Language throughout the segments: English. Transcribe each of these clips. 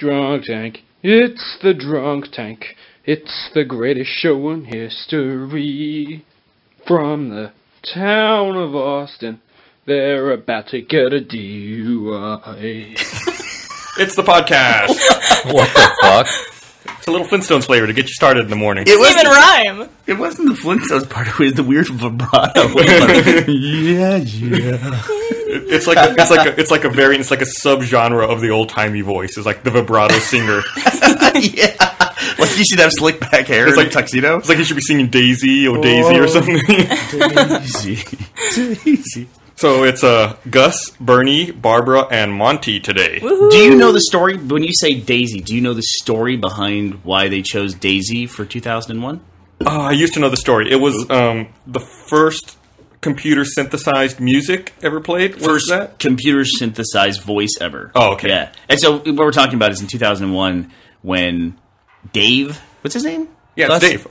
Drunk Tank. It's the Drunk Tank. It's the greatest show in history. From the town of Austin, they're about to get a DUI. It's the podcast. What the fuck? It's a little Flintstones flavor to get you started in the morning. It doesn't even rhyme. It wasn't the Flintstones part. It was the weird vibrato. Yeah. It's like a variant. It's like a subgenre of the old timey voice. It's like the vibrato singer. Yeah, like you should have slick back hair. It's like a tuxedo. It's like you should be singing Daisy or Daisy or something. Daisy. So it's Gus, Bernie, Barbara, and Monty today. Woohoo. Do you know the story when you say Daisy? Do you know the story behind why they chose Daisy for 2001? I used to know the story. It was the first computer synthesized music ever played. What was that? Computer synthesized voice ever. Oh, okay. Yeah. And so what we're talking about is in 2001 when Dave, what's his name? Yeah, Gus? it's Dave.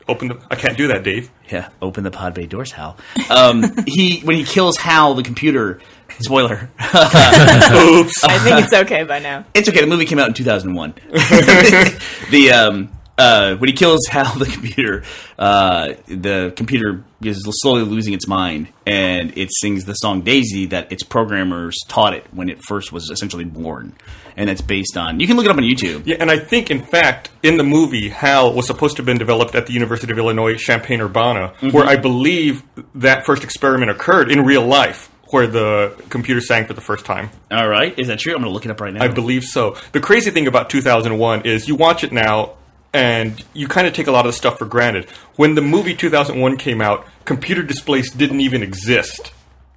Open the. I can't do that, Dave. Yeah, open the pod bay doors, Hal. When he kills Hal, the computer. Spoiler. Oops. I think it's okay by now. It's okay. The movie came out in 2001. When he kills Hal, the computer is slowly losing its mind, and it sings the song Daisy that its programmers taught it when it first was essentially born. And that's based on... You can look it up on YouTube. Yeah, and I think, in fact, in the movie, HAL was supposed to have been developed at the University of Illinois Champaign-Urbana, where I believe that first experiment occurred in real life, where the computer sang for the first time. All right. Is that true? I'm going to look it up right now. I believe so. The crazy thing about 2001 is you watch it now, and you kind of take a lot of the stuff for granted. When the movie 2001 came out, computer displays didn't even exist.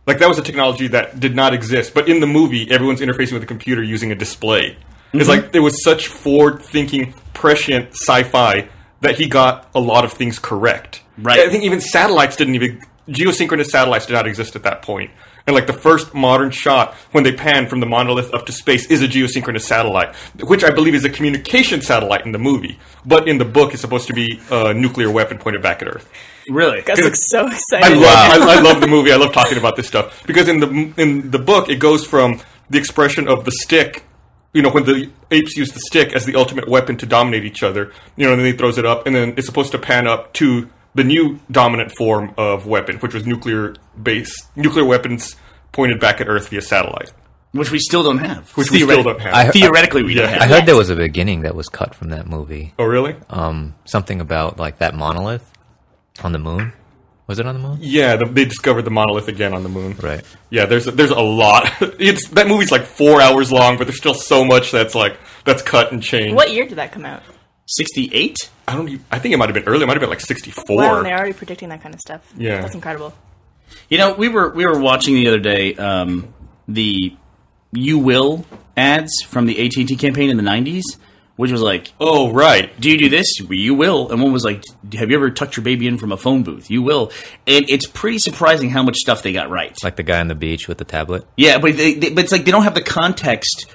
Like, that was a technology that did not exist. But in the movie, everyone's interfacing with a computer using a display. It's like there was such forward-thinking, prescient sci-fi that he got a lot of things correct. Right. I think even satellites didn't even... Geosynchronous satellites did not exist at that point. And like the first modern shot, when they pan from the monolith up to space, is a geosynchronous satellite, which I believe is a communication satellite in the movie. But in the book, it's supposed to be a nuclear weapon pointed back at Earth. Really? Gus looks so excited. I love the movie. I love talking about this stuff. Because in the book, it goes from the expression of the stick, you know, when the apes use the stick as the ultimate weapon to dominate each other, you know, and then he throws it up, and then it's supposed to pan up to the new dominant form of weapon, which was nuclear weapons pointed back at Earth via satellite. Which we still don't have. Theoretically, we don't have. I heard there was a beginning that was cut from that movie. Oh, really? Something about, like, that monolith on the moon. Was it on the moon? Yeah, they discovered the monolith again on the moon. Right. Yeah, there's a lot. That movie's like 4 hours long, but there's still so much that's cut and changed. What year did that come out? 68? I think it might have been early. It might have been like 64. Wow, and they're already predicting that kind of stuff. Yeah. That's incredible. You know, we were watching the other day the You Will ads from the AT&T campaign in the 90s, which was like, oh, right. do you do this? You will. And one was like, have you ever tucked your baby in from a phone booth? You will. And it's pretty surprising how much stuff they got right. Like the guy on the beach with the tablet? Yeah, but it's like they don't have the context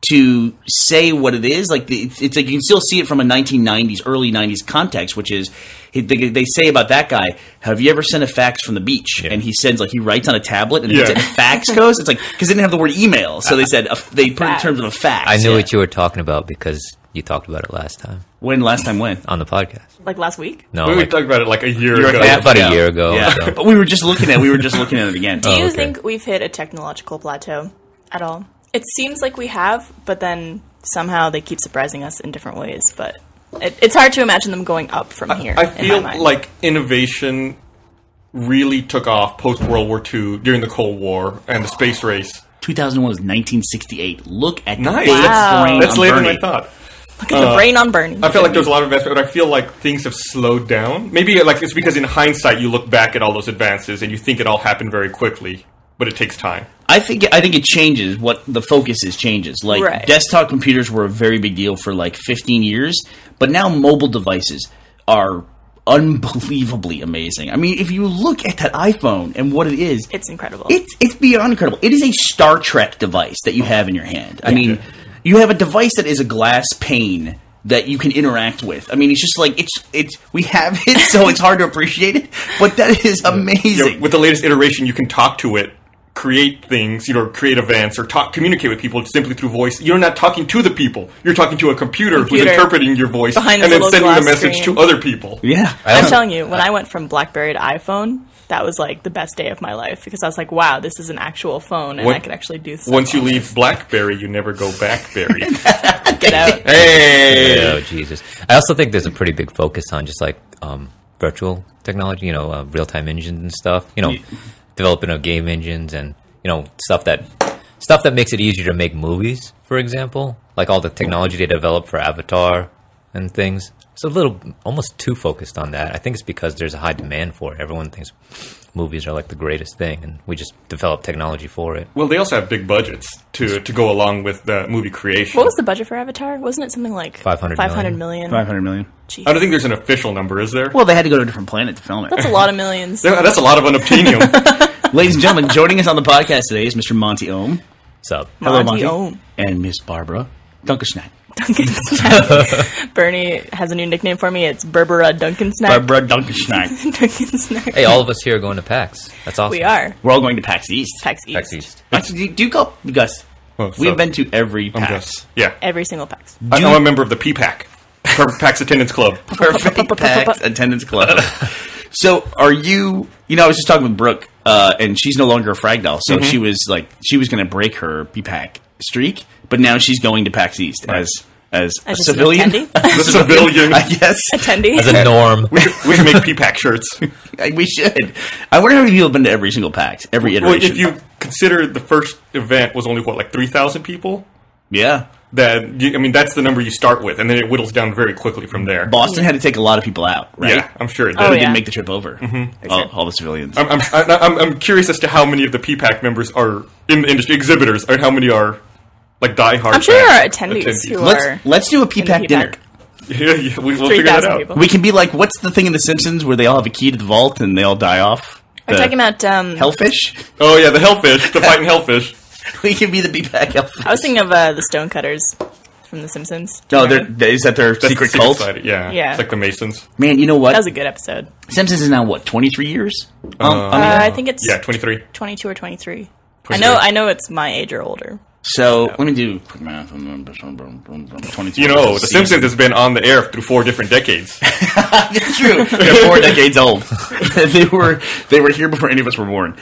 to say what it is. Like it's like you can still see it from a 1990s, early 90s context, which is they say about that guy, have you ever sent a fax from the beach? Yeah. And he writes on a tablet and it's a fax goes. It's like, because they didn't have the word email. So they said, they put it in terms of a fax. I knew what you were talking about because you talked about it last time. Last time when? On the podcast. Like last week? No. We talked about it like a year ago. About a year ago. Yeah. So. But we were just looking at it again. Do you think we've hit a technological plateau at all? It seems like we have, but then somehow they keep surprising us in different ways. But it's hard to imagine them going up from here. I feel like innovation really took off post-World War II during the Cold War and the space race. 2001 was 1968. Look at nice. Wow. That's later than I thought. Look at the brain on Bernie. I feel like there's a lot of advancement, but I feel like things have slowed down. Maybe like it's because in hindsight you look back at all those advances and you think it all happened very quickly, but it takes time. I think it changes. What the focus is changes. Like desktop computers were a very big deal for like 15 years, but now mobile devices are unbelievably amazing. I mean, if you look at that iPhone and what it is, it's incredible. It's beyond incredible. It is a Star Trek device that you have in your hand. I mean, you have a device that is a glass pane that you can interact with. I mean, it's just like we have it, so it's hard to appreciate it. But that is amazing. With the latest iteration, you can talk to it create things, create events or communicate with people simply through voice. You're not talking to the people. You're talking to a computer who's interpreting your voice behind and then little sending the glass message screen. to other people. Yeah. I'm telling you, when I went from BlackBerry to iPhone, that was like the best day of my life because I was like, wow, this is an actual phone and I could actually do stuff. Once you on leave BlackBerry, you never go backberry. it. Get out. Hey! Oh, Jesus. I also think there's a pretty big focus on just like virtual technology, real-time engines and stuff, developing of game engines and, stuff that makes it easier to make movies, for example, like all the technology they develop for Avatar and things. It's a little, almost too focused on that. I think it's because there's a high demand for it. Everyone thinks movies are like the greatest thing, and we just develop technology for it. Well, they also have big budgets to go along with the movie creation. What was the budget for Avatar? Wasn't it something like 500 million? 500 million. Jeez. I don't think there's an official number, is there? Well, they had to go to a different planet to film it. That's a lot of millions. That's a lot of unobtainium. Ladies and gentlemen, joining us on the podcast today is Mr. Monty Ohm. What's up? Hello, Monty Monty. Ohm. And Miss Barbara Dunkersnack. Duncan Snack. Bernie has a new nickname for me. It's Berbera Duncan Snack. Barbara Dunkersnack. Duncan Snack. Hey, all of us here are going to PAX. That's awesome. We are. We're all going to PAX East. PAX East. PAX East. Actually, do you go, Gus? Oh, We've so- been to every I'm PAX. Gus. Yeah. Every single PAX. I'm a member of the PPAC. PAX Attendance Club. Perfect PAX attendance club. So, are you? I was just talking with Brooke, and she's no longer a frag doll. So she was going to break her PPAC streak, but now she's going to PAX East as a As just an civilian. attendee? The civilian. I guess Attendee. As a norm. We can make PPAC shirts. we should. I wonder how many people have been to every single PAX, every Well, iteration. if you consider the first event was only, 3,000 people? Yeah, That's the number you start with, and then it whittles down very quickly from there. Boston had to take a lot of people out, right? Yeah, I'm sure it did. Oh, Who yeah. didn't make the trip over? All the civilians. I'm curious as to how many of the PPAC members are in the industry, exhibitors, or how many are like diehard. I'm sure there are PAX attendees who are. Let's do a PPAC dinner. Yeah, we'll figure that 3,000 out. people. We can be like, what's the thing in The Simpsons where they all have a key to the vault and they all die off? Are you talking about? Hellfish? Oh yeah, the hellfish, the fighting hellfish. We can be the PPAC Hellfish. I was thinking of the Stonecutters from The Simpsons. Do you Oh, remember? is that their That's secret the cult? Society. Yeah, Yeah. it's like the Masons. Man, you know what? That was a good episode. Simpsons is now what, 23 years? I think it's Yeah, 23. 22 or 23. 23. I know it's my age or older. So let me do quick math. 22 You know, The Simpsons has been on the air through 4 different decades. It's true. They're 4 decades old. they were here before any of us were born.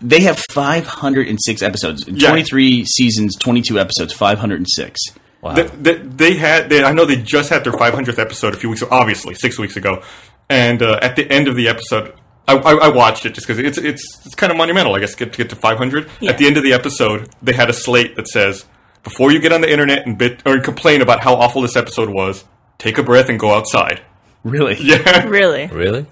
They have 506 episodes. Yeah. 23 seasons, 22 episodes, 506. Wow. I know they just had their 500th episode a few weeks ago, obviously 6 weeks ago, and at the end of the episode, I watched it just because it's kind of monumental, I guess, to get to 500. Yeah. At the end of the episode, they had a slate that says, before you get on the internet and complain about how awful this episode was, take a breath and go outside. Really? Yeah, Really? Really?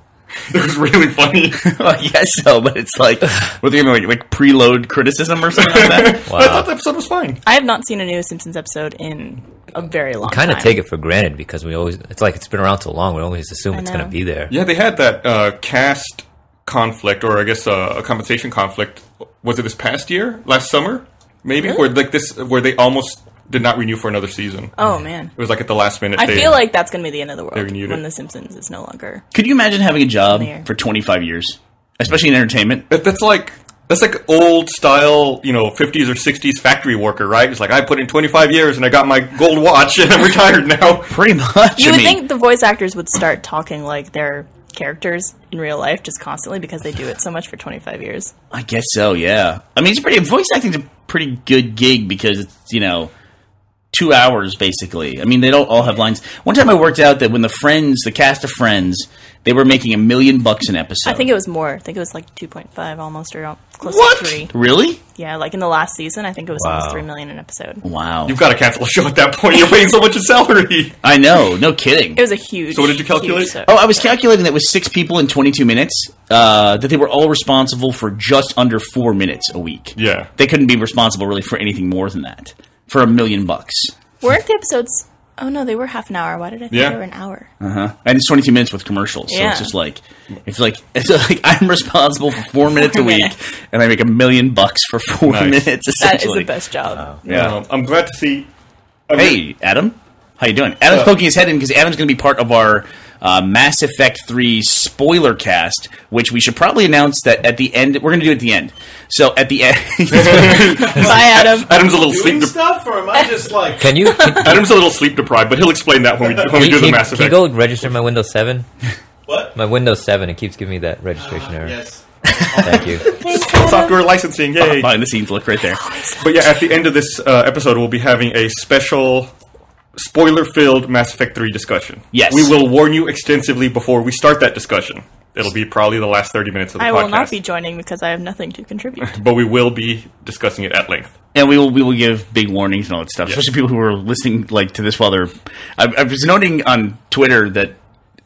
it was really funny. Well, I guess so, but it's like, what are they going to like preload criticism or something like that? Wow. I thought the episode was fine. I have not seen a new Simpsons episode in a very long time. Kind of take it for granted because it's like it's been around so long. We always assume it's going to know. be there. Yeah, they had that cast conflict, or I guess a compensation conflict. Was it this past year, last summer, maybe, where they almost did not renew for another season. Oh, man. It was like at the last minute. I feel like that's going to be the end of the world renewed when it. The Simpsons is no longer. Could you imagine having a job There. for 25 years, especially in entertainment? that's like old style, 50s or 60s factory worker, right? It's like, I put in 25 years and I got my gold watch and I'm retired now. Pretty much. You I would mean, think the voice actors would start talking like their characters in real life just constantly because they do it so much for 25 years. I guess so, yeah. I mean, voice acting's a pretty good gig because it's, 2 hours basically. I mean, they don't all have lines. One time I worked out that when the cast of Friends, they were making $1 million an episode. I think it was more. I think it was like 2.5 almost, or close What? to 3. Really? Yeah, like in the last season, I think it was Wow. almost 3 million an episode. Wow. You've got to cancel a show at that point. You're paying so much in salary. I know, no kidding. It was a huge. So what did you calculate? huge show. Oh, I was calculating that with 6 people in 22 minutes, that they were all responsible for just under 4 minutes a week. Yeah. They couldn't be responsible really for anything more than that. For $1 million. Weren't the episodes? Oh no, they were half an hour. Why did I think Yeah. they were an hour? And it's 22 minutes with commercials. So Yeah. it's just like, it's like I'm responsible for 4 minutes a 4 week, minutes. and I make $1 million for 4 Nice. minutes, That is essentially. the best job. Yeah. I'm glad to see. Hey, Adam. How you doing? Adam's poking his head in because Adam's going to be part of our Mass Effect 3 spoiler cast, which we should probably announce that at the end. We're going to do it at the end. So at the end, Bye, Adam. Adam's a little Doing sleep. stuff, or am I just like? Can you Adam's a little sleep deprived, but he'll explain that when we do the Mass can you Effect. go register my Windows 7? What? My Windows 7, it keeps giving me that registration error. Yes. Thank you. Software licensing, yay! behind the scenes look right there. But yeah, at the end of this episode, we'll be having a special spoiler-filled Mass Effect 3 discussion. Yes. We will warn you extensively before we start that discussion. It'll be probably the last 30 minutes of the I podcast. will not be joining because I have nothing to contribute. But we will be discussing it at length. And we will give big warnings and all that stuff, especially people who are listening like to this while they're. I was noting on Twitter that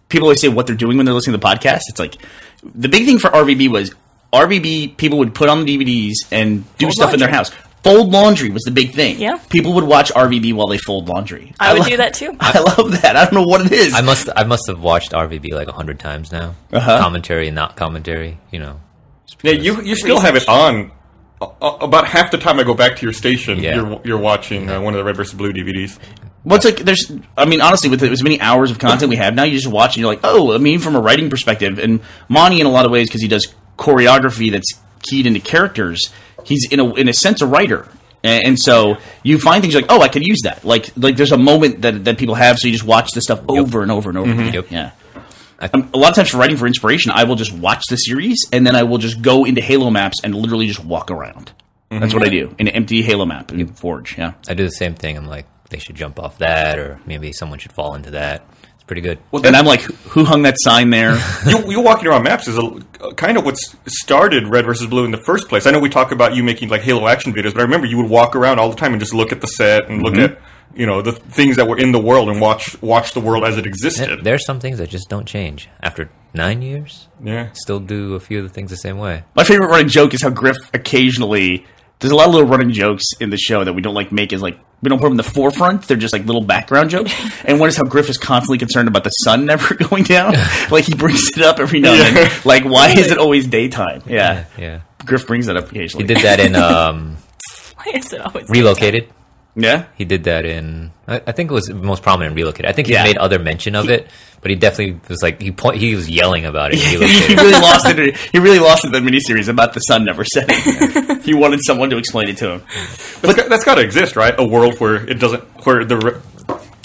people always say what they're doing when they're listening to the podcast. It's like the big thing for RVB was RVB people would put on the DVDs and do Fold stuff in their laundry. house. Fold laundry was the big thing. Yeah. People would watch RVB while they fold laundry. I would do that too. I love that. I don't know what it is. I must have watched RVB like 100 times now. Commentary and not commentary, you know. Yeah, you still have it on. About half the time I go back to your station, Yeah. you're watching one of the Red vs. Blue DVDs. Well, it's like there's. I mean, honestly, with as many hours of content we have now, you just watch and you're like, oh, I mean, from a writing perspective, and Monty in a lot of ways because he does choreography that's keyed into characters. He's in a sense a writer, and so you find things like, oh, I could use that. Like there's a moment that people have, so you just watch the stuff over and over and over again. Yep. Yeah. A lot of times for writing for inspiration, I will just watch the series and then I will just go into Halo maps and literally just walk around. That's what I do. An empty Halo map in Forge. Yeah. I do the same thing. I'm like, they should jump off that, or maybe someone should fall into that. It's pretty good. Well, And I'm like, who hung that sign there? you walking around maps is kind of what's started Red vs. Blue in the first place. I know we talk about you making like Halo action videos, but I remember you would walk around all the time and just look at the set and look at the things that were in the world and watch the world as it existed. There's some things that just don't change. After 9 years, Yeah. still do a few of the things the same way. My favorite running joke is how Griff occasionally. There's a lot of little running jokes in the show that we don't like make. Is like we don't put them in the forefront. They're just like little background jokes. And one is how Griff is constantly concerned about the sun never going down. Like he brings it up every now and then. Like why is it always daytime? Yeah. Yeah. Griff brings that up occasionally. He did that in Why is it always Relocated. Yeah. He did that in. I think it was most prominent in Relocated. I think he Yeah. made other mention of it, but he definitely was like he was yelling about it. In he Relocated. really lost it. He really lost it in the miniseries about the sun never setting. He wanted someone to explain it to him. That's got to exist, right? A world where it doesn't, where the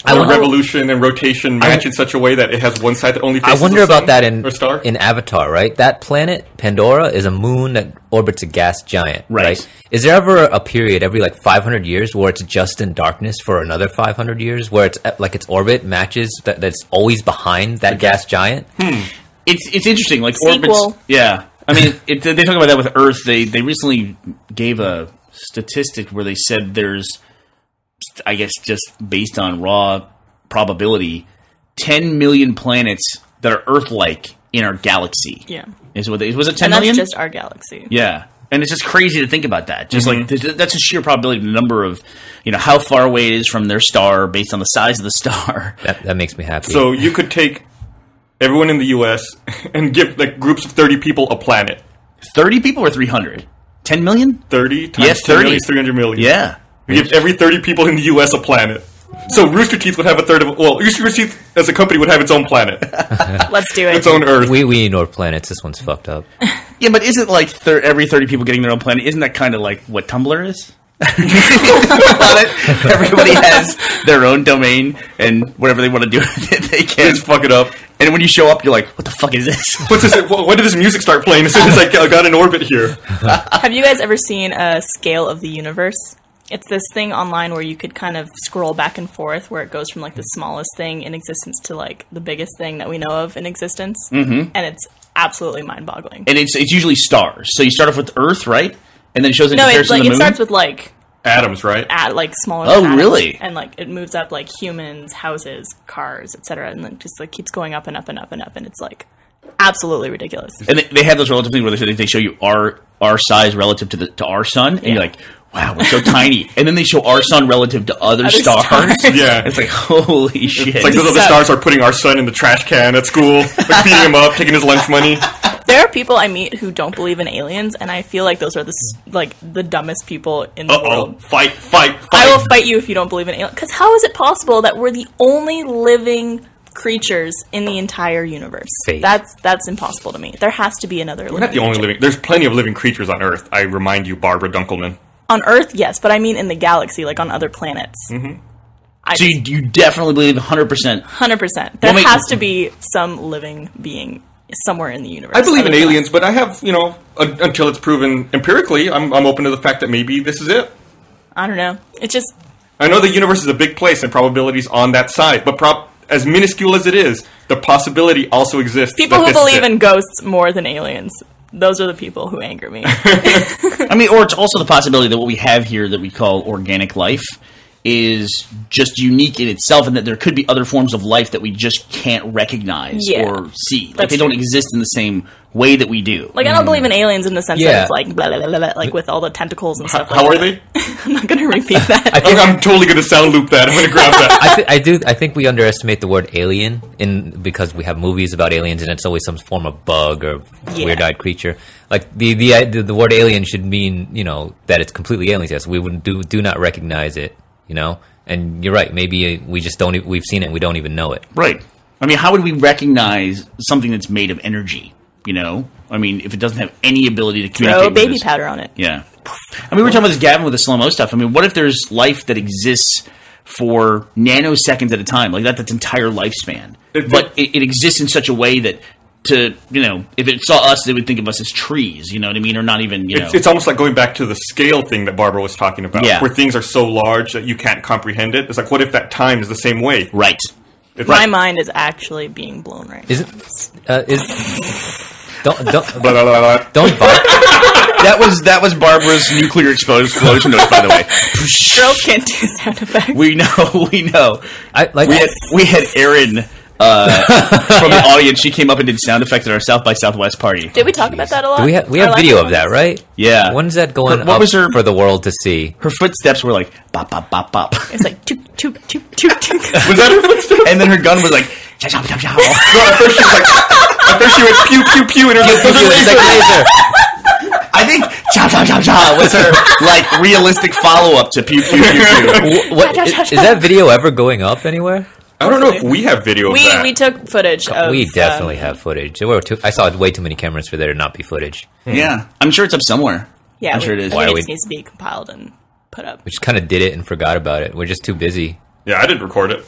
wonder- revolution and rotation match in such a way that it has one side that only I faces wonder the about sun that or star. in Avatar, right? That planet, Pandora, is a moon that orbits a gas giant, right? Is there ever a period every like 500 years where it's just in darkness for another 500 years, where it's like its orbit matches that's always behind that gas giant? It's interesting. Like Sequel. orbits. Yeah. I mean, they talk about that with Earth. They recently gave a statistic where they said there's, I guess, just based on raw probability, 10 million planets that are Earth-like in our galaxy. Yeah. Was it 10 And million? that's just our galaxy. Yeah. And it's just crazy to think about that. Just like that's a sheer probability, the number of, how far away it is from their star based on the size of the star. That makes me happy. So you could take everyone in the U.S. and give like groups of 30 people a planet. 30 people or 300? 10 million? 30 times Yes, 10 million 30. is 300 million. Yeah. You give every 30 people in the U.S. a planet. So Rooster Teeth would have a third of... Well, Rooster Teeth as a company would have its own planet. Let's do it. Its own Earth. we need more planets. This one's fucked up. Yeah, but isn't like every 30 people getting their own planet? Isn't that kind of like what Tumblr is? Everybody has their own domain, and whatever they want to do with it, they can. Just fuck it up. And when you show up, you're like, "What the fuck is this?" What's this? When did this music start playing? As soon as I got in orbit here. Have you guys ever seen a Scale of the Universe? It's this thing online where you could kind of scroll back and forth where it goes from like the smallest thing in existence to like the biggest thing that we know of in existence. Mm-hmm. And it's absolutely mind-boggling. And it's usually stars. So you start off with Earth, right? And then it shows in No, comparison it's like to the it moon. starts with like Atoms, right? at like smaller. Oh, than atoms, really? And like it moves up like humans, houses, cars, etc. And then just like keeps going up and up and up and up, and it's like absolutely ridiculous. And they have those relative things where they show you our size relative to our sun, and you're like, wow, we're so tiny. And then they show our sun relative to other stars. Yeah. It's like, holy shit. It's like those other stars are putting our son in the trash can at school, like beating him up, taking his lunch money. There There are people I meet who don't believe in aliens, and I feel like those are the dumbest people in the world. Fight. I will fight you if you don't believe in aliens. Because how is it possible that we're the only living creatures in the entire universe? Fate. That's impossible to me. There has to be another. We're not the only living. There's plenty of living creatures on Earth. I remind you, Barbara Dunkelman. On Earth, yes, but I mean in the galaxy, like on other planets. Mm-hmm. So you definitely believe 100%. 100%. There has to be some living being somewhere in the universe. I believe in aliens, but I have, until it's proven empirically, I'm open to the fact that maybe this is it. I don't know. It's just... I know the universe is a big place and probability's on that side, but as minuscule as it is, the possibility also exists. People who believe in ghosts more than aliens. Those are the people who anger me. I mean, or it's also the possibility that what we have here that we call organic life is just unique in itself, and that there could be other forms of life that we just can't recognize or see. Like they don't exist in the same way that we do. Like I don't believe in aliens in the sense that it's like blah, blah, blah, blah, like with all the tentacles and stuff. How are they? I'm not going to repeat that. I'm totally going to sound loop that. I'm going to grab that. I think we underestimate the word alien because we have movies about aliens and it's always some form of bug or weird-eyed creature. Like the word alien should mean that it's completely alien to us. We would do not recognize it. And you're right. Maybe we just don't. We've seen it. And we don't even know it. Right. I mean, how would we recognize something that's made of energy? I mean, if it doesn't have any ability to communicate. Throw baby powder on it. Yeah. I mean, we were talking about this Gavin with the slow-mo stuff. I mean, what if there's life that exists for nanoseconds at a time, like that's its entire lifespan, but it exists in such a way that if it saw us, they would think of us as trees, you know what I mean? Or not even, It's almost like going back to the scale thing that Barbara was talking about, where things are so large that you can't comprehend it. It's like, what if that time is the same way? Right. My mind is actually being blown right now. Don't That was Barbara's nuclear explosion noise, by the way. Girls can't do sound effects. We know. We had Erin from the audience. She came up and did sound effects at our South by Southwest party. Did we talk about that a lot? We have video of that, right? Yeah. When's that going up for the world to see? Her footsteps were like bop bop bop bop. It's like toot toot toot toot toot. Was that her footsteps? And then her gun was like chow chow chow chow. No, at first she went pew pew pew, and her laser. I think chow chow chow chow was her realistic follow up to pew pew pew pew. Is that video ever going up anywhere? I don't know if we have video of that. We took footage of... We definitely have footage. I saw way too many cameras for there to not be footage. Yeah. I'm sure it's up somewhere. Yeah, I'm sure it is. I think it just needs to be compiled and put up. We just kind of did it and forgot about it. We're just too busy. Yeah, I didn't record it.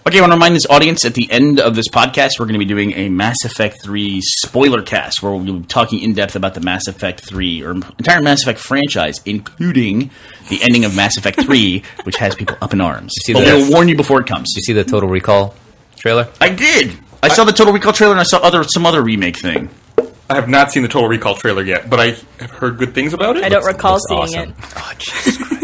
Okay, I want to remind this audience at the end of this podcast, we're going to be doing a Mass Effect 3 spoiler cast where we'll be talking in depth about the Mass Effect 3 or entire Mass Effect franchise, including the ending of Mass Effect 3, which has people up in arms. But we'll warn you before it comes. Did you see the Total Recall trailer? I did. I saw the Total Recall trailer and I saw some other remake thing. I have not seen the Total Recall trailer yet, but I have heard good things about it. I don't recall seeing it. Oh, Jesus Christ.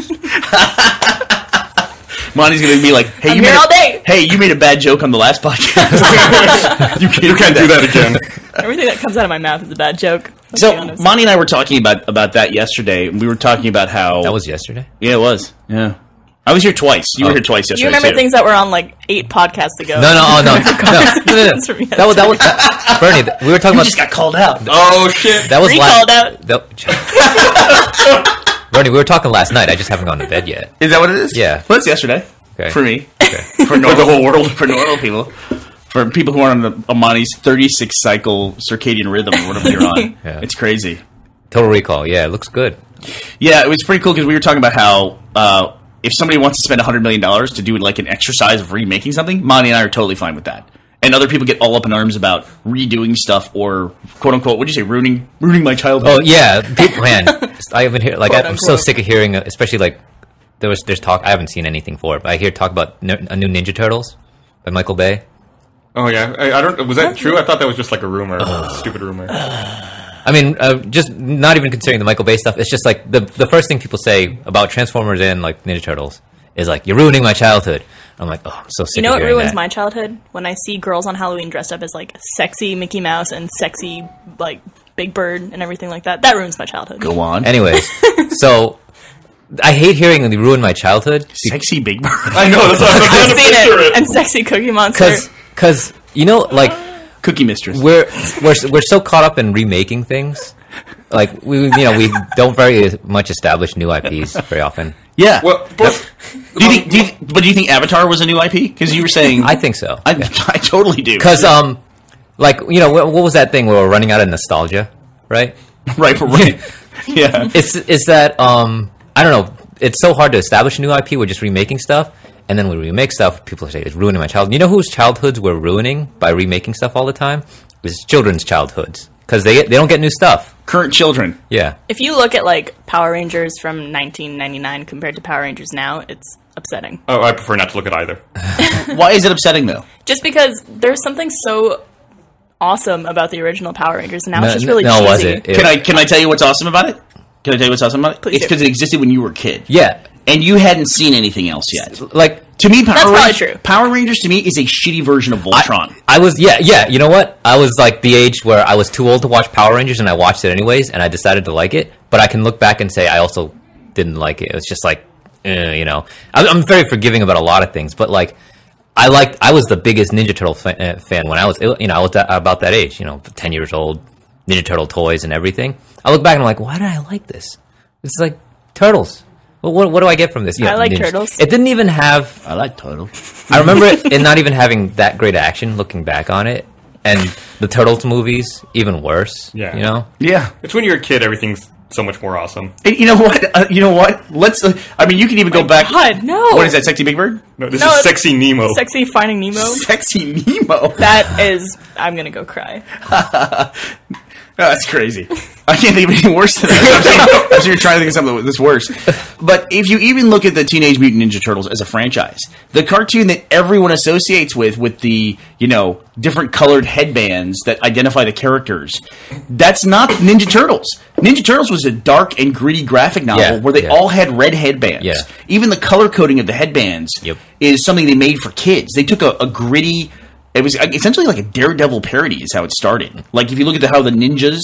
Monty's going to be like, hey, I'm here all day. Hey, you made a bad joke on the last podcast. you can't do that again. Everything that comes out of my mouth is a bad joke. So, Monty and I were talking about that yesterday. We were talking about how... That was yesterday? Yeah, it was. Yeah. I was here twice. You were here twice yesterday. You remember things that were on 8 podcasts ago. No. That was Bernie, we were talking about... just got called out. Oh, shit. That was Recalled out. Bernie, we were talking last night. I just haven't gone to bed yet. Is that what it is? Yeah. Well, it's yesterday. Okay. For me. Okay. For the whole world. For normal people. For people who aren't on Amani's 36-cycle circadian rhythm or whatever you're on. Yeah. It's crazy. Total Recall. Yeah, it looks good. Yeah, it was pretty cool because we were talking about how if somebody wants to spend $100 million to do an exercise of remaking something, Monty and I are totally fine with that. And other people get all up in arms about redoing stuff or, quote unquote, what did you say, ruining my childhood? Oh yeah, man, I haven't heard I'm so sick of hearing, especially there's talk. I haven't seen anything for it, but I hear talk about a new Ninja Turtles by Michael Bay. Oh yeah, I don't. Was that true? I thought that was just a rumor, a stupid rumor. I mean, just not even considering the Michael Bay stuff. It's just the first thing people say about Transformers and Ninja Turtles is you're ruining my childhood. I'm like, oh, I'm so sick. You know of what hearing ruins that. my childhood? When I see girls on Halloween dressed up as sexy Mickey Mouse and sexy Big Bird and everything like that. That ruins my childhood. Go on. Anyways, so I hate hearing they ruin my childhood. Sexy Big Bird. I know. That's what I've seen it. And sexy Cookie Monster. Because Cookie Mistress. we're so caught up in remaking things. Like we don't very much establish new IPs very often. Yeah. Well, do you think Avatar was a new IP? Because you were saying I think so. I totally do. Because like what was that thing where we're running out of nostalgia, right? right. Yeah. It's that I don't know. It's so hard to establish a new IP. We're just remaking stuff, and then we remake stuff. People say it's ruining my childhood. You know whose childhoods we're ruining by remaking stuff all the time? It's children's childhoods because they don't get new stuff. Current children. Yeah. If you look at like Power Rangers from 1999 compared to Power Rangers now, it's upsetting. Oh, I prefer not to look at either. Why is it upsetting though? Just because there's something so awesome about the original Power Rangers, and now it's just really no, cheesy. was it? Can I tell you what's awesome about it? Can I tell you what's awesome about it? Please It's do. because it existed when you were a kid. Yeah. And you hadn't seen anything else yet. Like To me, That's probably true. Power Rangers to me is a shitty version of Voltron. I was yeah. You know what? I was like the age where I was too old to watch Power Rangers, and I watched it anyways, and I decided to like it. But I can look back and say I also didn't like it. It was just like, you know, I'm very forgiving about a lot of things, but like I was the biggest Ninja Turtle fan when I was about that age. 10 years old, Ninja Turtle toys and everything. I look back and I'm like, why did I like this? It's like turtles. What do I get from this? I like ninjas. turtles. It didn't even have. I like Turtles. I remember it not even having that great action. Looking back on it, and the Turtles movies even worse. Yeah. You know. Yeah. It's when you're a kid, everything's so much more awesome. And you know what? You know what? Let's. I mean, you can even go back. God, no. What is that? Sexy Big Bird? No, this No, is it's- Sexy Nemo. Sexy Finding Nemo. Sexy Nemo. That is, I'm gonna go cry. Oh, that's crazy. I can't think of anything worse than that. I'm sure you're trying to think of something that's worse. But if you even look at the Teenage Mutant Ninja Turtles as a franchise, the cartoon that everyone associates with the, different colored headbands that identify the characters, that's not Ninja Turtles. Ninja Turtles was a dark and gritty graphic novel where they all had red headbands. Yeah. Even the color coding of the headbands Yep. is something they made for kids. They took a gritty... It was essentially like a Daredevil parody is how it started. Like, if you look at how the ninjas...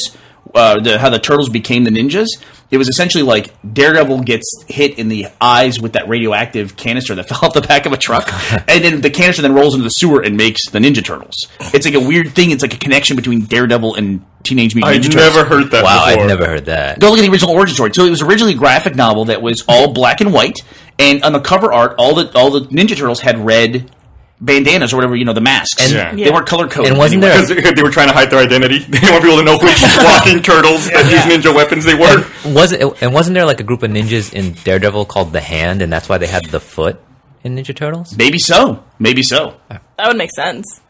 how the turtles became the ninjas, it was essentially like Daredevil gets hit in the eyes with that radioactive canister that fell off the back of a truck, and then the canister then rolls into the sewer and makes the Ninja Turtles. It's like a weird thing. It's like a connection between Daredevil and Teenage Mutant Ninja I'd Turtles. never heard that Wow, before. I'd never heard that. Go look at the original origin story. So it was originally a graphic novel that was all black and white, and on the cover art, all the Ninja Turtles had red bandanas or whatever, the masks. And- Yeah. They weren't color coded. And wasn't there- Because they were trying to hide their identity. They didn't want people to know which walking turtles that use ninja weapons they were. Wasn't there like a group of ninjas in Daredevil called the Hand, and that's why they had the foot in Ninja Turtles? Maybe so. That would make sense.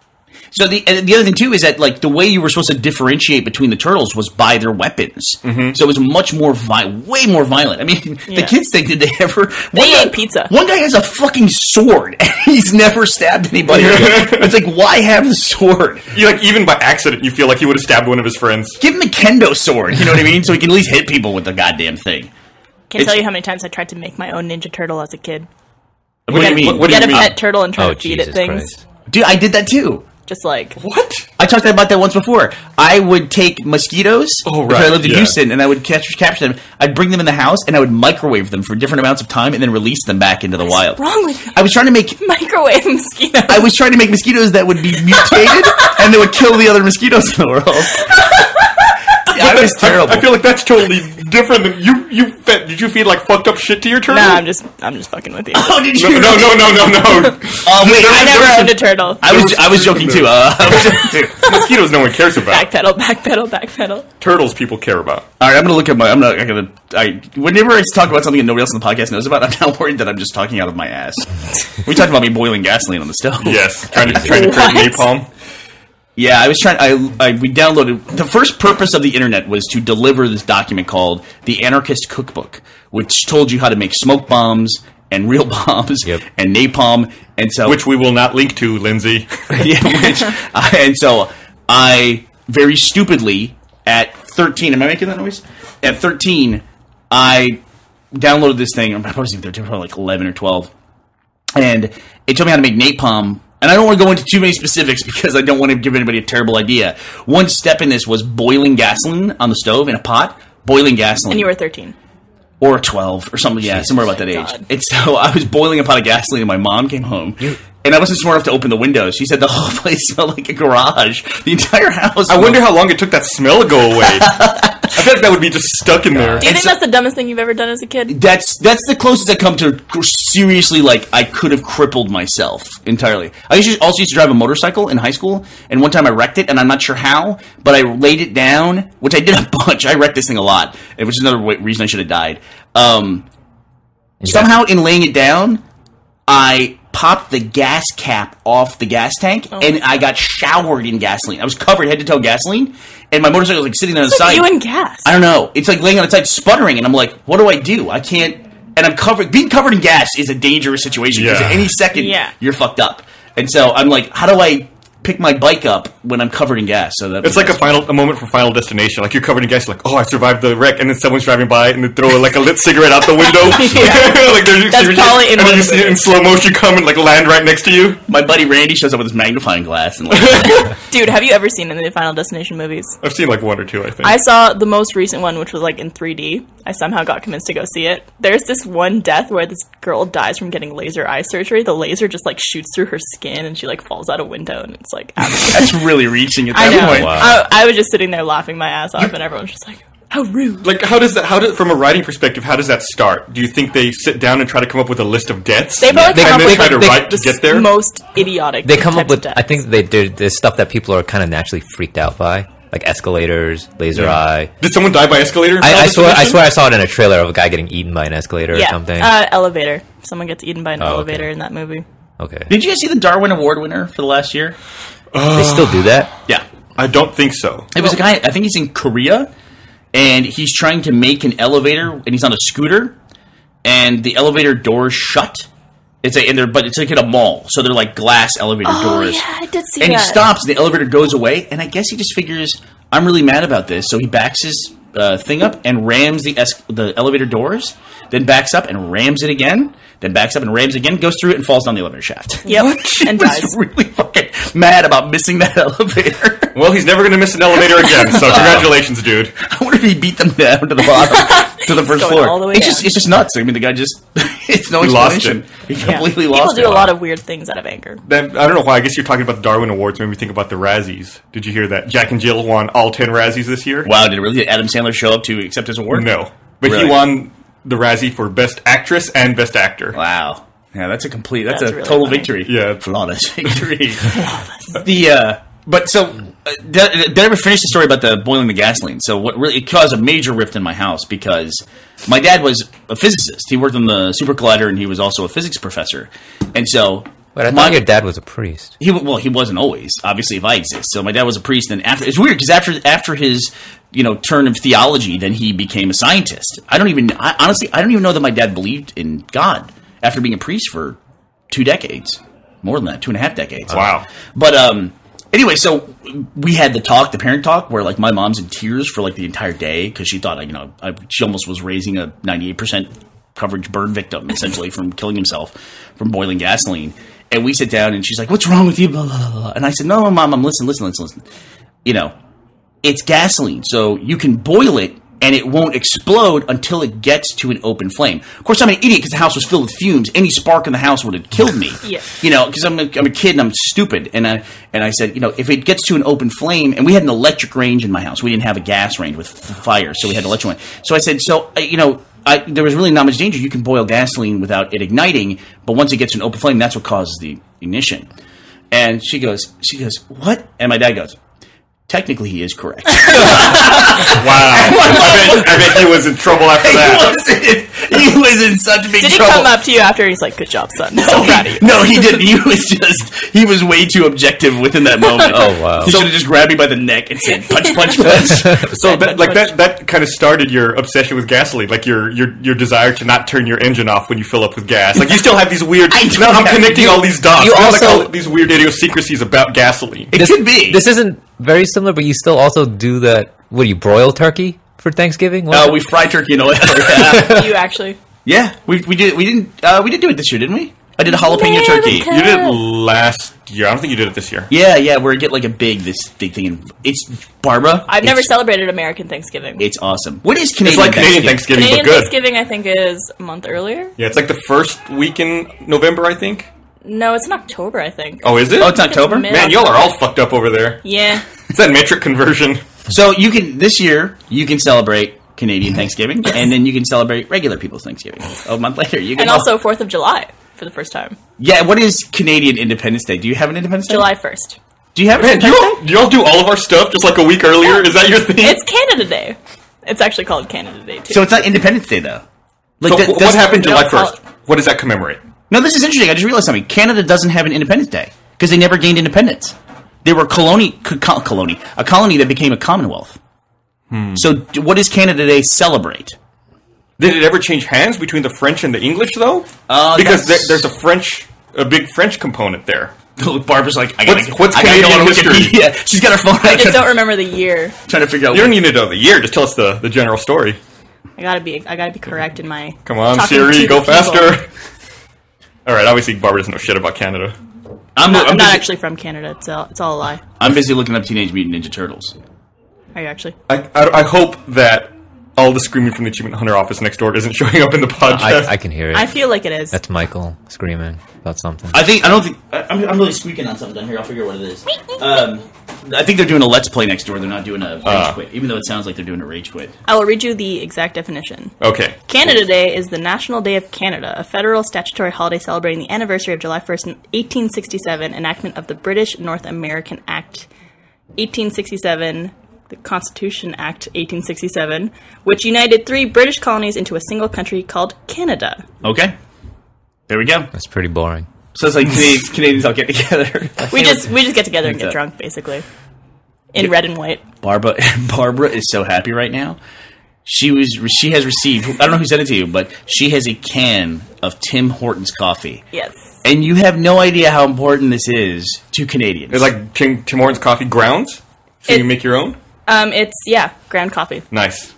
So the other thing too is that like the way you were supposed to differentiate between the turtles was by their weapons. Mm-hmm. So it was much more way more violent. I mean, the Yeah. kids think did they ever? They ate pizza. One guy has a fucking sword and he's never stabbed anybody. It's like, why have the sword? You even by accident, you feel like he would have stabbed one of his friends. Give him a kendo sword. You know what I mean? So he can at least hit people with the goddamn thing. Can't It's- tell you how many times I tried to make my own Ninja Turtle as a kid. What do you mean? What do Get you a mean? pet turtle and try Oh, to feed Jesus it things. Christ. Dude, I did that too. Just like, What? I talked about that once before. I would take mosquitoes, Oh, because I right, lived in yeah. Houston, and I would capture them. I'd bring them in the house, and I would microwave them for different amounts of time, and then release them back into the wild. wrong with you? I was trying to make Microwave mosquitoes. I was trying to make mosquitoes that would be mutated, and they would kill the other mosquitoes in the world. Yeah, I was terrible. I feel like that's totally different than you. Did you feed like fucked up shit to your turtle? Nah, I'm just fucking with you. Oh, did you? No. Wait, I never owned a turtle. I was joking too. I was joking too. Mosquitoes no one cares about. Backpedal. Turtles people care about. All right, I'm gonna look at my. Whenever I talk about something that nobody else on the podcast knows about, I'm now worried that I'm just talking out of my ass. We talked about me boiling gasoline on the stove. Yes, trying to create What? napalm. Yeah, I was trying. We downloaded. The first purpose of the internet was to deliver this document called the Anarchist Cookbook, which told you how to make smoke bombs and real bombs Yep. and napalm, and so Which we will not link to, Lindsay. and so I very stupidly at 13. Am I making that noise? At 13, I downloaded this thing. I was even probably like 11 or 12, and it told me how to make napalm. And I don't want to go into too many specifics because I don't want to give anybody a terrible idea. One step in this was boiling gasoline on the stove in a pot. Boiling gasoline. And you were 13. or 12 or something. Yeah, somewhere about that age. God. And so I was boiling a pot of gasoline, and my mom came home. And I wasn't smart enough to open the windows. She said the whole place smelled like a garage. The entire house. I wonder how long it took that smell to go away. I feel like that would be just stuck in there. Do you think that's the dumbest thing you've ever done as a kid? That's the closest I come to seriously, like, I could have crippled myself entirely. I also used to drive a motorcycle in high school, and one time I wrecked it, and I'm not sure how, but I laid it down, which I did a bunch. I wrecked this thing a lot, which is another reason I should have died. Somehow, in laying it down, I popped the gas cap off the gas tank, and I got showered in gasoline. I was covered head to toe in gasoline, and my motorcycle was like sitting there on the side. You and gas. I don't know. It's like laying on its side, sputtering, and I'm like, what do I do? I can't. And I'm covered. Being covered in gas is a dangerous situation because at any second you're fucked up. And so I'm like, how do I pick my bike up when I'm covered in gas? So it's like a moment for Final Destination. Like you're covered in gas, you're like, oh, I survived the wreck, and then someone's driving by and they throw like a lit cigarette out the window. Like That's probably and then you see it in slow motion come and like land right next to you. My buddy Randy shows up with his magnifying glass and like, Dude, have you ever seen any of the Final Destination movies? I've seen like one or two, I think. I saw the most recent one, which was like in 3D. I somehow got convinced to go see it. There's this one death where this girl dies from getting laser eye surgery. The laser just like shoots through her skin and she like falls out a window, and it's like that's really reaching at I that know. point. Wow. I was just sitting there laughing my ass off, and everyone's just like, how rude. Like, how does from a writing perspective, how does that start? Do you think they sit down and try to come up with a list of deaths? They probably come and up then with try to like, write to get there? most idiotic They come up types with. of deaths. I think there's stuff that people are kind of naturally freaked out by, like escalators, laser eye. Did someone die by escalator? I swear I saw it in a trailer of a guy getting eaten by an escalator or something. Elevator. Someone gets eaten by an elevator okay. in that movie. Okay. Did you guys see the Darwin Award winner for the last year? They still do that? Yeah. I don't think so. It was a guy, I think he's in Korea, and he's trying to make an elevator, and he's on a scooter, and the elevator doors shut. But it's like in a mall, so they're like glass elevator doors. Yeah, I did see and that. he stops, and the elevator goes away, and I guess he just figures, I'm really mad about this, so he backs his thing up and rams the elevator doors, then backs up and rams it again, then backs up and rams again, goes through it, and falls down the elevator shaft. Yep, and He was dies. really fucking mad about missing that elevator. Well, he's never going to miss an elevator again, so congratulations, dude. I wonder if he beat them down to the bottom, to the first Going floor. all the way it's down. just nuts. I mean, the guy just, it's no He lost explanation. it. He Yeah. completely People lost it. do a lot of weird things out of anger. Then, I don't know why. I guess you're talking about the Darwin Awards. Made me think about the Razzies. Did you hear that? Jack and Jill won all 10 Razzies this year. Wow, did really Adam Sandler show up to accept his award? No, but Really? he won the Razzie for Best Actress and Best Actor. Wow. Yeah, that's a That's a really total funny. victory. Yeah. Flawless victory. Did I ever finish the story about the boiling the gasoline? So what really, it caused a major rift in my house because my dad was a physicist. He worked on the Super Collider, and he was also a physics professor. And so, But I thought your dad was a priest. he wasn't always, obviously, if I exist. So my dad was a priest, and it's weird because after his turn of theology, then he became a scientist. Honestly, I don't even know that my dad believed in God after being a priest for 2 decades, more than that, 2.5 decades. Wow. But anyway, so we had the parent talk, where like my mom's in tears for like the entire day because she thought she almost was raising a 98% coverage burn victim essentially from killing himself from boiling gasoline. And we sit down, and she's like, "What's wrong with you?" Blah, blah, blah, blah. And I said, "No, Mom, listen. It's gasoline, so you can boil it, and it won't explode until it gets to an open flame." Of course, I'm an idiot because the house was filled with fumes. Any spark in the house would have killed me. Yeah. Because I'm a kid and I'm stupid. And I said, if it gets to an open flame, and we had an electric range in my house. We didn't have a gas range with fire, so we had an electric one. So I said, there was really not much danger. You can boil gasoline without it igniting, but once it gets to an open flame, that's what causes the ignition. And she goes, "What?" And my dad goes, "Technically, he is correct." Wow. I bet he was in trouble after that. He was in such big Did he trouble. come up to you after and he's like, good job, son? So proud of you. No, he didn't. He was way too objective within that moment. Oh, wow. He should have just grabbed me by the neck and said, "Punch, punch, punch." So that kind of started your obsession with gasoline, like your desire to not turn your engine off when you fill up with gas. Like you still have these weird. Now I'm connecting all these dots. you There's also- all these weird idiosyncrasies about gasoline. It could be. This isn't very similar, but you still also do that. What do you broil turkey for Thanksgiving? What? We fry turkey in oil. Yeah, You actually. yeah. We did do it this year, didn't we? I did a jalapeno turkey. You did it last year. I don't think you did it this year. Yeah, where we get like this big thing. And it's Barbara. I've never it's- celebrated American Thanksgiving. It's awesome. What is It's Canadian like Canadian Thanksgiving, Canadian but good. Thanksgiving, I think, is a month earlier. Yeah, it's like the first week in November, I think. No, it's in October, I think. Oh, is it? Oh, it's October? mid- Man, y'all are all fucked up over there. Yeah. It's that metric conversion. So this year you can celebrate Canadian Thanksgiving, and then you can celebrate regular people's Thanksgiving. A month later, you can And also 4th of July for the first time. Yeah, what is Canadian Independence Day? Do you have an Independence Day? July 1st. Do you have an Man, do Independence Day? y'all do all of our stuff just like a week earlier? Is that your thing? It's Canada Day. It's actually called Canada Day, too. So it's not Independence Day, though. Like, So what happened they July don't call 1st? What does that commemorate? No, this is interesting. I just realized something. Canada doesn't have an Independence Day because they never gained independence. They were a colony that became a commonwealth. So what does Canada Day celebrate? Did it ever change hands between the French and the English, though? Because That's- there's a big French component there. Barbara's like, What's I gotta go Canadian on history? Wikipedia. She's got her phone I out just don't remember the year. trying to figure out. You don't need to know the year. Just tell us the general story. I gotta be correct in my. Come on, talking Siri, to go the people. faster. All right, obviously Barbara doesn't know shit about Canada. I'm I'm not busy, actually from Canada. It's all a lie. I'm busy looking up Teenage Mutant Ninja Turtles. Are you actually? I hope that all the screaming from the Achievement Hunter office next door isn't showing up in the podcast. I can hear it. I feel like it is. That's Michael screaming about something. I'm really squeaking on something down here. I'll figure out what it is. I think they're doing a Let's Play next door. They're not doing a Rage Quit, even though it sounds like they're doing a Rage Quit. I will read you the exact definition. Okay. Canada Day is the National Day of Canada, a federal statutory holiday celebrating the anniversary of July 1st, 1867, enactment of the British North American Act 1867, the Constitution Act 1867, which united 3 British colonies into a single country called Canada. Okay, there we go. That's pretty boring. So it's like Canadians all get together. We just get together and That's get it. drunk, basically, in red and white. Barbara is so happy right now. She has received. I don't know who sent it to you, but she has a can of Tim Hortons coffee. Yes. And you have no idea how important this is to Canadians. It's like Tim Hortons coffee grounds, so you can make your own? It's ground coffee. Nice.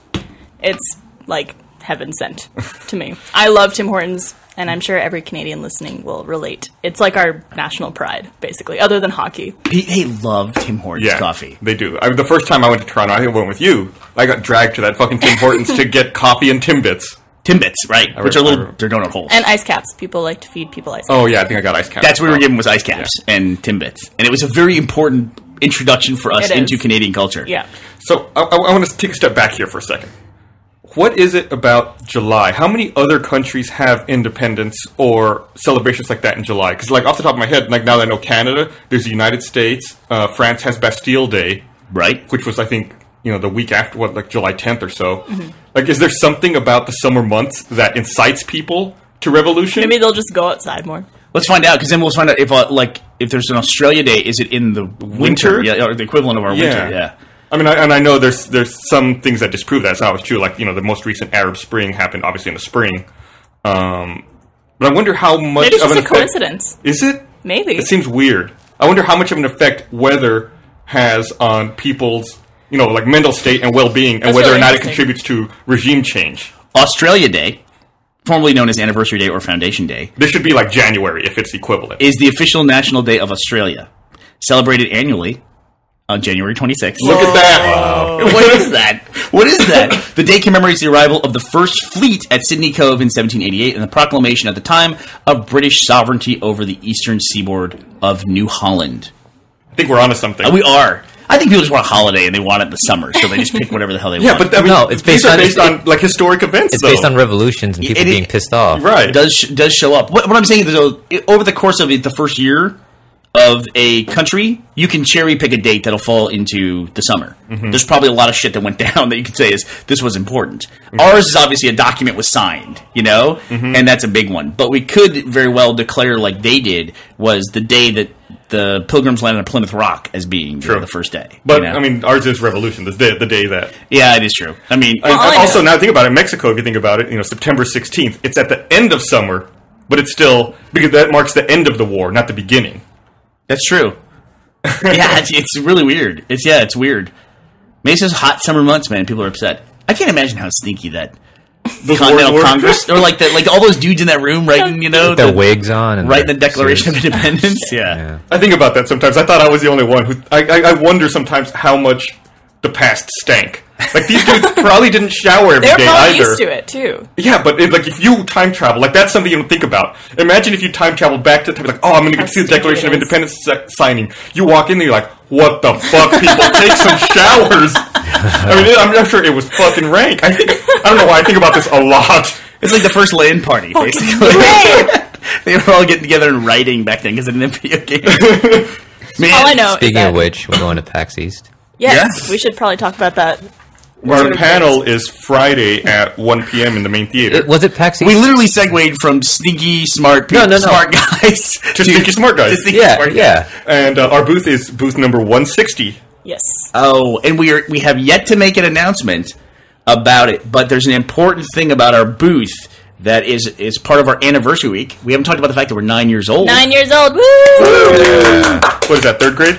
It's like heaven sent to me. I love Tim Hortons, and I'm sure every Canadian listening will relate. It's like our national pride, basically, other than hockey. They love Tim Hortons Yeah, coffee. they do. The first time I went to Toronto, I went with you. I got dragged to that fucking Tim Hortons to get coffee and Timbits. Timbits, right? Which are remember. they're donut holes. And ice caps. People like to feed people ice caps. Oh yeah, I think I got ice caps. That's what we were given was ice caps and Timbits, and it was a very important introduction for us It is. into Canadian culture. Yeah. So I want to take a step back here for a second. What is it about July? How many other countries have independence or celebrations like that in July? Because like off the top of my head, like now that I know Canada, there's the United States. France has Bastille Day, Right? which was I think the week after, like July 10th or so. Like, is there something about the summer months that incites people to revolution? Maybe they'll just go outside more. Let's find out, because then we'll find out if there's an Australia Day, is it in the winter? Yeah, or the equivalent of our winter, yeah. I mean, I know there's some things that disprove that. It's not always true. Like, the most recent Arab Spring happened obviously in the spring. But I wonder how much Maybe it's of just an a effect... coincidence. Is it? Maybe. It seems weird. I wonder how much of an effect weather has on people's, like mental state and well-being, and That's whether really or not it interesting. contributes to regime change. Australia Day, formerly known as Anniversary Day or Foundation Day, This should be like January if it's equivalent. is the official national day of Australia, celebrated annually on January 26th. Look at that! What is that? What is that? The day commemorates the arrival of the first fleet at Sydney Cove in 1788 and the proclamation at the time of British sovereignty over the eastern seaboard of New Holland. I think we're onto something. We are. I think people just want a holiday and they want it in the summer, so they just pick whatever the hell they Yeah, want. but I mean, No, it's these based are on- based on like historic events. It's though. based on revolutions and people It- being pissed off. Right. It does show up. What I'm saying is, though, over the course of the first year of a country, you can cherry pick a date that'll fall into the summer. There's probably a lot of shit that went down that you could say is this was important. Ours is obviously a document was signed, and that's a big one. But we could very well declare, like they did, was the day that the Pilgrims landed on Plymouth Rock as being True. the first day. But I mean, ours is revolution. The day that. yeah, it is true. I mean, And I also, know. now think about it. Mexico, if you think about it, September 16th. It's at the end of summer, but it's still because that marks the end of the war, not the beginning. that's true. Yeah, it's really weird. It's weird. Maybe it's just hot summer months, man. People are upset. I can't imagine how stinky that Those Continental wars were- Congress, or like all those dudes in that room writing, Their wigs on and writing the their Declaration suits. of Independence. Yeah. Yeah. I think about that sometimes. I thought I was the only one who. I wonder sometimes how much the past stank. Like these dudes probably didn't shower every They're day probably either. used to it too. Yeah, but if you time travel, like that's something you don't think about. Imagine if you time travel back to like, oh, I'm going to How see the stupid Declaration of it is. Independence signing. You walk in there, you're like, what the fuck, people? Take some showers. I mean, I'm sure it was fucking rank. I don't know why I think about this a lot. It's like the first LAN party, basically. Great. They were all getting together and writing back then because they didn't have video games. Man, All I know Speaking is that, of which, we're going to PAX East. yes, Yeah. we should probably talk about that. Our panel is Friday at 1 p.m. in the main theater. Was it PAX East? we literally segued from sneaky smart people, No. smart guys To sneaky smart guys. to sneaky yeah, smart guys. yeah. And our booth is booth number 160. Yes. Oh, and we have yet to make an announcement about it, but there's an important thing about our booth that is part of our anniversary week. We haven't talked about the fact that we're 9 years old. 9 years old. Woo! What is that, third grade?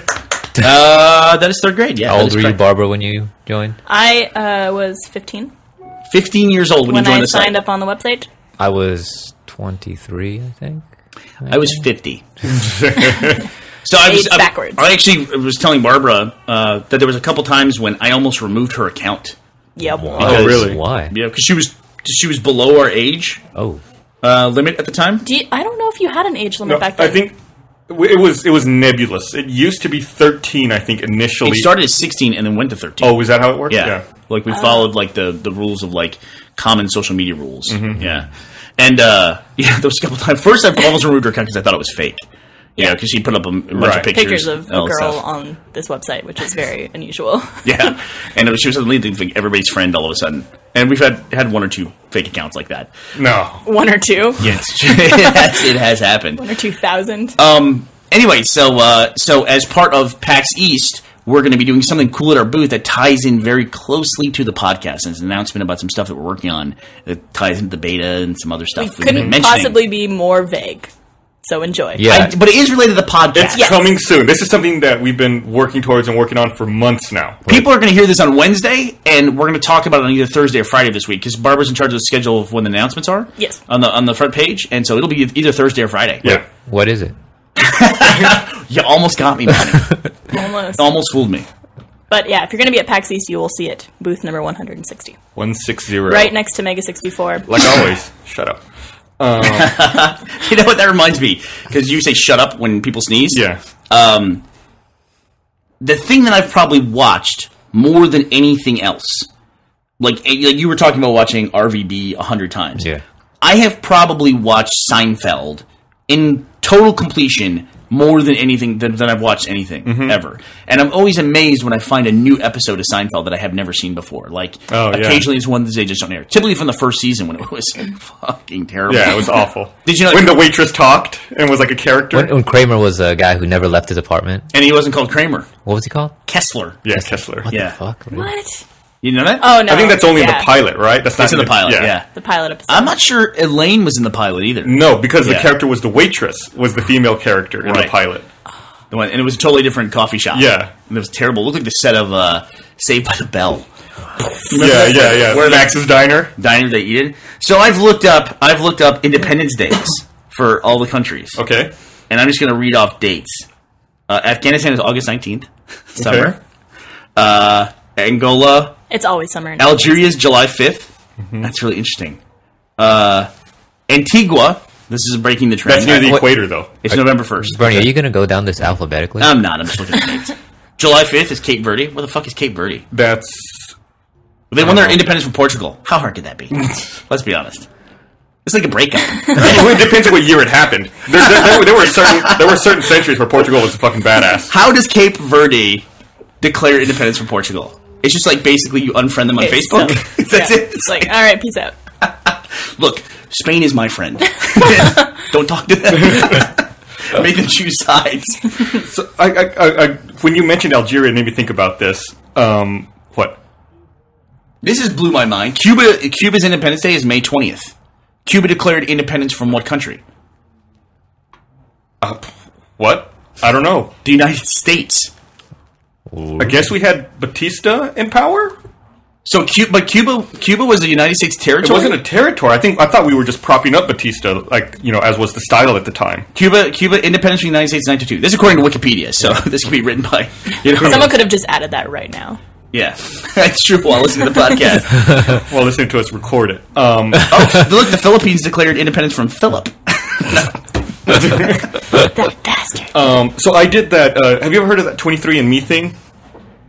That is third grade. Yeah. How that old is were you, correct. Barbara, when you joined? I was 15 15 years old when when you joined I the site. signed up on the website. I was 23, I think. I was 50. So Age backwards. I actually was telling Barbara that there was a couple times when I almost removed her account. Yep. Oh, really? Why? Yeah, because she was below our age Oh. limit at the time. I don't know if you had an age limit No, back then. I think it was nebulous. It used to be 13, I think, initially. It started at 16 and then went to 13. Oh, is that how it worked? Yeah. Like we followed like the rules of like common social media rules. Mm-hmm. Yeah. And there was a couple times. First, I almost removed her account because I thought it was fake. Yeah, because she put up a bunch Right. of pictures, pictures of and a all that girl stuff. on this website, which is very unusual. Yeah, and she was suddenly like everybody's friend all of a sudden. And we've had one or two fake accounts like that. No. One or two. Yes, it has happened. 1 or 2,000. Anyway, so as part of PAX East, we're going to be doing something cool at our booth that ties in very closely to the podcast. And it's an announcement about some stuff that we're working on that ties into the beta and some other stuff We we've been couldn't mentioning. possibly be more vague. So enjoy. Yeah. But it is related to the podcast. It's Yes. coming soon. This is something that we've been working towards and working on for months now. People are going to hear this on Wednesday, and we're going to talk about it on either Thursday or Friday this week because Barbara's in charge of the schedule of when the announcements are. Yes. On the front page, and so it'll be either Thursday or Friday. Yeah. What is it? You almost got me, Bonnie. Almost. Almost fooled me. But yeah, if you're going to be at PAX East, you will see it. Booth number 160. 160. Right next to Mega 64. Like always. Shut up. You know what? That reminds me because you say "shut up" when people sneeze. Yeah. The thing that I've probably watched more than anything else, like you were talking about watching RVB 100 times. Yeah. I have probably watched Seinfeld in total completion more than anything than I've watched anything ever. And I'm always amazed when I find a new episode of Seinfeld that I have never seen before. Like Oh, yeah. occasionally it's one that they just don't air. Typically from the first season when it was fucking terrible. Yeah, it was awful. Did you know when the waitress talked and was like a character? When Kramer was a guy who never left his apartment. And he wasn't called Kramer. What was he called? Kessler. Yeah, Kessler. What Yeah. the fuck? What? You know that? Oh, no. I think that's only in Yeah. the pilot, right? That's not It's in the pilot, yeah. The pilot episode. I'm not sure Elaine was in the pilot either. No, because the Yeah. character was the waitress, was the female character in the Right. pilot. The one, and it was a totally different coffee shop. Yeah. And it was terrible. It looked like the set of Saved by the Bell. Yeah. Where Max's Diner. Diner they eat it. So I've looked up Independence Days for all the countries. Okay. And I'm just going to read off dates. Afghanistan is August 19th, summer. Angola, It's always summer. in Algeria is July 5th. That's really interesting. Antigua, this is breaking the trend. That's near the What- equator, though. It's November 1st. Bernie, are you going to go down this alphabetically? I'm not. I'm just looking at dates. July 5th is Cape Verde. Where the fuck is Cape Verde? That's They won their independence from Portugal. How hard could that be? Let's be honest. It's like a breakup. it depends on what year it happened. There were certain centuries where Portugal was a fucking badass. How does Cape Verde declare independence from Portugal? It's just like basically you unfriend them on Okay, Facebook. so- That's yeah. it. It's like, all right, peace out. Look, Spain is my friend. Don't talk to them. Make them choose sides. So, when you mentioned Algeria, it made me think about this. What? This has blew my mind. Cuba's Independence Day is May 20th. Cuba declared independence from what country? What? I don't know. The United States. I guess we had Batista in power? So, Cuba was a United States It territory. wasn't a territory. I thought we were just propping up Batista, as was the style at the time. Cuba independence from the United States in 1992. This is according to Wikipedia, so this could be written by Someone could have just added that right now. Yeah, that's true. While listening to the podcast, While listening to us record it. look, the Philippines declared independence from Philip. That bastard. So I did that. Have you ever heard of that 23andMe thing?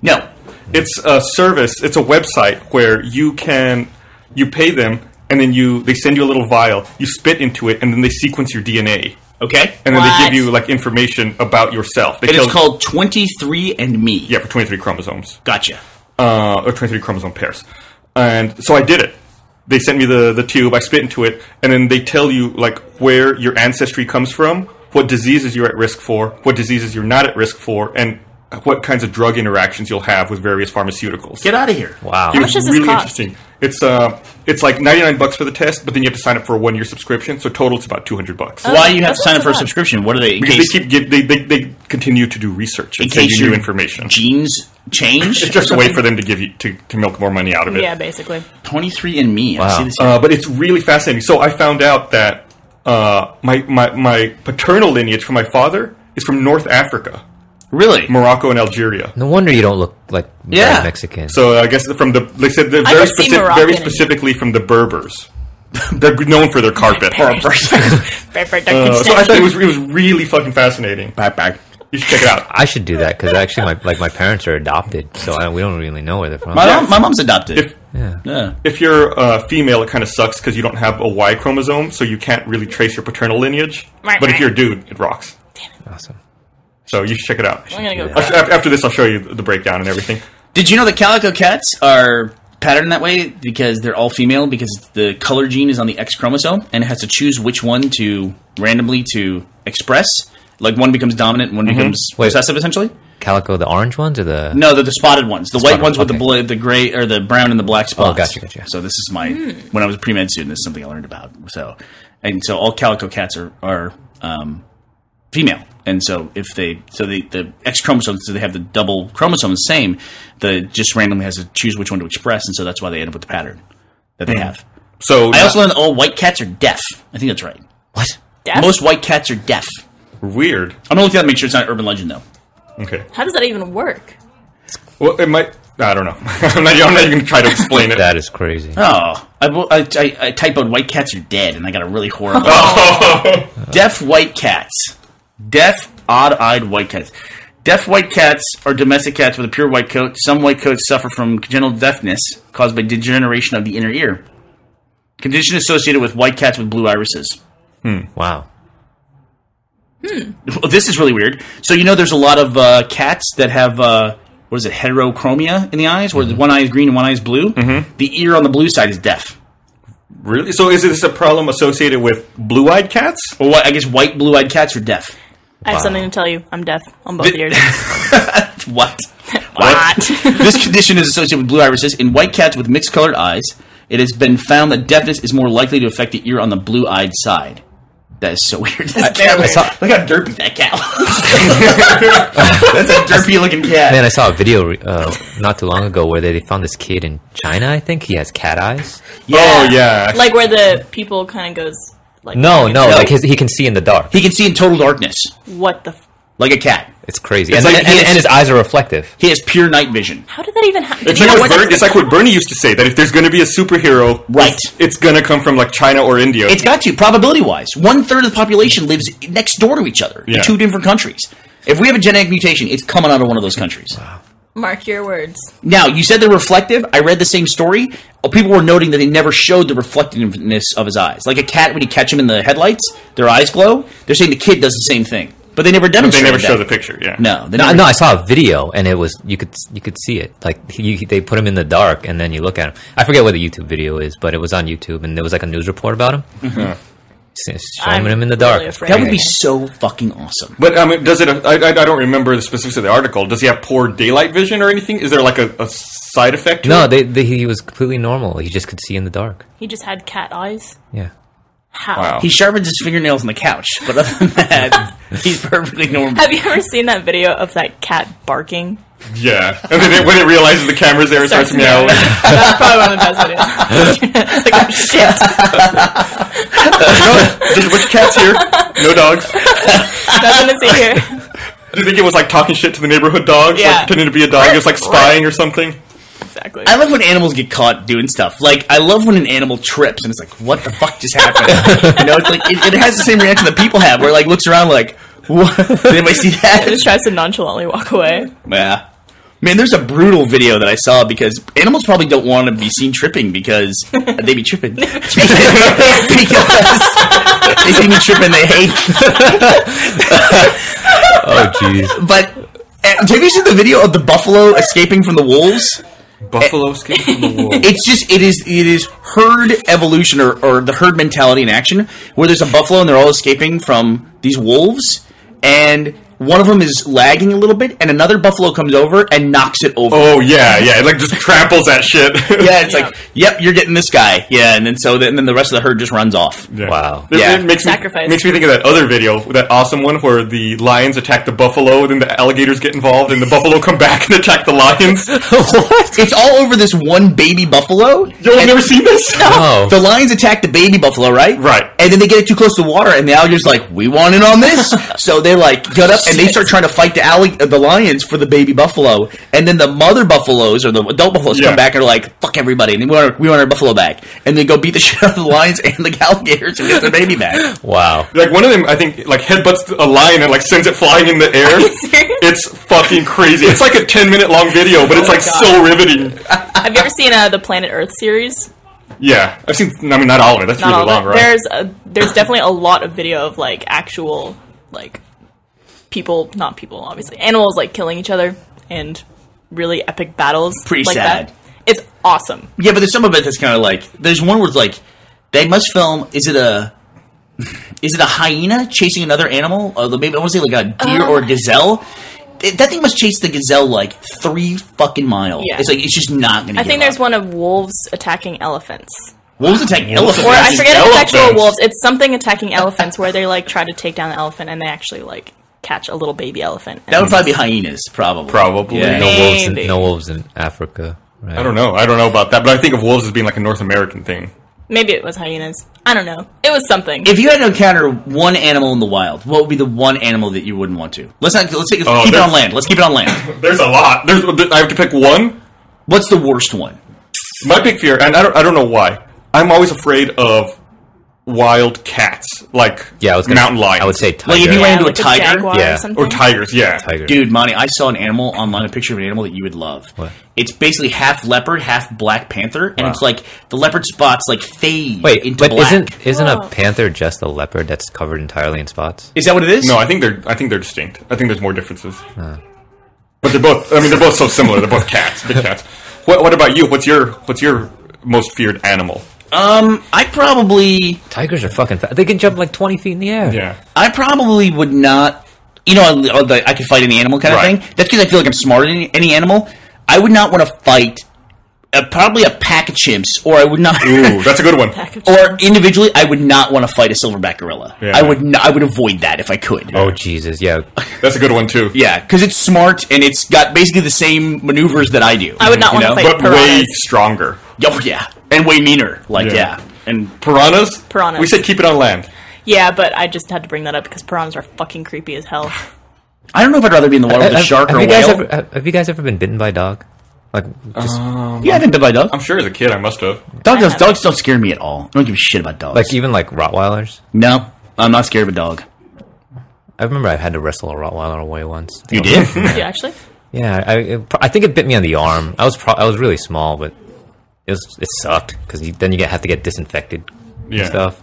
No, It's a service. It's a website where you pay them, and then they send you a little vial. You spit into it, and then they sequence your DNA, okay, and then What? they give you information about yourself. and it's called 23andMe. for 23 chromosomes, Gotcha. or 23 chromosome pairs. And so I did it. They sent me the tube. I spit into it, and then they tell you where your ancestry comes from, what diseases you're at risk for, what diseases you're not at risk for, and what kinds of drug interactions you'll have with various pharmaceuticals. Get out of here. Wow. How much does this really cost? interesting. It's like $99 for the test, but then you have to sign up for a 1-year subscription. So total, it's about $200. Why do you have that's to sign not up for a so bad. subscription? What are they? In Because case they continue to do research and send case you new your information. genes change. It's just a way for them to give you to milk more money out of it. Yeah, basically. 23andMe. I Wow. see this here. But it's really fascinating. So I found out that my paternal lineage from my father is from North Africa, Really? Morocco and Algeria. No wonder you don't look like Yeah. very Mexican. So I guess they said they're I could see Moroccan very in- specifically from the Berbers. They're known for their carpet. So I thought it was really fucking fascinating. Back. You should check it out. I should do that because actually, my parents are adopted, so we don't really know where they're from. My mom's adopted. If Yeah. if you're female, it kind of sucks because you don't have a Y chromosome, so you can't really trace your paternal lineage. But if you're a dude, it rocks. Awesome. So you should check it out. I'm gonna go. After this, I'll show you the breakdown and everything. Did you know that calico cats are patterned that way because they're all female because the color gene is on the X chromosome and it has to choose which one to randomly to express? Like one becomes dominant and one becomes Wait. recessive, essentially. Calico, the orange ones or the? No, they're the spotted ones. The white Spotted, ones with okay. the gray or the brown and the black spots. gotcha. So this is my when I was a pre-med student. This is something I learned about. So all calico cats are female, and so if the X chromosomes, so they have the double chromosomes the same. The just randomly has to choose which one to express, and so that's why they end up with the pattern that they have. So I also learned that all white cats are deaf. I think that's right. What? Deaf? Most white cats are deaf. weird. I'm gonna look that up, make sure it's not urban legend though. Okay. How does that even work? Well, it might. I don't know. I'm not even going to try to explain it. That is crazy. Oh, I typed out white cats are dead, and I got a really horrible. Deaf white cats. Deaf, odd-eyed white cats. Deaf white cats are domestic cats with a pure white coat. Some white coats suffer from congenital deafness caused by degeneration of the inner ear. Condition associated with white cats with blue irises. Wow. This is really weird. So there's a lot of cats that have heterochromia in the eyes, where one eye is green and one eye is blue. Mm-hmm. The ear on the blue side is deaf. Really? So is this a problem associated with blue-eyed cats? Well, I guess white blue-eyed cats are deaf. I have something to tell you. I'm deaf on both ears. What? What? This condition is associated with blue irises. In white cats with mixed-colored eyes, it has been found that deafness is more likely to affect the ear on the blue-eyed side. That is so weird. Look how derpy that cat looks. That's a derpy-looking cat. Man, I saw a video not too long ago where they found this kid in China. I think he has cat eyes. Oh, yeah. Like where the people kind of goes like. No, No. like he can see in the dark. He can see in total darkness, What the? like a cat. It's crazy, It's and, like- and his eyes are reflective. He has pure night vision. How did that even happen? It's like what Bernie used to say, that if there's going to be a superhero, Right. it's going to come from like China or India. It's got to, probability-wise. 1/3 of the population lives next door to each other Yeah. in two different countries. If we have a genetic mutation, it's coming out of one of those countries. Mark your words. Now, you said they're reflective. I read the same story. People were noting that they never showed the reflectiveness of his eyes. Like a cat, when you catch them in the headlights, their eyes glow. They're saying the kid does the same thing. But they never But they demonstrated never show that. the picture, yeah. No, they No, never. no, I saw a video, and it was you could see it. Like they put him in the dark, and then you look at him. I forget what the YouTube video is, but it was on YouTube, and there was like a news report about him. Showing him in the dark. really afraid. That would be so fucking awesome. But I mean, does it? I don't remember the specifics of the article. Does he have poor daylight vision or anything? Is there like a side effect? To No, it? he was completely normal. He just could see in the dark. He just had cat eyes. Yeah. How? Wow. He sharpens his fingernails on the couch, but other than that, he's perfectly normal. Have you ever seen that video of that cat barking? Yeah. And then when it realizes the camera's there, it starts meowing. That's probably one of the best videos. It's like, oh shit. Just which cat's here? No dogs. Nothing to see here. Do you think it was like talking shit to the neighborhood dogs? Yeah. Like pretending to be a dog? It was like spying or something? Exactly. I love when animals get caught doing stuff. Like, I love when an animal trips and it's like, what the fuck just happened? It's like, it has the same reaction that people have, where it like looks around like, what? Did anybody see that? It just tries to nonchalantly walk away. Yeah. Man, there's a brutal video that I saw because animals probably don't want to be seen tripping because they be tripping. Because they see me tripping, they hate. Oh, jeez. But have you seen the video of the buffalo escaping from the wolves? Buffalo escaping from the wolves. It is herd evolution or the herd mentality in action, where there's a buffalo and they're all escaping from these wolves, and one of them is lagging a little bit, and another buffalo comes over and knocks it over. Oh, yeah. It like just tramples that shit. Yeah, it's like, yep, you're getting this guy. Yeah, and then the rest of the herd just runs off. Yeah. Wow. It makes Sacrifice. makes me think of that other video, that awesome one where the lions attack the buffalo, then the alligators get involved, and the buffalo come back and attack the lions. What? It's all over this one baby buffalo. Yo, I've never seen this? Oh. The lions attack the baby buffalo, right? Right. And then they get it too close to the water, and the alligators like, we want in on this. So they like get up and they start trying to fight the lions for the baby buffalo, and then the mother buffaloes or the adult buffaloes come back and are like, fuck everybody, and we want our buffalo back, and they go beat the shit out of the lions and the alligators and get their baby back. Wow. Like one of them, I think, like headbutts a lion and like sends it flying in the air. It's fucking crazy. It's like a 10-minute long video, but it's like so riveting. Have you ever seen the Planet Earth series? Yeah, I've seen. I mean, not all of it. That's Not really all long, of it. right? There's definitely a lot of video of like actual like not people, obviously, animals like killing each other and really epic battles. Pretty like sad. That. It's awesome. Yeah, but there's some of it that's kind of like, there's one where it's like, they must film, is it a hyena chasing another animal? Maybe I want to say like a deer or a gazelle. That thing must chase the gazelle like 3 fucking miles. Yeah. It's like, it's just not going to I think there's one of wolves attacking elephants. Wolves attacking elephants. Or I forget if it's actual Elephants. wolves. It's something attacking elephants where they like try to take down the elephant and they actually like catch a little baby elephant. That would probably be hyenas, probably. Probably. Yeah. Maybe. No wolves in Africa. Right? I don't know about that, but I think of wolves as being like a North American thing. Maybe it was hyenas. I don't know. It was something. If you had to encounter one animal in the wild, what would be the one animal that you wouldn't want to? Let's keep it on land. Let's keep it on land. There's a lot. I have to pick one. What's the worst one? My big fear, and I don't know why. I'm always afraid of wild cats, like mountain lions. I would say tiger. Like if you ran into like a tiger, jaguar Yeah. or something. or tigers. Yeah, Tiger. dude, Monty, I saw an animal online, a picture of an animal that you would love. What? It's basically half leopard, half black panther, and Wow. it's like the leopard spots like fade Wait, into but black. isn't a Whoa. panther just a leopard that's covered entirely in spots? Is that what it is? no, I think they're distinct. I think there's more differences. But they're both. I mean, they're both so similar. They're both cats, big cats. What about you? What's your most feared animal? I probably Tigers are fucking fast. They can jump like 20 feet in the air. Yeah. I probably would not. You know, I could fight any animal kind of Right. thing. That's because I feel like I'm smarter than any animal. I would not want to fight probably a pack of chimps, or I would not. Ooh, that's a good one. Pack of Or chickens. individually, I would not want to fight a silverback gorilla. Yeah. I would avoid that if I could. Oh, Jesus, yeah. That's a good one too. Yeah, because it's smart and it's got basically the same maneuvers that I do. I would not want to fight But way piranhas. stronger. Oh yeah, and way meaner. Like Yeah. yeah, and Piranhas. Piranhas. We said keep it on land. Yeah, but I just had to bring that up because piranhas are fucking creepy as hell. I don't know if I'd rather be in the water with a shark or a whale. Have you guys ever been bitten by a dog? Like, just, Yeah, I think been by dog. I'm sure as a kid I must have. Dogs don't scare me at all. I don't give a shit about dogs. like even like Rottweilers? No, I'm not scared of a dog. I remember I had to wrestle a Rottweiler away once. You did? You actually? Yeah, I think it bit me on the arm. I was really small, but it sucked because then you have to get disinfected Yeah. and stuff.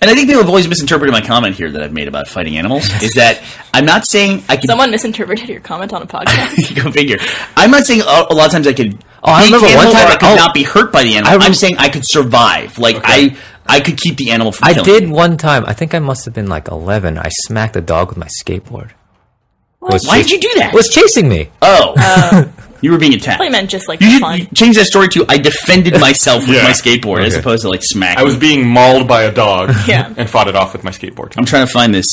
And I think people have always misinterpreted my comment here that I've made about fighting animals. Is that I'm not saying I could. Someone misinterpreted your comment on a podcast. Go figure. I'm not saying a lot of times I could. I beat remember the one animal, time- or I could oh. not be hurt by the animal. I'm saying I could survive. Like Okay. I could keep the animal from I killing did me. one time. I think I must have been like 11. I smacked a dog with my skateboard. Why did you do that? Was chasing me. Oh. You were being attacked. I meant just like You fun. changed that story to I defended myself with Yeah. my skateboard as Okay. opposed to like smacking. I was being mauled by a dog Yeah. and fought it off with my skateboard. I'm trying to find this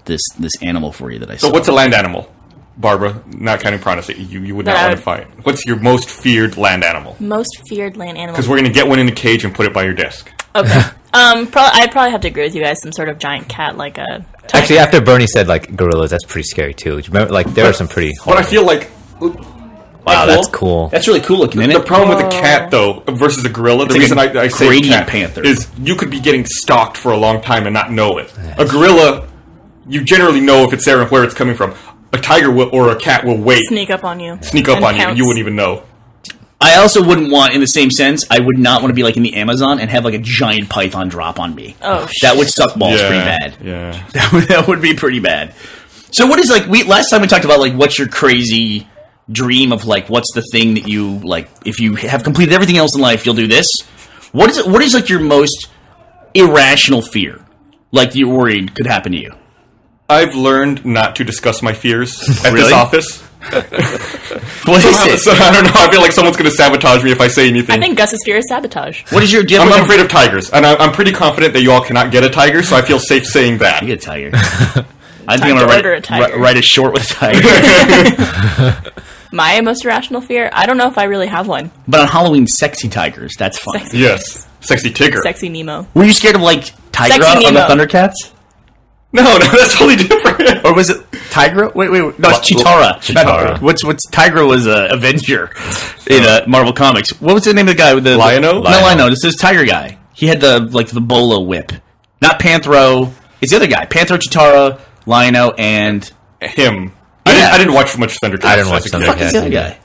this animal for you that I saw. So what's a land animal? Barbara, not counting piranhas, you would not That I want to would- fight. What's your most feared land animal? Most feared land animal. Because we're going to get one in a cage and put it by your desk. Okay. I'd probably have to agree with you guys. Some sort of giant cat, like a. Actually, after Bernie said like gorillas, that's pretty scary too. Remember, like there are some pretty. But I horrible- feel like... wow, that's cool. That's really cool looking, isn't The it? problem with a cat, though, versus a gorilla, the like reason a I say gradient cat panther. is you could be getting stalked for a long time and not know it. A gorilla, you generally know if it's there and where it's coming from. A tiger will, or a cat will wait, Sneak up on you. and pounce. you wouldn't even know. I also wouldn't want, in the same sense, I would not want to be like in the Amazon and have like a giant python drop on me. Oh, that would suck balls pretty bad. Yeah. That would be pretty bad. So what is like last time we talked about like what's your crazy dream of like what's the thing that you like if you have completed everything else in life you'll do this? What is like your most irrational fear? Like you're worried could happen to you? I've learned not to discuss my fears at Really? this office. What is it? So, I don't know. I feel like someone's going to sabatage me if I say anything. I think Gus's fear is sabotage. What is your deal? I'm afraid of tigers, and I'm pretty confident that you all cannot get a tiger, so I feel safe saying that. You get a tiger. I think Time I'm to gonna order a tiger. write a short with a tiger. My most irrational fear? I don't know if I really have one. But on Halloween, sexy tigers. That's fun. Sexy. Yes. Sexy Tigger. Sexy Nemo. Were you scared of like Tigra Sexy on the Nemo. Thundercats? No, that's totally different. Or was it Tigra? Wait. No, it's Chitara. Chitara. What's Tigra was a Avenger in Marvel Comics. What was the name of the guy with the Lion-O? No, Lion-O. This is Tiger guy. He had the bolo whip. Not Panthro. It's the other guy. Panthro, Chitara, Lion-O, and Him. Yeah. I didn't watch much Thundercats. I didn't watch as a kid. fuck is the other guy? That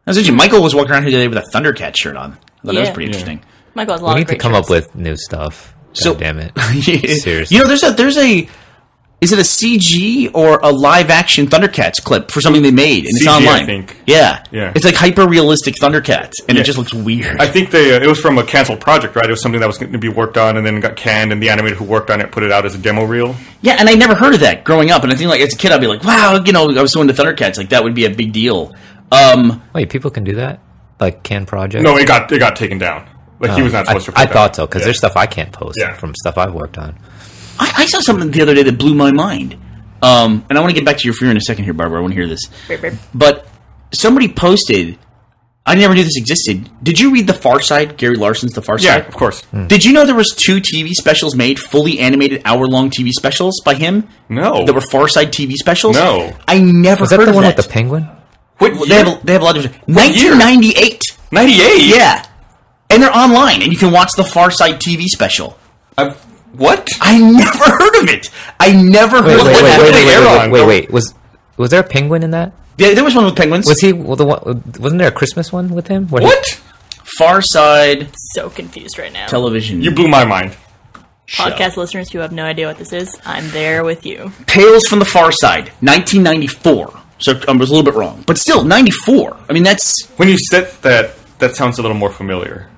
was interesting. Michael was walking around here today with a Thundercat shirt on. I thought that was Yeah. pretty interesting. Michael has a We lot need of to great come shirts. up with new stuff. So- God damn it. Yeah. Seriously. You know, there's a is it a CG or a live action Thundercats clip for something they made and it's CG, I online? think. Yeah. Yeah. It's like hyper realistic Thundercats and Yeah. it just looks weird. I think it was from a canceled project, right? It was something that was going to be worked on and then got canned, and the animator who worked on it put it out as a demo reel. Yeah, and I never heard of that growing up. And I think like as a kid I'd be like, wow, you know, I was so into Thundercats, like that would be a big deal. Wait, people can do that? Like can projects? No, it got taken down. Like he was not supposed to. I put thought that. so because Yeah. there's stuff I can't post Yeah. from stuff I've worked on. I saw something the other day that blew my mind. And I want to get back to your fear in a second here, Barbara. I want to hear this. Beep, beep. But somebody posted, I never knew this existed. Did you read The Far Side? Gary Larson's The Far Yeah, Side? of course. Did you know there was 2 TV specials made, fully animated, hour-long TV specials by him? No. That were Far Side TV specials? No. I never Was that heard the of one that. with the penguin? What They year? have a lot of different... What year? 1998! 98? Yeah. And they're online, and you can watch the Far Side TV special. What? I never heard of it. I never heard of it. Wait. Was there a penguin in that? Yeah, there was one with penguins. Was he well, the one? Wasn't there a Christmas one with him? Where he- What? Far Side So confused right now. Television. You blew my mind. Podcast listeners who have no idea what this is, I'm there with you. Tales from the Far Side, 1994. So I was a little bit wrong, but still 94. I mean, that's When you said that, that sounds a little more familiar.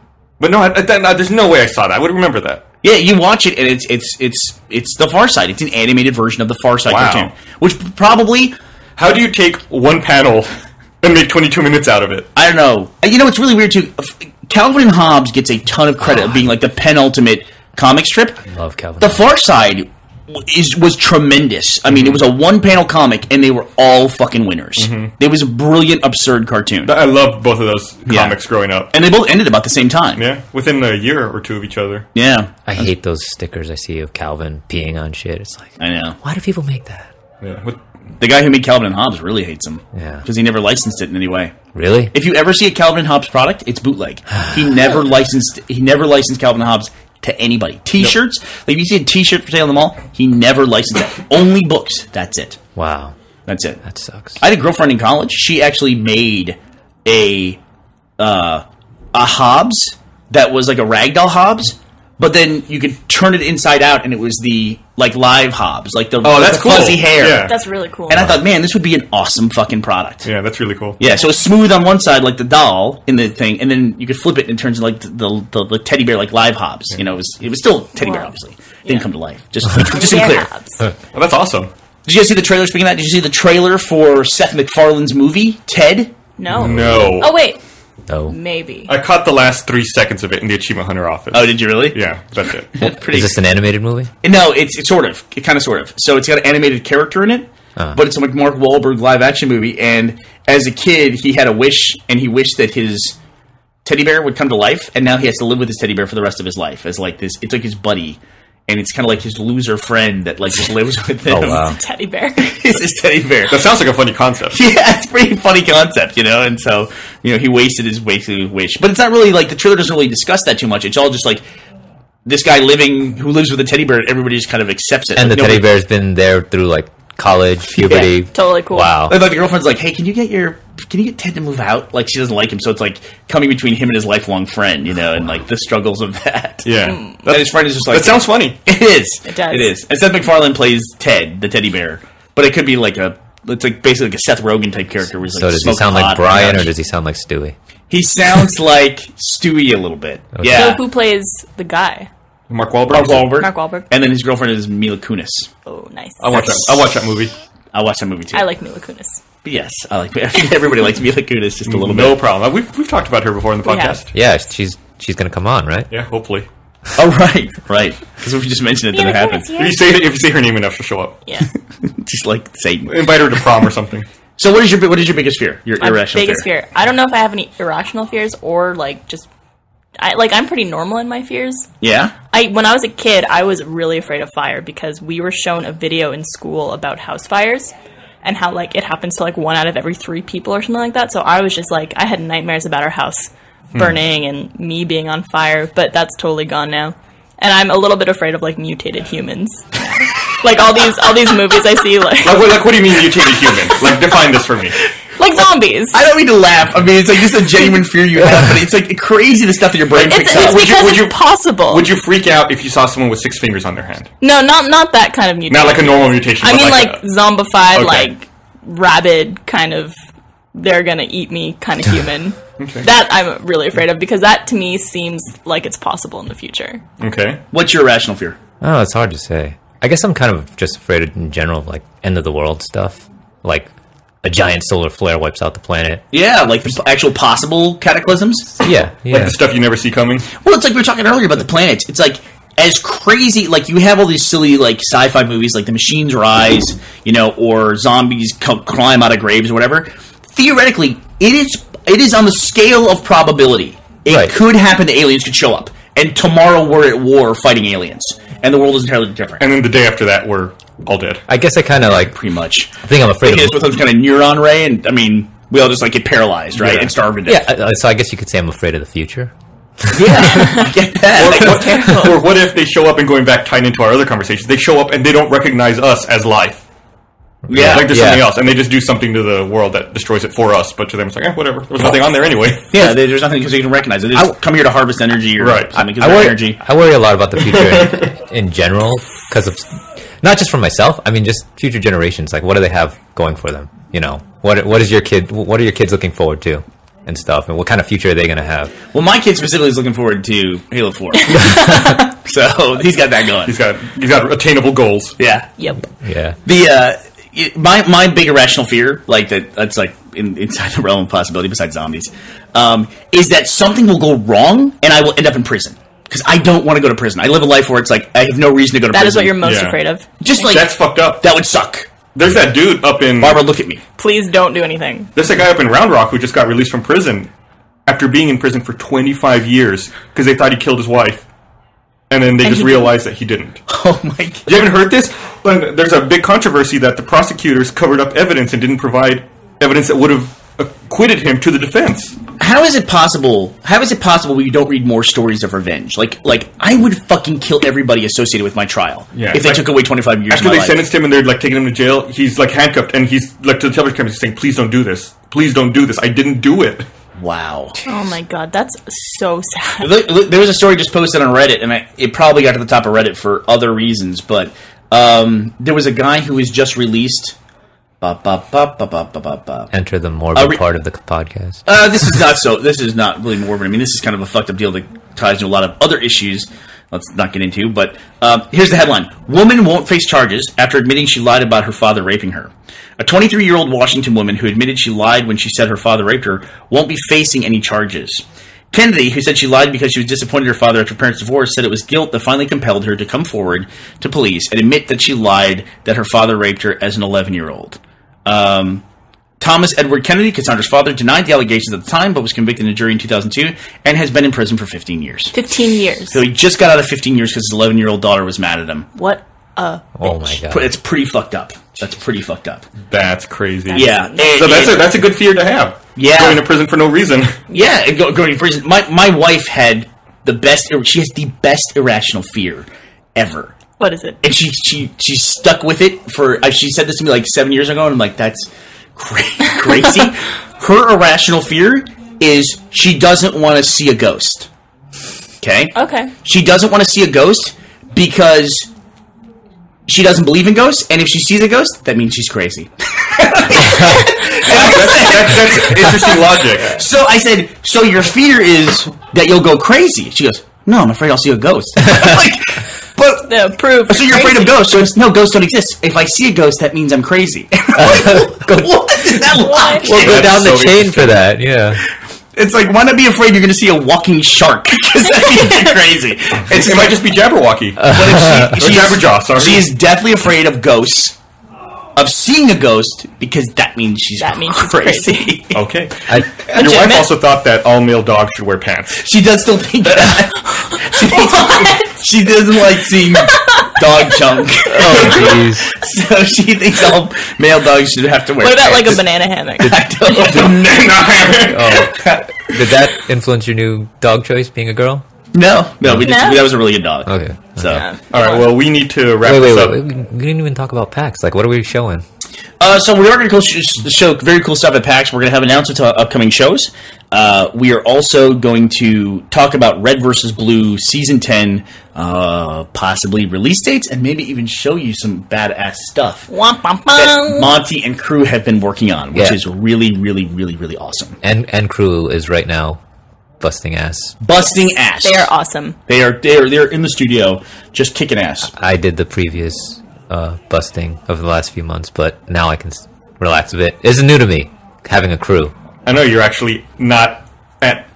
But no, there's no way I saw that. I would remember that. yeah. You watch it, and it's the Far Side. It's an animated version of the Far Side Wow. cartoon, which probably How do you take one panel and make 22 minutes out of it? I don't know. You know, it's really weird too. Calvin and Hobbes gets a ton of credit of being like the penultimate comic strip. Love Calvin. The Far Side was tremendous. I mean, it was a one-panel comic, and they were all fucking winners. It was a brilliant, absurd cartoon, I loved both of those Yeah. comics growing up. and they both ended about the same time. Yeah, within a year or two of each other. Yeah, I hate those stickers I see of Calvin peeing on shit. It's like, I know. why do people make that? Yeah. The guy who made Calvin and Hobbes really hates him. Yeah. Because he never licensed it in any way. Really? If you ever see a Calvin and Hobbes product, it's bootleg. He never licensed Calvin and Hobbes to anybody. T-shirts, like if you see a T-shirt for sale in the mall, he never licensed that. Only books. That's it. Wow, That's it. that sucks. I had a girlfriend in college. She actually made a Hobbes that was like a ragdoll Hobbes, but then you could turn it inside out, and it was the like live Hobbes, like the, that's the cool. fuzzy hair. Yeah. That's really cool. And I thought, man, this would be an awesome fucking product. Yeah, that's really cool. Yeah, so it's smooth on one side, like the doll in the thing, and then you could flip it and it turns into like the teddy bear, like live Hobbes. You know, it was still teddy bear, Wow. obviously. It didn't come to life. Just to be Yeah, clear. Hobbs. Well, that's awesome. Did you guys see the trailer? Speaking of that, did you see the trailer for Seth MacFarlane's movie Ted? No. No. Oh wait, No. maybe. I caught the last 3 seconds of it in the Achievement Hunter office. Oh, did you really? Yeah, that's it. Pretty. Is this an animated movie? No, it's sort of. It kind of sort of. So it's got an animated character in it, but it's a Mark Wahlberg live action movie. And as a kid, he had a wish, and he wished that his teddy bear would come to life, and now he has to live with his teddy bear for the rest of his life as like this. It's like his buddy, and it's kind of like his loser friend that like just lives with him. Oh, wow. Teddy bear. It's his teddy bear. That sounds like a funny concept. Yeah, it's a pretty funny concept, you know. And so, you know, he wasted his wish, but it's not really like the trailer doesn't really discuss that too much. It's all just like this guy who lives with a teddy bear. Everybody just kind of accepts it. And Like, the teddy bear's been there through like college, puberty. Totally cool. Wow. Like the girlfriend's like, "Hey, can you get Ted to move out?" Like she doesn't like him, so it's like coming between him and his lifelong friend, you know, and like the struggles of that. Yeah. And his friend is just like, That sounds funny. It is. It does. It is. And Seth MacFarlane plays Ted, the teddy bear, but it could be like it's like basically like a Seth Rogen type character. Where he's So like does he smoking sound hot like on the Brian, or couch. does he sound like Stewie? He sounds like Stewie a little bit. Okay. Yeah. So who plays the guy? Mark Wahlberg. Mark Wahlberg. Mark Wahlberg. And then his girlfriend is Mila Kunis. Oh, nice. I'll watch that movie. I watched that movie too. I like Mila Kunis. But yes, I like. I think everybody likes Mila Kunis just a little No bit. problem. We've talked about her before in the We have. podcast. Yeah, she's gonna come on, right? Yeah, hopefully. Oh right. Because if we just mentioned it, then it happened. If you say her name enough, she'll show up. Yeah. Just like Satan. Invite her to prom or something. So what is your biggest fear? Your My irrational biggest fear. I don't know if I have any irrational fears or like just. I'm pretty normal in my fears. Yeah. When I was a kid, I was really afraid of fire because we were shown a video in school about house fires and how like it happens to like 1 out of every 3 people or something like that. So I was just like, I had nightmares about our house burning and me being on fire, but that's totally gone now. And I'm a little bit afraid of like mutated humans. Like all these movies I see like Like, what do you mean mutated human? Like, define this for me. like zombies. I don't mean to laugh. I mean, it's like just a genuine fear you have, but it's like crazy the stuff that your brain It's picks up. because it's possible. Would you freak out if you saw someone with 6 fingers on their hand? No, not that kind of mutation. Not like a normal mutation. I but mean, like a- zombified, Okay. like rabid kind of. They're gonna eat me kind of human. That I'm really afraid of because that to me seems like it's possible in the future. Okay. What's your irrational fear? Oh, it's hard to say. I guess I'm kind of just afraid of, in general, like end of the world stuff. Like a giant solar flare wipes out the planet. Yeah, like the actual possible cataclysms. Yeah, yeah. Like the stuff you never see coming. Well, it's like we were talking earlier about the planets. It's like as crazy. Like you have all these silly like sci-fi movies, like The Machines Rise, you know, or zombies climb out of graves or whatever. Theoretically, it is on the scale of probability. It Right. could happen. The aliens could show up, and tomorrow we're at war fighting aliens, and the world is entirely different. And then the day after that, we're all dead. I guess I kind of like Pretty much. think I'm afraid It is of. with some kind of neuron ray, and I mean, we all just like get paralyzed, right, Yeah. and starve to death. Yeah, so I guess you could say I'm afraid of the future. Yeah, I get that. Or what if they show up and going back tied into our other conversations, they show up and they don't recognize us as life. Yeah, Like there's Yeah. something else, and they just do something to the world that destroys it for us, but to them it's like, whatever. There was nothing on there anyway. yeah. There's nothing because you can recognize it. They just come here to harvest energy, or Right. I mean, because I they're worry, energy. I worry a lot about the future in general because of not just for myself. I mean, just future generations. Like, what do they have going for them? You know, what is your kid? What are your kids looking forward to, and stuff? And what kind of future are they going to have? Well, my kid specifically is looking forward to Halo 4. So he's got that going. He's got attainable goals. Yeah. Yep. Yeah, My big irrational fear, like that's like inside the realm of possibility besides zombies, is that something will go wrong and I will end up in prison. Because I don't want to go to prison. I live a life where it's like I have no reason to go to That prison. is what you're most Yeah. afraid of. just like That's fucked up. that would suck. There's that dude up in Barbara, look at me. Please don't do anything. There's a guy up in Round Rock who just got released from prison after being in prison for 25 years because they thought he killed his wife. And then they just he realized that he didn't. Oh my god. You haven't heard this? There's a big controversy that the prosecutors covered up evidence and didn't provide evidence that would have acquitted him to the defense. How is it possible? How is it possible we don't read more stories of revenge? Like I would fucking kill everybody associated with my trial Yeah, if they like, took away 25 years After of my they life. sentenced him and they're like taking him to jail, he's like handcuffed and he's like to the television camera, he's saying, "Please don't do this. Please don't do this. I didn't do it." Wow. Oh my god, that's so sad. There was a story just posted on Reddit, and it probably got to the top of Reddit for other reasons, but there was a guy who was just released. enter the morbid re- part of the podcast. This is not really morbid. I mean, this is kind of a fucked up deal that ties into a lot of other issues. let's not get into. But here's the headline. Woman won't face charges after admitting she lied about her father raping her. A 23-year-old Washington woman who admitted she lied when she said her father raped her won't be facing any charges. Kennedy, who said she lied because she was disappointed in her father after her parents' divorce, said it was guilt that finally compelled her to come forward to police and admit that she lied that her father raped her as an 11-year-old. Thomas Edward Kennedy, Cassandra's father, denied the allegations at the time, but was convicted in a jury in 2002 and has been in prison for 15 years. 15 years. So he just got out of 15 years because his 11-year-old daughter was mad at him. What a Oh my bitch. god. It's pretty fucked up. That's pretty fucked up. That's crazy. Yeah. So that's a good fear to have. Yeah. Going to prison for no reason. Yeah, going to prison. My wife had the best. She has the best irrational fear ever, What is it? and she stuck with it for. She said this to me like 7 years ago, and I'm like, that's crazy. Her irrational fear is she doesn't want to see a ghost. Okay. Okay. She doesn't want to see a ghost because she doesn't believe in ghosts, and if she sees a ghost, that means she's crazy. That's interesting logic. So I said, so your fear is that you'll go crazy? She goes, no, I'm afraid I'll see a ghost. I'm like, but The proof. so you're afraid of ghosts? She goes, no, ghosts don't exist. If I see a ghost, that means I'm crazy. What is that logic? We'll go That's down the so chain interesting. for that. Yeah. It's like, why not be afraid you're going to see a walking shark? Because that means you're crazy. It might just be Jabberwocky. But if Or she's Jabberjaw, sorry. She is deathly afraid of ghosts, of seeing a ghost, because that means she's crazy. Okay. I, Your wife also thought that all male dogs should wear pants. She does still think that. She doesn't like seeing dog junk. oh jeez. So she thinks all male dogs should have to wear What about like a pants. banana hammock? I don't know. Oh. Did that influence your new dog choice, being a girl? No, we just, No? that was a really good dog. Okay. So, All right, well, we need to wrap Wait, this up. we didn't even talk about PAX. Like, what are we showing? so we are going to show very cool stuff at PAX. We're going to have announcements to upcoming shows. We are also going to talk about Red vs. Blue Season 10, possibly release dates, and maybe even show you some badass stuff Womp, womp, that womp. Monty and crew have been working on, which Yeah. is really, really, really, really awesome. And crew is right now busting ass. Busting ass. They are awesome. They're in the studio just kicking ass. I did the previous busting of the last few months, but now I can relax a bit. It's new to me having a crew. I know you're actually not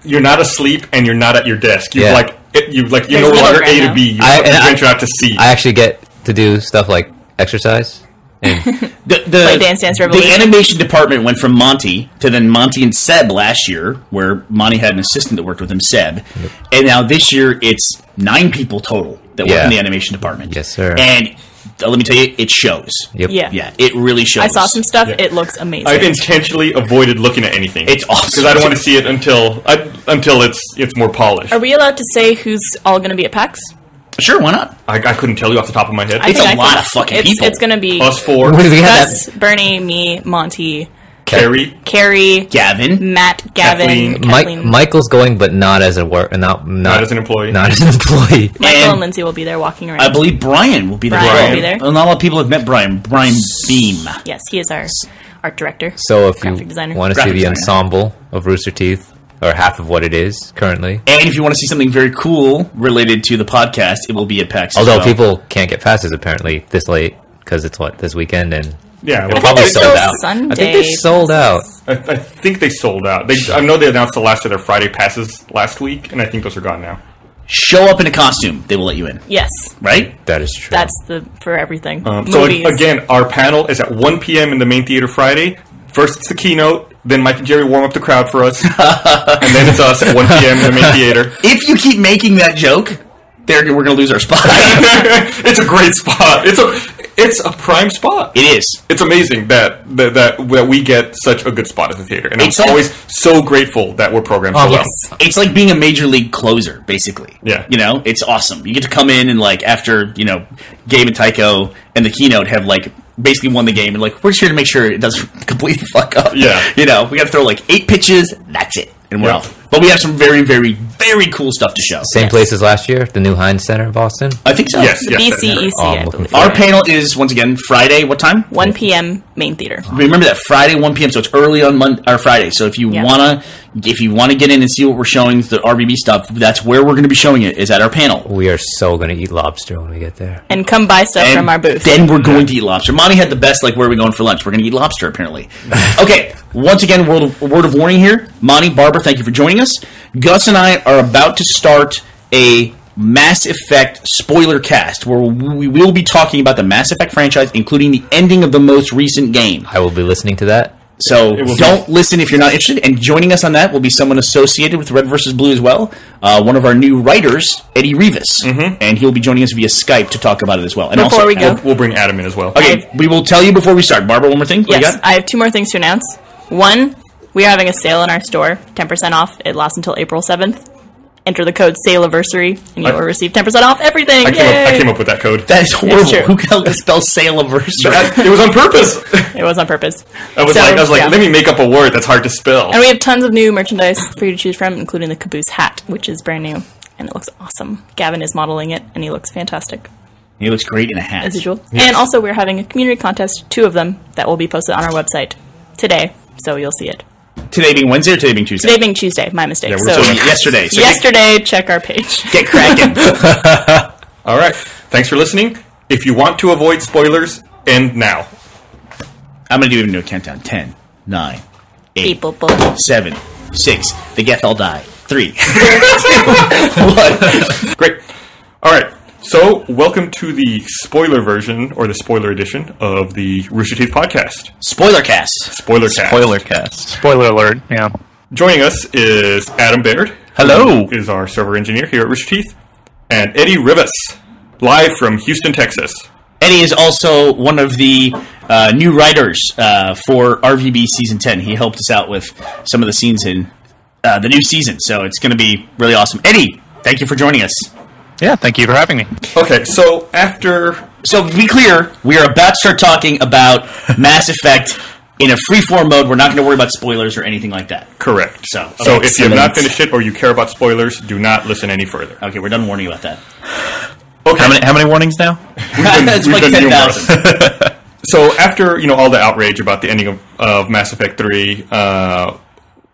you're not asleep and you're not at your desk. You're Yeah. you're no There's middle longer ground A to now. B. You I venture out to C. I actually get to do stuff like exercise. And The Dance Dance The Revolution. animation department went from Monty to then Monty and Seb last year, where Monty had an assistant that worked with him, Seb. And now this year, it's 9 people total that work Yeah. in the animation department. Yes, sir. And let me tell you, it shows. yep. Yeah. Yeah, it really shows. I saw some stuff. It looks amazing. I've intentionally avoided looking at anything. It's awesome. because I don't want to see it until it's more polished. Are we allowed to say who's all going to be at PAX? Sure, why not? I couldn't tell you off the top of my head. I It's think a I lot can- of fucking it's, people. It's going to be Us four, We had Gus, Bernie, me, Monty, Carrie, Carrie, Gavin. Matt, Gavin, Kathleen. Michael's going, but not as a work, not as an employee. Not as an employee. Michael and and- Lindsay will be there walking around. I believe Brian will be there. Brian as well. will be there. Well, not a lot of people have met Brian. Brian Beam. Yes, he is our art director. So if Graphic you designer. want to see Graphic the designer. ensemble of Rooster Teeth, or half of what it is currently, And if you want to see something very cool related to the podcast, it will be at PAX. as although well. people can't get passes apparently this late because it's this weekend, and Yeah, it'll well, probably it's sold still out. Sunday I think they sold out. I think they sold out. I know they announced the last of their Friday passes last week, and I think those are gone now. show up in a costume, they will let you in. Yes, Right? That is true. that's for everything. So Movies. again, our panel is at 1 p.m. in the main theater Friday. First it's the keynote, then Mike and Jerry warm up the crowd for us, and then it's us at 1 p.m. in the main theater. If you keep making that joke, we're going to lose our spot. It's a great spot. It's a prime spot. It is. It's amazing that we get such a good spot at the theater, and It's I'm like- always so grateful that we're programmed so well. yes. It's like being a major league closer, basically. Yeah. You know, it's awesome. You get to come in and, like, after, Gabe and Tycho and the keynote have, like, basically won the game, and, like, we're just here to make sure it doesn't completely fuck up. Yeah. We got to throw, like, 8 pitches, that's it, and we're Yeah. off. But we have some very, very, very cool stuff to show. Same place as last year, the new Heinz Center in Boston. I think so. Yes, yes. BCEC, Oh, I'm I looking believe. for Our panel is, once again, Friday. What time? 1 p.m. main theater. Remember that Friday, 1 p.m., so it's early on Friday. So if you Yeah. want to if you want to get in and see what we're showing, the RVB stuff, that's where we're going to be showing it, is at our panel. We are so going to eat lobster when we get there. And come buy stuff And from our booth. then we're going to eat lobster. Monty had the best, like, where are we going for lunch? We're going to eat lobster, apparently. Okay, once again, word of warning here. Monty, Barbara, thank you for joining us. Gus and I are about to start a Mass Effect spoiler cast, where we will be talking about the Mass Effect franchise, including the ending of the most recent game. I will be listening to that. So don't listen if you're not interested. And joining us on that will be someone associated with Red vs. Blue as well. One of our new writers, Eddie Rivas. And he'll be joining us via Skype to talk about it as well. And Before also, we go. We'll bring Adam in as well. Okay, we will tell you before we start. Barbara, one more thing? What you Yes, got? I have 2 more things to announce. One, we are having a sale in our store, 10% off. It lasts until April 7th. Enter the code SALEiversary, and you will receive 10% off everything. I Yay! came up with that code. That is horrible. true. Who can spell sale-iversary? It was on purpose. It was on purpose. I was like, yeah. let me make up a word that's hard to spell. And we have tons of new merchandise for you to choose from, including the Caboose hat, which is brand new. And it looks awesome. Gavin is modeling it, and he looks fantastic, He looks great in a hat. as usual. And also, we're having a community contest, 2 of them, that will be posted on our website today, so you'll see it. Today being Wednesday or today being Tuesday? Today being Tuesday, my mistake. Yeah, so so yesterday. So yesterday, check our page. get cracking. All right. Thanks for listening. If you want to avoid spoilers, end now. I'm going to do a countdown. 10, 9, 8, People. 7, 6. The Geth all die. 3. Great. All right. So, welcome to the spoiler version, or the spoiler edition, of the Rooster Teeth podcast. Spoiler cast. Spoiler cast. Spoiler cast. Spoiler alert, yeah. Joining us is Adam Baird. Hello. Who is our server engineer here at Rooster Teeth. And Eddie Rivas, live from Houston, Texas. Eddie is also one of the new writers for RVB Season 10. He helped us out with some of the scenes in the new season, so it's going to be really awesome. Eddie, thank you for joining us. Yeah, thank you for having me. Okay, so after... So, to be clear, we are about to start talking about Mass Effect in a freeform mode. We're not going to worry about spoilers or anything like that. Correct. So if you have excellent. not finished it or you care about spoilers, do not listen any further. Okay, we're done warning about that. Okay. How many warnings now? It's we've like done 10,000. So after all the outrage about the ending of Mass Effect 3,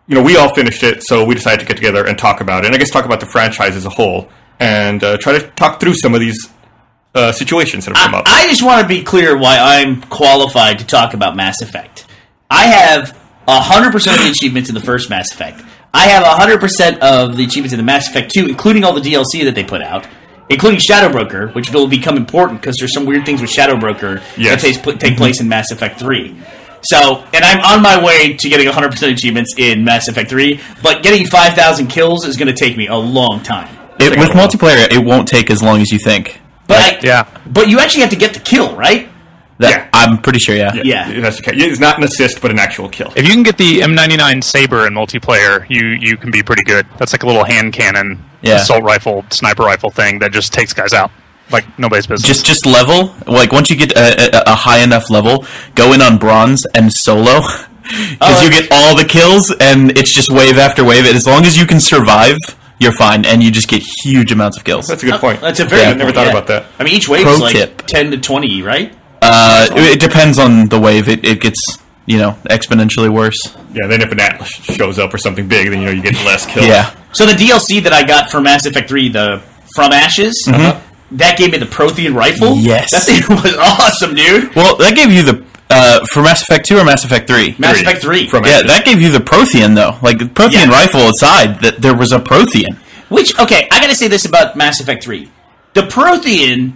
we all finished it, so we decided to get together and talk about it, and I guess talk about the franchise as a whole, and try to talk through some of these situations that have come up. I just want to be clear why I'm qualified to talk about Mass Effect. I have 100% of the achievements in the first Mass Effect. I have 100% of the achievements in the Mass Effect 2, including all the DLC that they put out, including Shadow Broker, which will become important because there's some weird things with Shadow Broker Yes. that take place in Mass Effect 3. So, and I'm on my way to getting 100% achievements in Mass Effect 3, but getting 5,000 kills is going to take me a long time. With multiplayer, it won't take as long as you think. But Yeah. But you actually have to get the kill, right? Yeah. I'm pretty sure, yeah. Yeah. It's not an assist, but an actual kill. If you can get the M99 Saber in multiplayer, you can be pretty good. That's like a little hand cannon, assault rifle, sniper rifle thing that just takes guys out. Like nobody's business. Just level, like once you get a high enough level, go in on bronze and solo, because you get all the kills, and it's just wave after wave, and as long as you can survive, you're fine, and you just get huge amounts of kills. That's a good point. That's a very I good never point, thought yeah. about that. I mean, each wave Pro is like tip. 10 to 20, right? It depends on the wave. It gets, exponentially worse. Yeah, then if an Atlas shows up or something big, then you get less kills. Yeah. So the DLC that I got for Mass Effect 3, the From Ashes, that gave me the Prothean rifle. Yes. That thing was awesome, dude. Well, that gave you the, for Mass Effect 2 or Mass Effect 3? Mass Effect 3. From Yeah, Ashes. that gave you the Prothean, though. Like, the Prothean rifle aside, that there was a Prothean. Which, okay, I gotta say this about Mass Effect 3. The Prothean,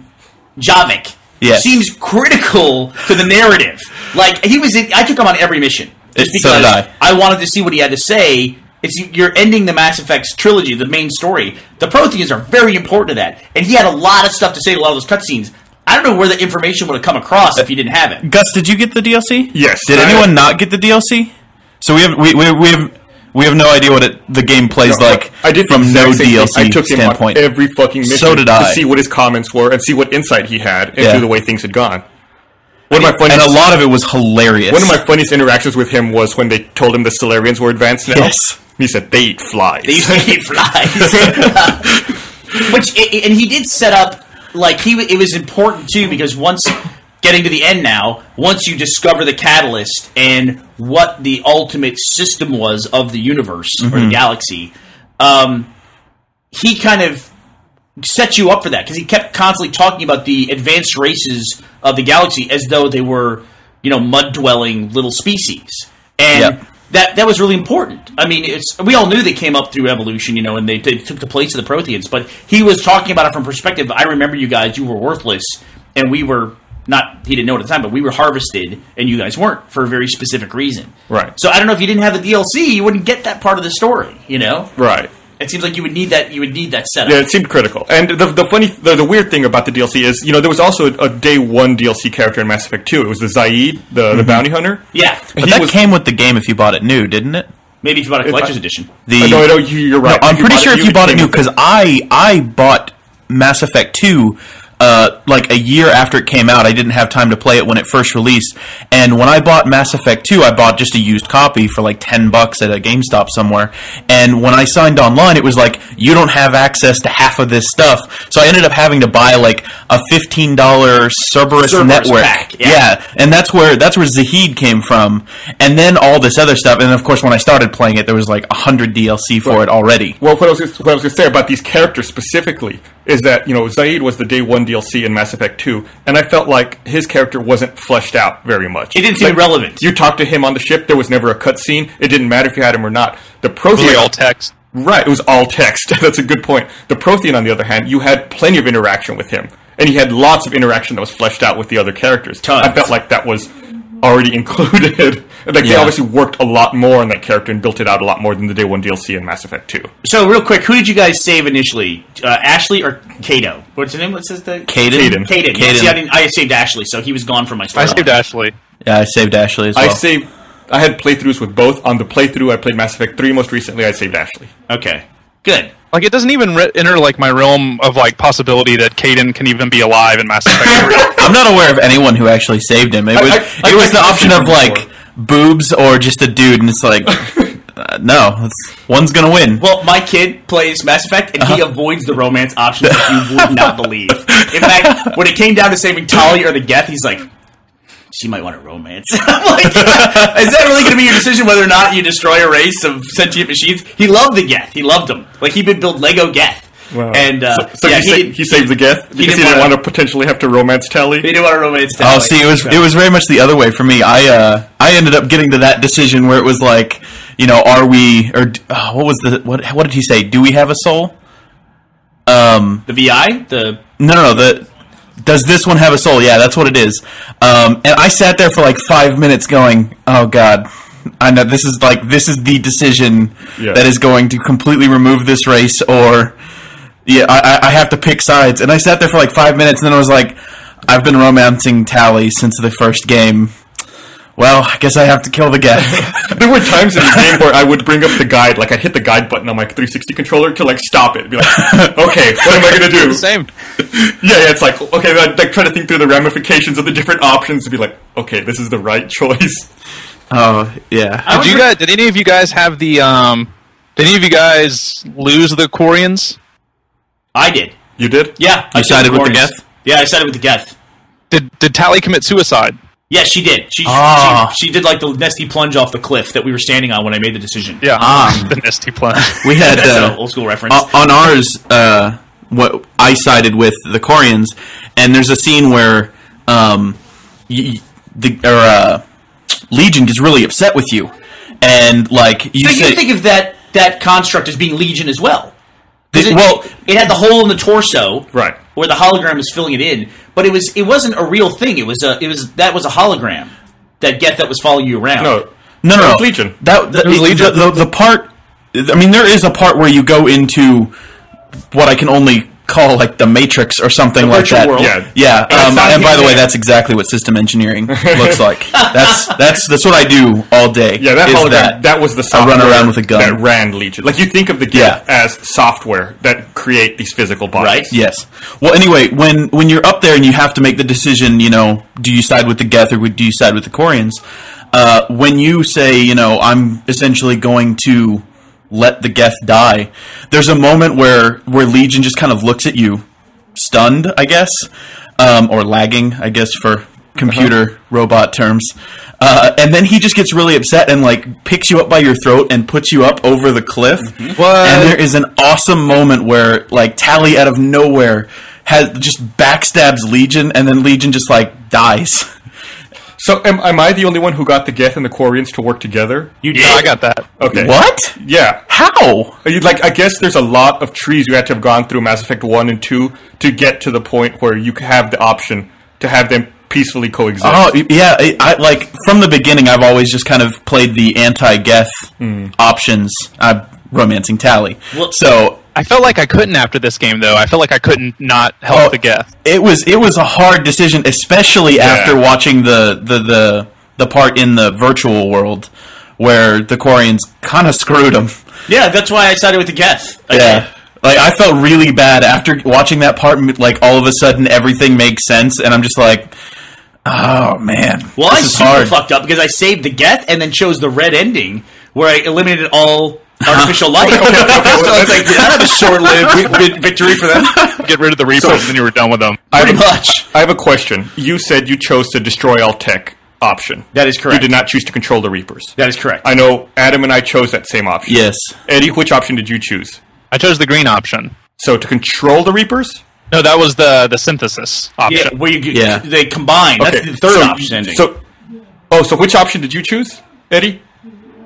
Javik, Yes. seems critical to the narrative. Like, I took him on every mission. Just So did because I. wanted to see what he had to say. You're ending the Mass Effects trilogy, the main story. The Protheans are very important to that. And he had a lot of stuff to say to a lot of those cutscenes. I don't know where the information would have come across if he didn't have it. Gus, did you get the DLC? Yes. Did anyone not get the DLC? So we have no idea what the game plays like I did the from no exact same thing. DLC I took him on standpoint. every fucking mission So did to I. see what his comments were and see what insight he had into Yeah. the way things had gone. One of my And funniest, a lot of it was hilarious. one of my funniest interactions with him was when they told him the Solarians were advanced now. Yes. He said they eat flies. They used to eat flies. And he did set up, like, it was important, too, because once getting to the end now, once you discover the catalyst and what the ultimate system was of the universe or the galaxy, he kind of set you up for that because he kept constantly talking about the advanced races of the galaxy as though they were, mud-dwelling little species. And that was really important. I mean, we all knew they came up through evolution, and they took the place of the Protheans, but he was talking about it from perspective. I remember you guys, you were worthless, and we were he didn't know it at the time, but we were harvested, and you guys weren't, for a very specific reason. Right. So I don't know if you didn't have the DLC, you wouldn't get that part of the story, Right. It seems like you would need that setup. Yeah, it seemed critical. And the weird thing about the DLC is, there was also a day one DLC character in Mass Effect 2. It was the Zaid, the bounty hunter. Yeah. But that came with the game if you bought it new, didn't it? Maybe if you bought a collector's edition. No, you're right. No, I'm pretty sure if you bought it new, because I bought Mass Effect 2 like a year after it came out. I didn't have time to play it when it first released. And when I bought Mass Effect 2, I bought just a used copy for like $10 at a GameStop somewhere. And when I signed online, it was like, you don't have access to half of this stuff. So I ended up having to buy like a $15 Cerberus network. Pack, yeah. And that's where Zahid came from. And then all this other stuff. And of course, when I started playing it, there was like 100 DLC for it already. Well, what I was going to say about these characters specifically is that, Zaid was the day one DLC in Mass Effect 2, and I felt like his character wasn't fleshed out very much. It didn't seem relevant. You talked to him on the ship, there was never a cutscene. It didn't matter if you had him or not. The Prothean... Really all text. Right, it was all text. That's a good point. The Prothean, on the other hand, you had plenty of interaction with him, and you had lots of interaction that was fleshed out with the other characters. Tons. I felt like that was already included. They obviously worked a lot more on that character and built it out a lot more than the day one DLC in Mass Effect 2. So, real quick, who did you guys save initially? Ashley or Kato? What's his name? What's his name? Kaden. See, I saved Ashley, so he was gone from my story. I saved Ashley. Yeah, I saved Ashley as well. I had playthroughs with both. On the playthrough, I played Mass Effect 3 most recently. I saved Ashley. Okay, good. Like, it doesn't even enter, like, my realm of, like, possibility that Kaden can even be alive in Mass Effect 3. I'm not aware of anyone who actually saved him. It was the option of, like, boobs or just a dude, and it's like, no, one's gonna win. Well, my kid plays Mass Effect, and he avoids the romance options that you would not believe. In fact, when it came down to saving Tali or the Geth, he's like, she might want a romance. I'm like, is that really going to be your decision whether or not you destroy a race of sentient machines? He loved the Geth. He loved them. Like, he would build Lego Geth. Wow. And he saved the Geth because he didn't want to potentially have to romance Tali. He didn't want to romance Tali. Oh, see, it was very much the other way for me. I ended up getting to that decision where it was like, are we what did he say? Do we have a soul? The VI? No. Does this one have a soul? Yeah, that's what it is. And I sat there for like 5 minutes going, oh God, I know this is the decision that is going to completely remove this race, or I have to pick sides. And I sat there for like 5 minutes, and then I was like, I've been romancing Tali since the first game. Well, I guess I have to kill the Geth. There were times in the game where I would bring up the guide, like I'd hit the guide button on my 360 controller to like stop it. Be like, okay, what am I going to do? Same. Yeah, it's like, okay, I'd like try to think through the ramifications of the different options to be like, okay, this is the right choice. Oh, yeah. Did any of you guys have the, did any of you guys lose the Quarians? I did. You did? Yeah. You sided with the Geth? Yeah, I sided with the Geth. Did Tali commit suicide? Yeah, she did. She did like the nesty plunge off the cliff that we were standing on when I made the decision. Yeah, the nesty plunge. We had that's an old school reference. On ours. What I sided with the Quarians, and there's a scene where Legion gets really upset with you, and like you so you think of that construct as being Legion as well. Well, it had the hole in the torso, right, where the hologram was filling it in, but it wasn't a real thing. That was a hologram that Geth that was following you around. No. Legion. The part. I mean, there is a part where you go into what I can only call like the Matrix or something like that. World. Yeah. And by the way, that's exactly what system engineering looks like. That's what I do all day. Yeah, that was the software I run around with a gun that ran Legion. Like you think of the Geth as software that create these physical bodies. Right? Yes. Well, anyway, when you're up there and you have to make the decision, do you side with the Geth or do you side with the Quarians? When you say, I'm essentially going to let the Geth die, there's a moment where Legion just kind of looks at you, stunned, I guess, or lagging, I guess, for computer robot terms. And then he just gets really upset and like picks you up by your throat and puts you up over the cliff. And there is an awesome moment where like Tali out of nowhere just backstabs Legion, and then Legion just like dies. So am I the only one who got the Geth and the Quarians to work together? Yeah, I got that. Okay. What? Yeah. How? Like, I guess there's a lot of trees you had to have gone through Mass Effect 1 and 2 to get to the point where you have the option to have them peacefully coexist. Oh, yeah. I like, from the beginning, I've always just kind of played the anti-Geth options. I'm romancing Tali. Well, so I felt like I couldn't after this game, though. I felt like I couldn't not help the Geth. It was a hard decision, especially after watching the part in the virtual world where the Quarians kind of screwed them. Yeah, that's why I sided with the Geth. Yeah. Like, I felt really bad after watching that part, like, all of a sudden everything makes sense, and I'm just like, oh, man. Well, I this is super hard. fucked up because I saved the Geth and then chose the red ending where I eliminated all artificial life. So it's like, kind of a short-lived victory for them. Get rid of the Reapers, and then you were done with them. Pretty much. I have a question. You said you chose to destroy all tech option. That is correct. You did not choose to control the Reapers. That is correct. I know Adam and I chose that same option. Yes. Eddie, which option did you choose? I chose the green option. So to control the Reapers? No, that was the synthesis option. Yeah, where they combine. That's the third option ending. So which option did you choose, Eddie?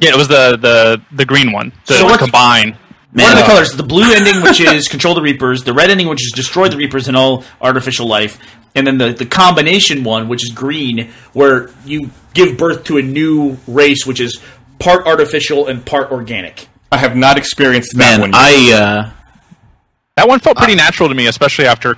Yeah, it was the green one. The combine. What are the colors? The blue ending, which is control the Reapers. The red ending, which is destroy the Reapers and all artificial life. And then the combination one, which is green, where you give birth to a new race, which is part artificial and part organic. I have not experienced that one yet. That one felt pretty natural to me, especially after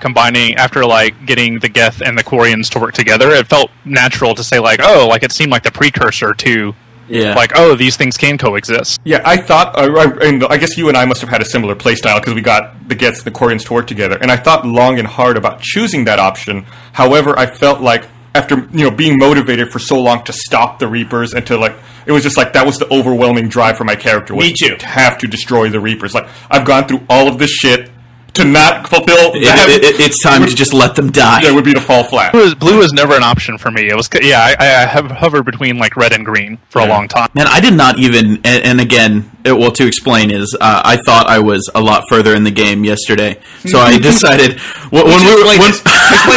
like getting the Geth and the Quarians to work together. It felt natural to say like, oh, like it seemed like the precursor to like, oh, these things can coexist. Yeah, I thought, and I guess you and I must have had a similar playstyle because we got the Geths and the Quarians to work together, and I thought long and hard about choosing that option. However, I felt like after being motivated for so long to stop the Reapers and to like, it was just like that was the overwhelming drive for my character. Was Me too. To have to destroy the Reapers. Like I've gone through all of this shit to not fulfill. It's time to just let them die. Yeah, it would be to fall flat. Blue was never an option for me. It was I have hovered between like red and green for a long time. Man, I did not even. And again, to explain is I thought I was a lot further in the game yesterday, so I decided explain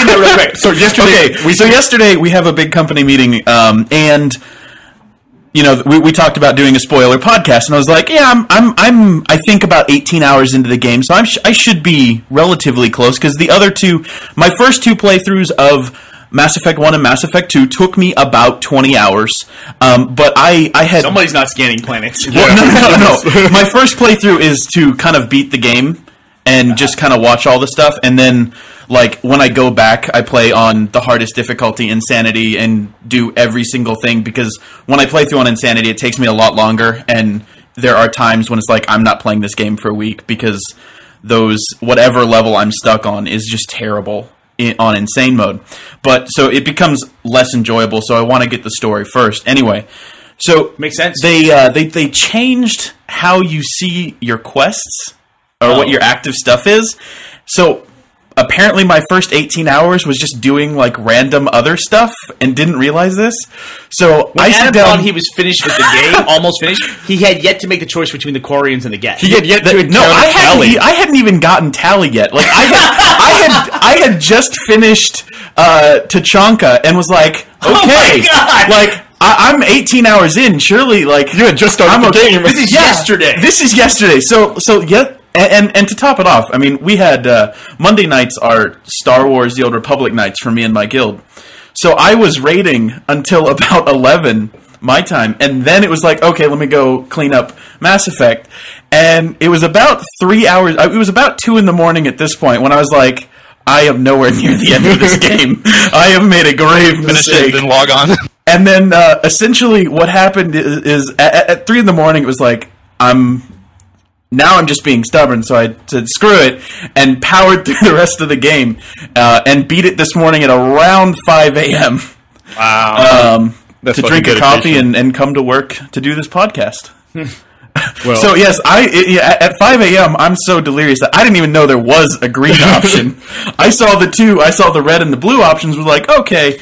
that real quick. So yesterday we have a big company meeting, and we talked about doing a spoiler podcast, and I was like, yeah, I think about 18 hours into the game, so I should be relatively close, because the other two, my first two playthroughs of Mass Effect 1 and Mass Effect 2 took me about 20 hours, but I had... Somebody's not scanning planets. Well, no. My first playthrough is to kind of beat the game, and just kind of watch all the stuff, and then... Like, when I go back, I play on the hardest difficulty, Insanity, and do every single thing, because when I play through on Insanity, it takes me a lot longer, and there are times when it's like, I'm not playing this game for a week, because whatever level I'm stuck on is just terrible on Insane mode. But, so it becomes less enjoyable, so I want to get the story first. Anyway, so... Makes sense. They changed how you see your quests, or what your active stuff is, so... Apparently, my first 18 hours was just doing like random other stuff, and didn't realize this. So when Adam thought he was finished with the game, almost finished, he had yet to make the choice between the Quarians and the Geth. He had yet to I hadn't even gotten Tali yet. Like I had just finished Tachanka and was like, okay, like. I'm 18 hours in. Surely, like you had just started the game. This is yesterday. This is yesterday. So yeah. And to top it off, I mean, we had Monday nights are Star Wars The Old Republic nights for me and my guild. So I was raiding until about 11 my time, and then it was like, okay, let me go clean up Mass Effect. And it was about 3 hours. It was about 2 in the morning at this point when I was like, I am nowhere near the end of this game. I have made a grave mistake. Then log on. And then essentially what happened is at 3 in the morning, it was like, Now I'm just being stubborn, so I said, screw it, and powered through the rest of the game, and beat it this morning at around 5 a.m. Wow. To drink a coffee and come to work to do this podcast. Well, so, yes, at 5 a.m., I'm so delirious that I didn't even know there was a green option. I saw the red and the blue options, was like, okay,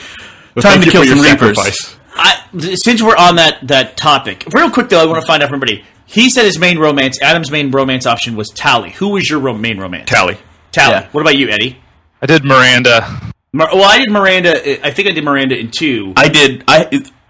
Time to Thank you kill for your some Reapers. sacrifice. Since we're on that topic, real quick though, I want to find out from everybody. He said his main romance, Adam's main romance option was Tally. Who was your main romance? Tally. Yeah. What about you, Eddie? I did Miranda. I did Miranda. I think I did Miranda in 2. I did.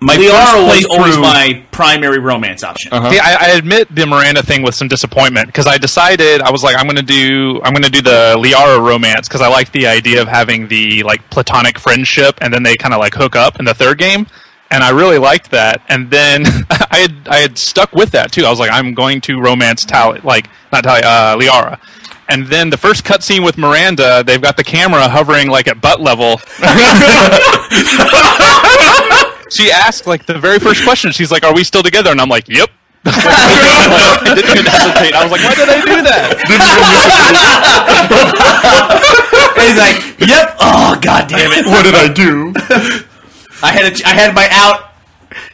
My Liara was first always playthrough. my primary romance option. See, I admit the Miranda thing with some disappointment because I decided I was like, I'm gonna do the Liara romance because I like the idea of having the like platonic friendship and then they kind of like hook up in the third game, and I really liked that. And then I had stuck with that too. I was like, I'm going to romance Liara. And then the first cutscene with Miranda, they've got the camera hovering like at butt level. She asked like the very first question. She's like, "Are we still together?" And I'm like, "Yep." I didn't even hesitate. I was like, "Why did I do that?" He's like, "Yep." Oh, god damn it! What did I do? I had my out.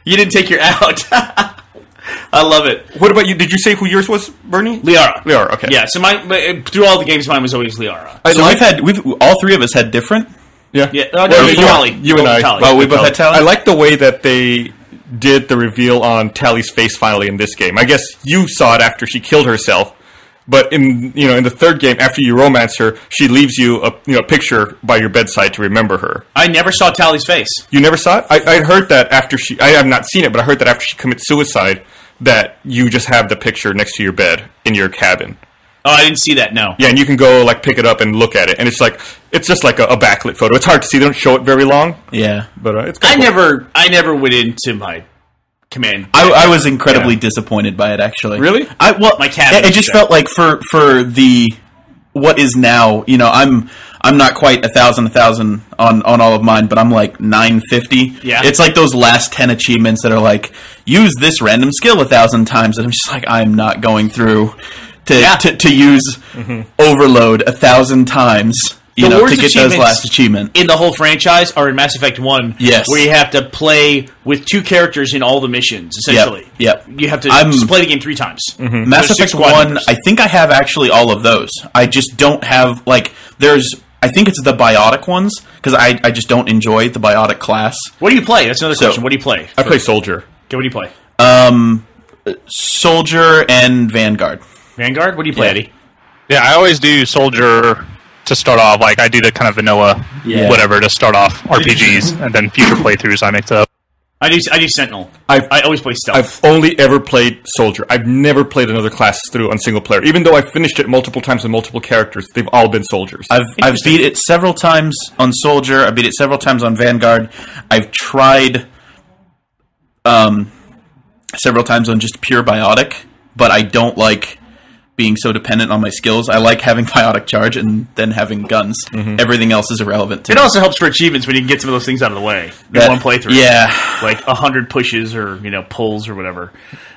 You didn't take your out. I love it. What about you? Did you say who yours was, Bernie? Liara. Liara, okay. Yeah. So through all the games, mine was always Liara. So we've all three of us had different. Yeah. Yeah. You and I. Tally. Oh, we both had Tally. I like the way that they did the reveal on Tally's face finally in this game. I guess you saw it after she killed herself, but in the third game, after you romance her, she leaves you a picture by your bedside to remember her. I never saw Tally's face. You never saw it? I heard that after I have not seen it, but I heard that after she commits suicide, that you just have the picture next to your bed in your cabin. Oh, I didn't see that. No. Yeah, and you can go like pick it up and look at it, and it's just like a backlit photo. It's hard to see; they don't show it very long. Yeah, but it's. I never went into my command. I was incredibly disappointed by it. Actually, really? My cabin. It just felt like for the what is now. I'm not quite 1,000 on all of mine, but I'm like 950. Yeah, it's like those last 10 achievements that are like use this random skill 1,000 times, and I'm just like I'm not going through. To use Overload 1,000 times, to get those last achievement. In the whole franchise are in Mass Effect 1, yes, where you have to play with 2 characters in all the missions, essentially. Yep. You have to just play the game 3 times. Mass Effect 1, I think I have actually all of those. I just don't have, I think it's the biotic ones, because I just don't enjoy the biotic class. What do you play? That's another question. What do you play? I play Soldier. Okay, what do you play? Soldier and Vanguard. Vanguard? What do you play, Eddie? Yeah, I always do Soldier to start off. Like, I do the kind of vanilla whatever to start off RPGs, and then future playthroughs I mix up. I do Sentinel. I always play Stealth. I've only ever played Soldier. I've never played another class through on single player. Even though I finished it multiple times with multiple characters, they've all been Soldiers. I've beat it several times on Soldier. I beat it several times on Vanguard. I've tried several times on just pure biotic, but I don't like being so dependent on my skills. I like having biotic charge and then having guns. Everything else is irrelevant to me. It also helps for achievements when you can get some of those things out of the way in one playthrough. Yeah. Like 100 pushes or, pulls or whatever.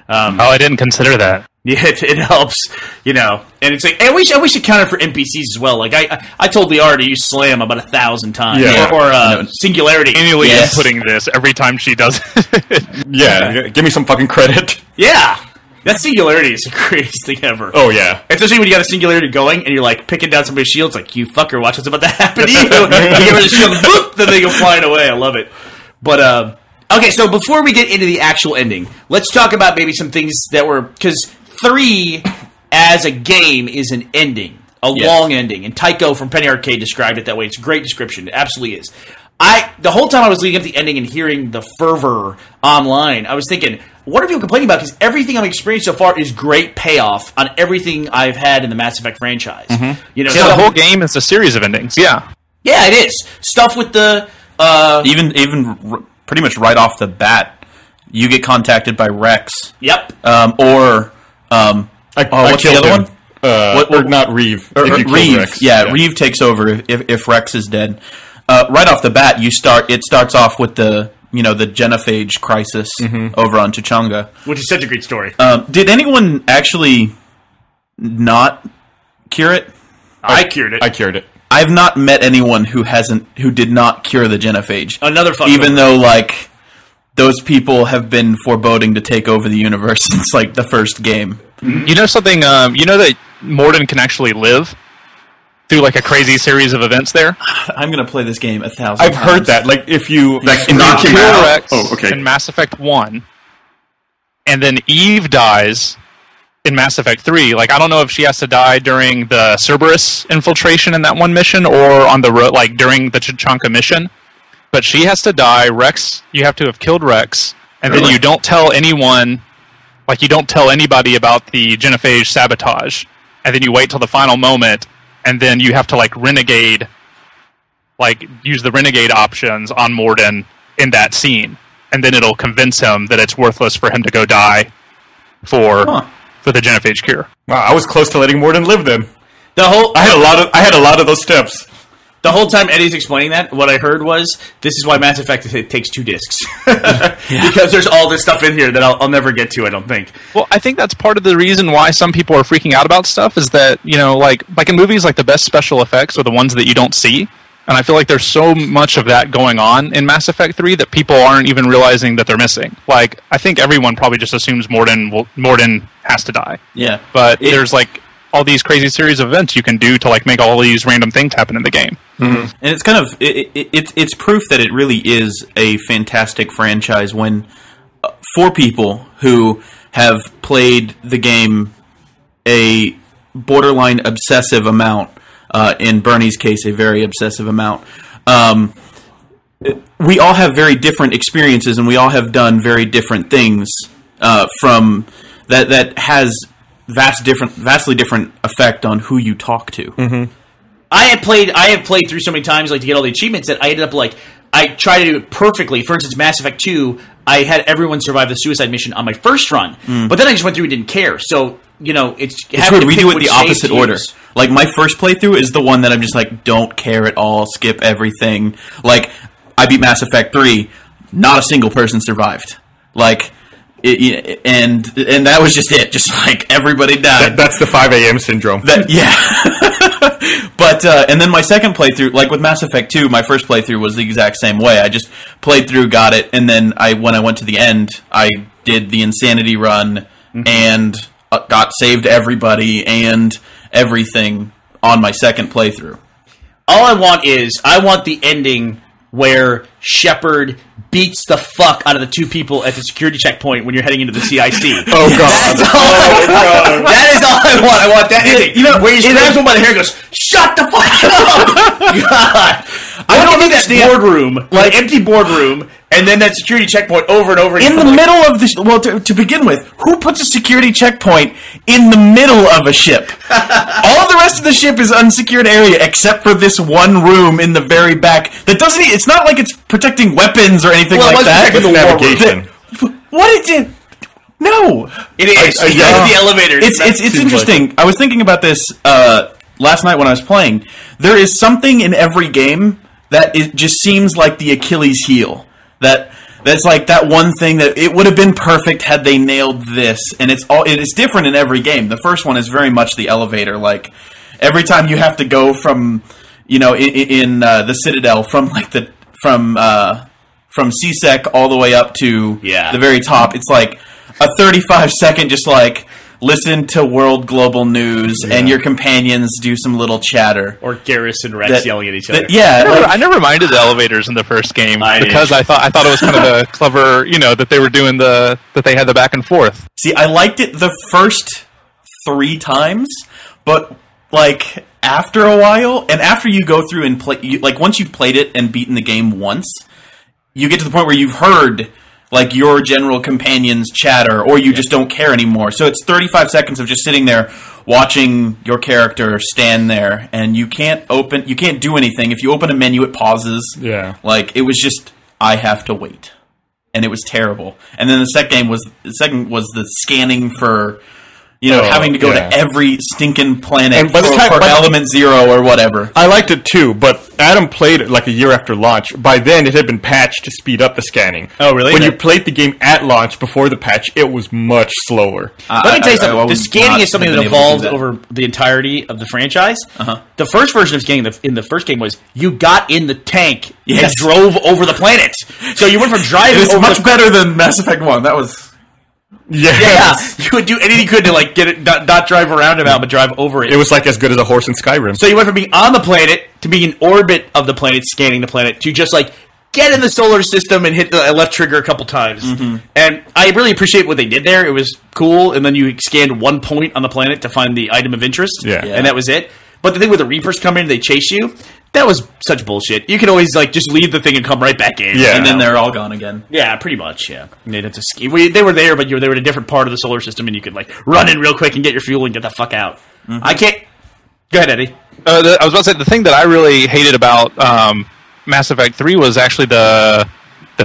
I didn't consider that. Yeah, it helps, and it's like, I wish it counted for NPCs as well. Like, I told Liara to use Slam about 1,000 times. Yeah. Or Singularity. Annually inputting this every time she does it. Yeah, give me some fucking credit. Yeah. That Singularity is the greatest thing ever. Oh, yeah. Especially when you got a Singularity going and you're like picking down somebody's shield. It's like, you fucker, watch what's about to happen to you. You get rid of the shield, boop, then they go flying away. I love it. But, okay, so before we get into the actual ending, let's talk about maybe some things that were, because 3 as a game is an ending, long ending, and Tycho from Penny Arcade described it that way. It's a great description. It absolutely is. The whole time I was leading up to the ending and hearing the fervor online, I was thinking, what are people complaining about? Because everything I've experienced so far is great payoff on everything I've had in the Mass Effect franchise. The whole game is a series of endings. Yeah, it is stuff with the even pretty much right off the bat, you get contacted by Rex. Yep. What's the other one? Not Reeve. Reeve. Rex. Yeah, Reeve takes over if Rex is dead. Right off the bat, it starts off with the genophage crisis over on Tuchanga, which is such a great story. Did anyone actually not cure it? I cured it. I cured it. I've not met anyone who did not cure the genophage. Another fun even though those people have been foreboding to take over the universe since the first game. You know something? You know that Mordin can actually live. through like a crazy series of events there. I'm gonna play this game 1,000 times. I've heard that. Like if you knock him Kill out. Rex Oh, okay. in Mass Effect 1, and then Eve dies in Mass Effect 3. Like, I don't know if she has to die during the Cerberus infiltration in that one mission or on the road, like during the Chichanka mission. But she has to die. Rex, you have to have killed Rex, and then you don't tell anyone, like you don't tell anybody about the Genophage sabotage, and then you wait till the final moment, and then you have to like renegade, like use the renegade options on Mordin in that scene, and then it'll convince him that it's worthless for him to go die for the Genophage cure. Wow, I was close to letting Mordin live then. I had a lot of those steps. The whole time Eddie's explaining that, what I heard was, this is why Mass Effect takes 2 discs. Because there's all this stuff in here that I'll never get to, I don't think. Well, I think that's part of the reason why some people are freaking out about stuff is that, you know, like in movies, like the best special effects are the ones that you don't see. And I feel like there's so much of that going on in Mass Effect 3 that people aren't even realizing that they're missing. Like, I think everyone probably just assumes Mordin has to die. Yeah. But there's like all these crazy series of events you can do to like make all these random things happen in the game. And it's kind of it's proof that it really is a fantastic franchise when 4 people who have played the game a borderline obsessive amount, in Bernie's case a very obsessive amount, we all have very different experiences and we all have done very different things from that has vastly different effect on who you talk to. Mm-hmm. I have played through so many times, like, to get all the achievements that I ended up, like, I try to do it perfectly. For instance, Mass Effect 2, I had everyone survive the suicide mission on my first run, but then I just went through and didn't care. So, you know, it's weird. We do it the opposite order. Like, my first playthrough is the one that I'm just like, don't care at all, skip everything. Like, I beat Mass Effect 3, not a single person survived. Like, and that was just it. Just like everybody died. That's the 5 a.m. syndrome. But and then my second playthrough, like with Mass Effect 2, my first playthrough was the exact same way. I just played through, got it, and then when I went to the end, I did the insanity run and saved everybody and everything on my second playthrough. All I want the ending where Shepard beats the fuck out of the 2 people at the security checkpoint when you're heading into the CIC. Oh god! That is all I want. I want that ending. You know, where he grabs him by the hair and goes, "Shut the fuck up!" God, I don't need that boardroom, like empty boardroom, and then that security checkpoint over and over again. In the middle of the well, to begin with, who puts a security checkpoint in the middle of a ship? All the rest of the ship is unsecured area except for this one room in the very back that doesn't. It's not like it's protecting weapons or anything like that. It's navigation. What is it? No, it is. It's the elevator. It's interesting. Like I was thinking about this last night when I was playing. There is something in every game that it just seems like the Achilles heel. That's like that one thing that it would have been perfect had they nailed this, and it is different in every game. The first one is very much the elevator. Like every time you have to go from, you know, in the Citadel from CSEC all the way up to the very top. It's like a 35-second just like listen to world global news and your companions do some little chatter. Or Garrus and Rex yelling at each other. I never minded the elevators in the first game because I thought it was kind of a clever, you know, that they were doing that they had the back and forth. See, I liked it the first 3 times, but like after a while, and after you go through and play, like once you've played it and beaten the game once, you get to the point where you've heard like your general companions chatter, or you just don't care anymore. So it's 35 seconds of just sitting there watching your character stand there, and you can't do anything. If you open a menu, it pauses. Yeah. Like it was just, I have to wait, and it was terrible. And then the second was the scanning for, you know, having to go to every stinking planet for Element Zero or whatever. I liked it too, but Adam played it like a year after launch. By then, it had been patched to speed up the scanning. Oh, really? When you played the game at launch before the patch, it was much slower. Let me tell you something. The scanning is something that evolved over the entirety of the franchise. The first version of scanning in the first game was you got in the tank and drove over the planet. So you went from driving It's over much better than Mass Effect 1. That was... Yes. You would do anything you could to like get it, not drive around about, but drive over it. It was like as good as a horse in Skyrim. So you went from being on the planet to being in orbit of the planet, scanning the planet, to just like get in the solar system and hit the left trigger a couple times. And I really appreciate what they did there. It was cool. And then you scanned one point on the planet to find the item of interest. Yeah. And that was it. But the thing with the Reapers come in, they chase you. That was such bullshit. You could always like just leave the thing and come right back in. Yeah. And then they're all gone again. Yeah, pretty much. Yeah, they'd have to ski. They were there, but they were in a different part of the solar system, and you could like run in real quick and get your fuel and get the fuck out. I can't. Go ahead, Eddie. I was about to say the thing that I really hated about Mass Effect 3 was actually the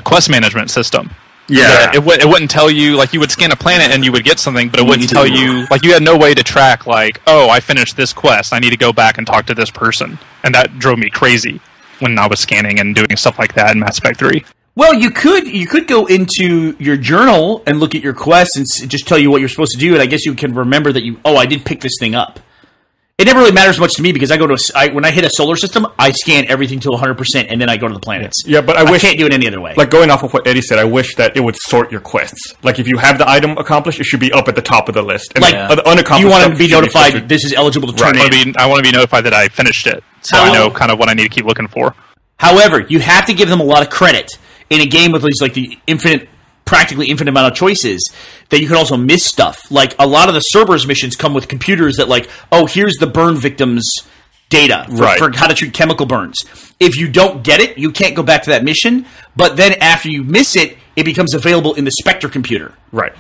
quest management system. Yeah. It wouldn't tell you, like, you would scan a planet and you would get something, but it wouldn't tell you, like, you had no way to track, like, oh, I finished this quest, I need to go back and talk to this person. And that drove me crazy when I was scanning and doing stuff like that in Mass Effect 3. Well, you could go into your journal and look at your quests and just tell you what you're supposed to do, and I guess you can remember that I did pick this thing up. It never really matters much to me because I go to when I hit a solar system, I scan everything to 100%, and then I go to the planets. Yeah, but I can't do it any other way. Like, going off of what Eddie said, I wish that it would sort your quests. Like, if you have the item accomplished, it should be up at the top of the list. And like, the unaccomplished you want stuff to be should notified filtered. this is eligible to turn in. I want to be notified that I finished it, so I know kind of what I need to keep looking for. However, you have to give them a lot of credit in a game with these, like, the practically infinite amount of choices, that you can also miss stuff. Like, a lot of the Cerberus missions come with computers that, like, oh, here's the burn victim's data for how to treat chemical burns. If you don't get it, you can't go back to that mission, but then after you miss it, it becomes available in the Spectre computer. Right.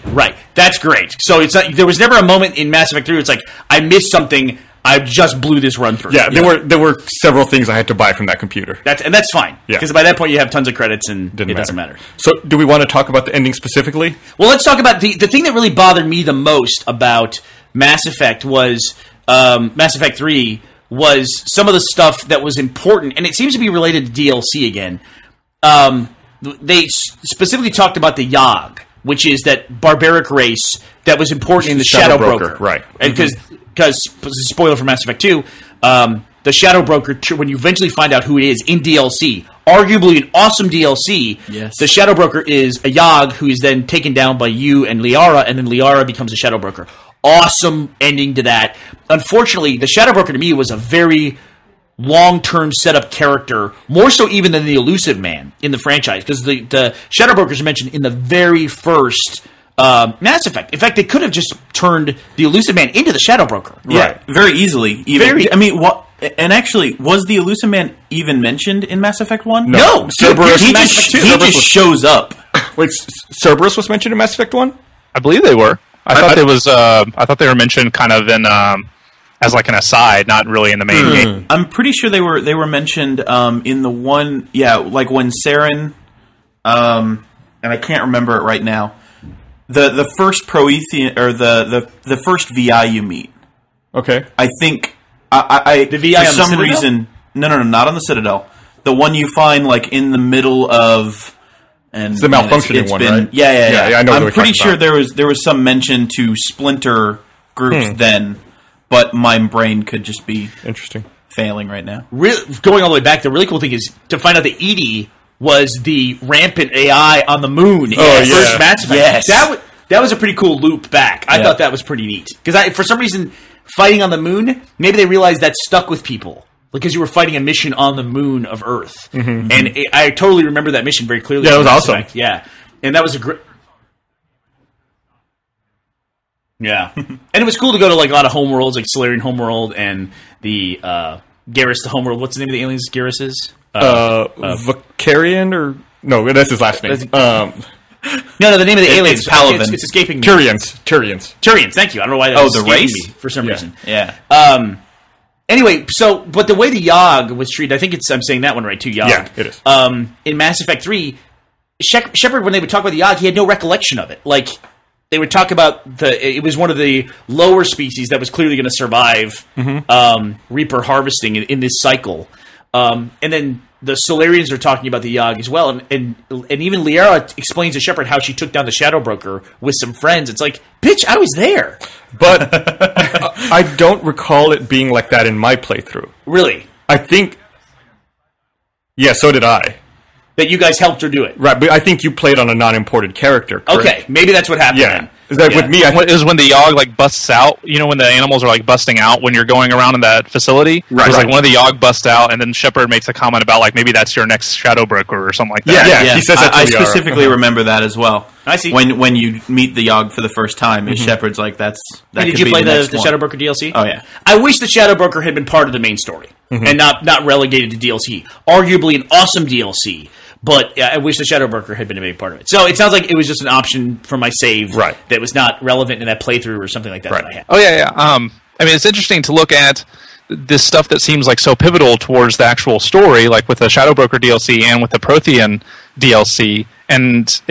That's great. So it's not, there was never a moment in Mass Effect 3 where it's like, I missed something, I just blew this run through. Yeah, there were several things I had to buy from that computer. That's fine. Yeah. Because by that point you have tons of credits and it doesn't matter. So, do we want to talk about the ending specifically? Well, let's talk about the thing that really bothered me the most about Mass Effect was Mass Effect 3 was some of the stuff that was important, and it seems to be related to DLC again. They specifically talked about the Yogg, which is that barbaric race that was important in the Shadow Broker. Right. And because spoiler for Mass Effect 2, the Shadow Broker, when you eventually find out who it is in DLC, arguably an awesome DLC, yes. The Shadow Broker is a Yogg who is then taken down by you and Liara, and then Liara becomes a Shadow Broker. Awesome ending to that. Unfortunately, the Shadow Broker to me was a very long-term setup character, more so even than the Elusive Man in the franchise, because the Shadow Brokers are mentioned in the very first Mass Effect. In fact, they could have just turned the Elusive Man into the Shadow Broker. Yeah, very easily. I mean, what? And actually, was the Elusive Man even mentioned in Mass Effect 1? No. Cerberus. He just shows up. Wait, Cerberus was mentioned in Mass Effect 1? I believe they were. I thought they were mentioned kind of in as like an aside, not really in the main game. I'm pretty sure they were mentioned in the one, like when Saren, and I can't remember it right now. The first Prothean or the first VI you meet. Okay. I think I the VI for on the some Citadel? reason no, not on the Citadel. The one you find like in the middle of. And it's the malfunctioning one, right? Yeah. I know. I'm pretty sure there was some mention to splinter groups then, but my brain could just be interesting failing right now. Going all the way back, the really cool thing is to find out that EDI was the rampant AI on the moon in the first Mass Effect. Yes. That was a pretty cool loop back. I thought that was pretty neat. Because for some reason, fighting on the moon, maybe they realized that stuck with people. Because you were fighting a mission on the moon of Earth. Mm-hmm. And I totally remember that mission very clearly. Yeah, it was awesome. Yeah. And that was a great... Yeah. And it was cool to go to like a lot of homeworlds, like Solarian Homeworld and the Garrus the Homeworld. What's the name of the aliens Garrus is? Vicarian or... No, that's his last name. No, the name of the aliens. It's Palaven. It's escaping me. Turians, thank you. I don't know why that was the escaping race? me for some reason. Yeah. Anyway, but the way the Yogg was treated, I think I'm saying that one right too, Yogg. Yeah, it is. In Mass Effect 3, Shepard, when they would talk about the Yogg, he had no recollection of it. Like, they would talk about it was one of the lower species that was clearly going to survive Reaper harvesting in this cycle. And then the Solarians are talking about the Yogg as well, and even Liara explains to Shepard how she took down the Shadow Broker with some friends. It's like, bitch, I was there. But I don't recall it being like that in my playthrough. Really? I think... Yeah, so did I. That you guys helped her do it. Right, but I think you played on a non-imported character, correct? Okay, maybe that's what happened then. Is that with me? Is when the Yogg like busts out. You know, when the animals are like busting out when you're going around in that facility. Right. It's like one of the Yogg busts out, and then Shepard makes a comment about like maybe that's your next Shadow Broker or something like that. Yeah. He says that to I Liara. specifically remember that as well. I see. When you meet the Yogg for the first time, Shepard's like, that Did could you be play the next one. Shadow Broker DLC? Oh, yeah. I wish the Shadow Broker had been part of the main story and not relegated to DLC. Arguably an awesome DLC, but I wish the Shadow Broker had been a big part of it. So it sounds like it was just an option for my save that was not relevant in that playthrough or something like that that I had. Oh yeah. I mean, it's interesting to look at this stuff that seems like so pivotal towards the actual story, like with the Shadow Broker DLC and with the Prothean DLC, and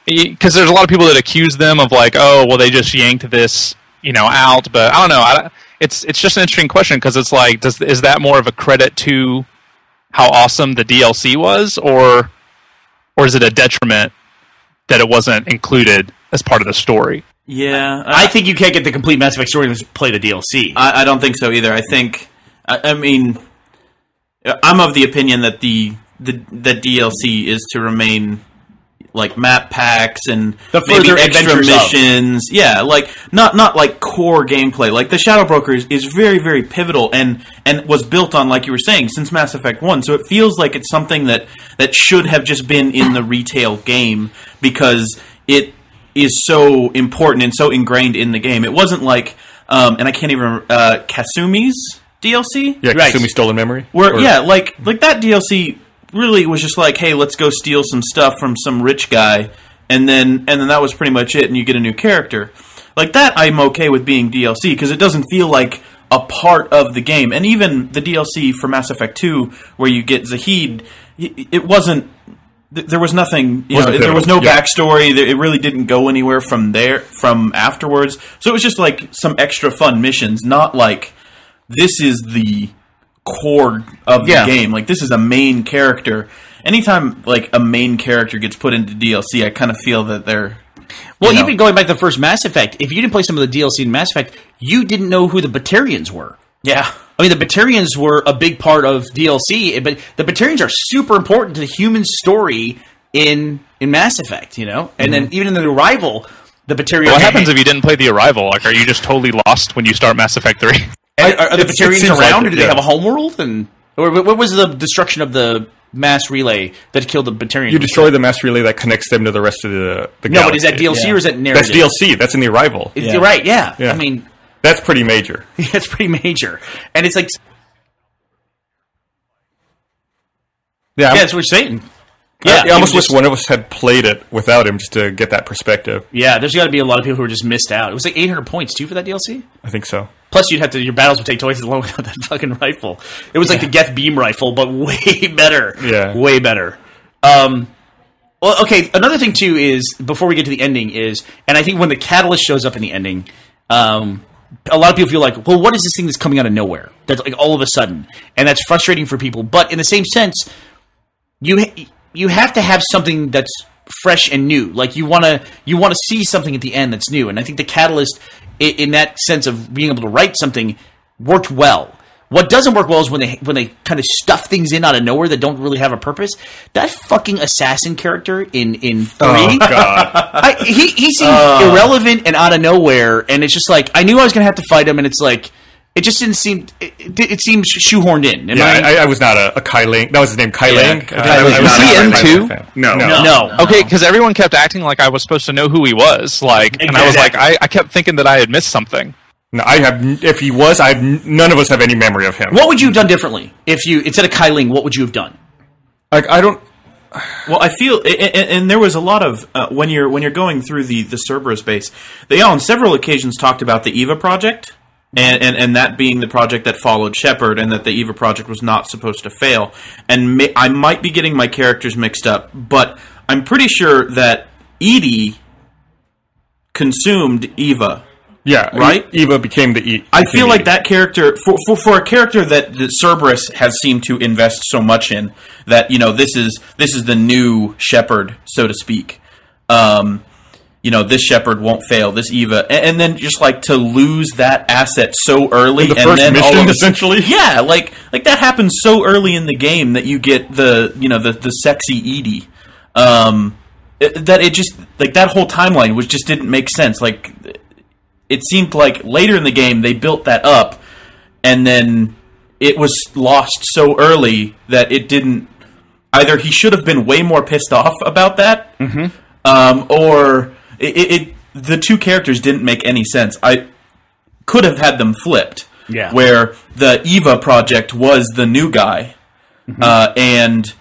because there's a lot of people that accuse them of like, oh, well, they just yanked this, out. But I don't know. It's just an interesting question because it's like, is that more of a credit to how awesome the DLC was, or is it a detriment that it wasn't included as part of the story? Yeah. I think you can't get the complete Mass Effect story and just play the DLC. I don't think so either. I think, I mean, I'm of the opinion that the DLC is to remain like map packs and The maybe further extra adventures of. missions. Yeah, like not like core gameplay. Like the Shadow Broker is very, very pivotal and was built on, like you were saying, since Mass Effect 1. So it feels like it's something that should have just been in the retail game because it is so important and so ingrained in the game. It wasn't like, and I can't even remember, Kasumi's DLC? Yeah, Right. Kasumi Stolen Memory. Where like that DLC really was just like, hey, let's go steal some stuff from some rich guy, and then that was pretty much it, and you get a new character. Like that, I'm okay with being DLC because it doesn't feel like a part of the game. And even the DLC for Mass Effect 2, where you get Zahid, it wasn't. There was nothing. There was no backstory. It really didn't go anywhere from afterwards. So it was just like some extra fun missions, not like this is the core of the game. Like this is a main character. Anytime like a main character gets put into DLC, I kind of feel that they're Even going back to the first Mass Effect, if you didn't play some of the DLC in Mass Effect, you didn't know who the Batarians were. Yeah. I mean, the Batarians were a big part of DLC, but the Batarians are super important to the human story in Mass Effect, And then even in the Arrival, the Batarians... What happens if you didn't play the Arrival? Like, are you just totally lost when you start Mass Effect 3? Are the Batarians seems around, like or do they have a homeworld? Or what was the destruction of the mass relay that killed the Batarians? You destroy the mass relay that connects them to the rest of the No, galaxy. but is that DLC or is that narrative? That's DLC. That's in the Arrival. You're right, yeah. Yeah. I mean... That's pretty major. It's pretty major. And it's like... Yeah, that's what you're saying. I almost wish one of us had played it without him just to get that perspective. Yeah, there's got to be a lot of people who are just missed out. It was like 800 points, too, for that DLC? I think so. Plus, your battles would take twice as long without that fucking rifle. It was like the Geth beam rifle, but way better. Yeah. Way better. Well, okay, another thing, too, is, before we get to the ending, and I think when the Catalyst shows up in the ending, a lot of people feel like, well, what is this thing that's coming out of nowhere? That's like all of a sudden. And that's frustrating for people. But in the same sense, you have to have something that's fresh and new. Like you want to see something at the end that's new. And I think the Catalyst, in that sense of being able to write something, worked well. What doesn't work well is when they kind of stuff things in out of nowhere that don't really have a purpose. That fucking assassin character in 3, Oh, God. he seems irrelevant and out of nowhere. And it's just like, I knew I was going to have to fight him, and it's like, it just didn't seem. It seemed shoehorned in. I was not a Kai Lang. That was his name, Kai Lang. Was he in 2? No. Okay, because everyone kept acting like I was supposed to know who he was. And I was like, I kept thinking that I had missed something. No, I have. If he was, none of us have any memory of him. What would you have done differently if you, instead of Kai Ling, what would you have done? Like I don't. Well, I feel, and there was a lot of when you're going through the Cerberus base, they on several occasions talked about the EVA project. And that being the project that followed Shepard, and that the EVA project was not supposed to fail. And I might be getting my characters mixed up, but I'm pretty sure that EDI consumed EVA. Yeah, right. EVA became the. I feel like that character, for a character that the Cerberus has seemed to invest so much in, that this is the new Shepard, so to speak. This Shepard won't fail, this EVA, and then just like to lose that asset so early, in the and first then mission, essentially. Yeah, like that happens so early in the game that you get the sexy EDI. that it just like that whole timeline was just didn't make sense. Like it seemed like later in the game they built that up, and then it was lost so early that it didn't. Either he should have been way more pissed off about that, or the two characters didn't make any sense. I could have had them flipped, where the Eva project was the new guy, and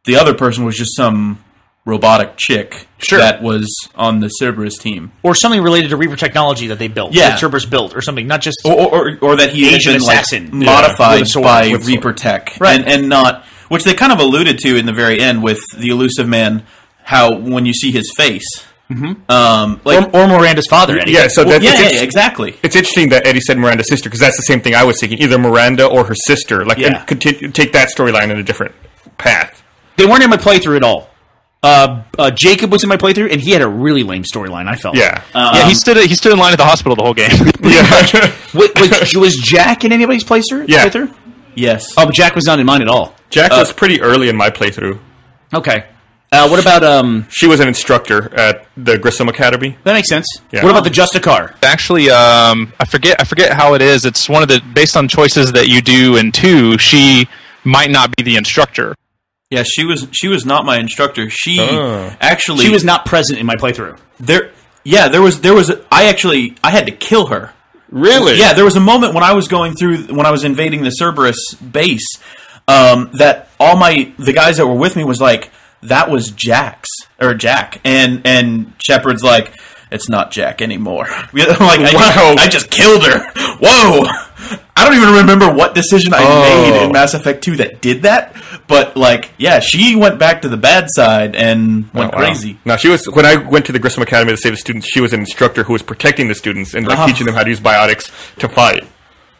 the other person was just some robotic chick that was on the Cerberus team, or something related to Reaper technology that they built, that Cerberus built, or something. Not just or that he Asian had been assassin modified by Reaper tech, and not, which they kind of alluded to in the very end with the Elusive Man. How when you see his face, or Miranda's father, Eddie. Yeah, so exactly. It's interesting that Eddie said Miranda's sister, because that's the same thing I was thinking, either Miranda or her sister. And take that storyline in a different path. They weren't in my playthrough at all. Jacob was in my playthrough, and he had a really lame storyline, I felt. Yeah. He stood in line at the hospital the whole game. Was Jack in anybody's playthrough? Yeah. Yes. Oh, but Jack was not in mine at all. Jack was pretty early in my playthrough. Okay. What about She was an instructor at the Grissom Academy. That makes sense. Yeah. What about the Justicar? Actually, I forget how it is. It's one of the based on choices that you do in 2. She might not be the instructor. Yeah, she was not my instructor. She was not present in my playthrough. There was I had to kill her. Really? Yeah, there was a moment when I was invading the Cerberus base, that all the guys that were with me was like, that was Jack, and Shepard's like, it's not Jack anymore. I'm like, I just killed her. Whoa! I don't even remember what decision I made in Mass Effect 2 that did that, but she went back to the bad side and went crazy. No, she was, when I went to the Grissom Academy to save the students, she was an instructor who was protecting the students and teaching them how to use biotics to fight.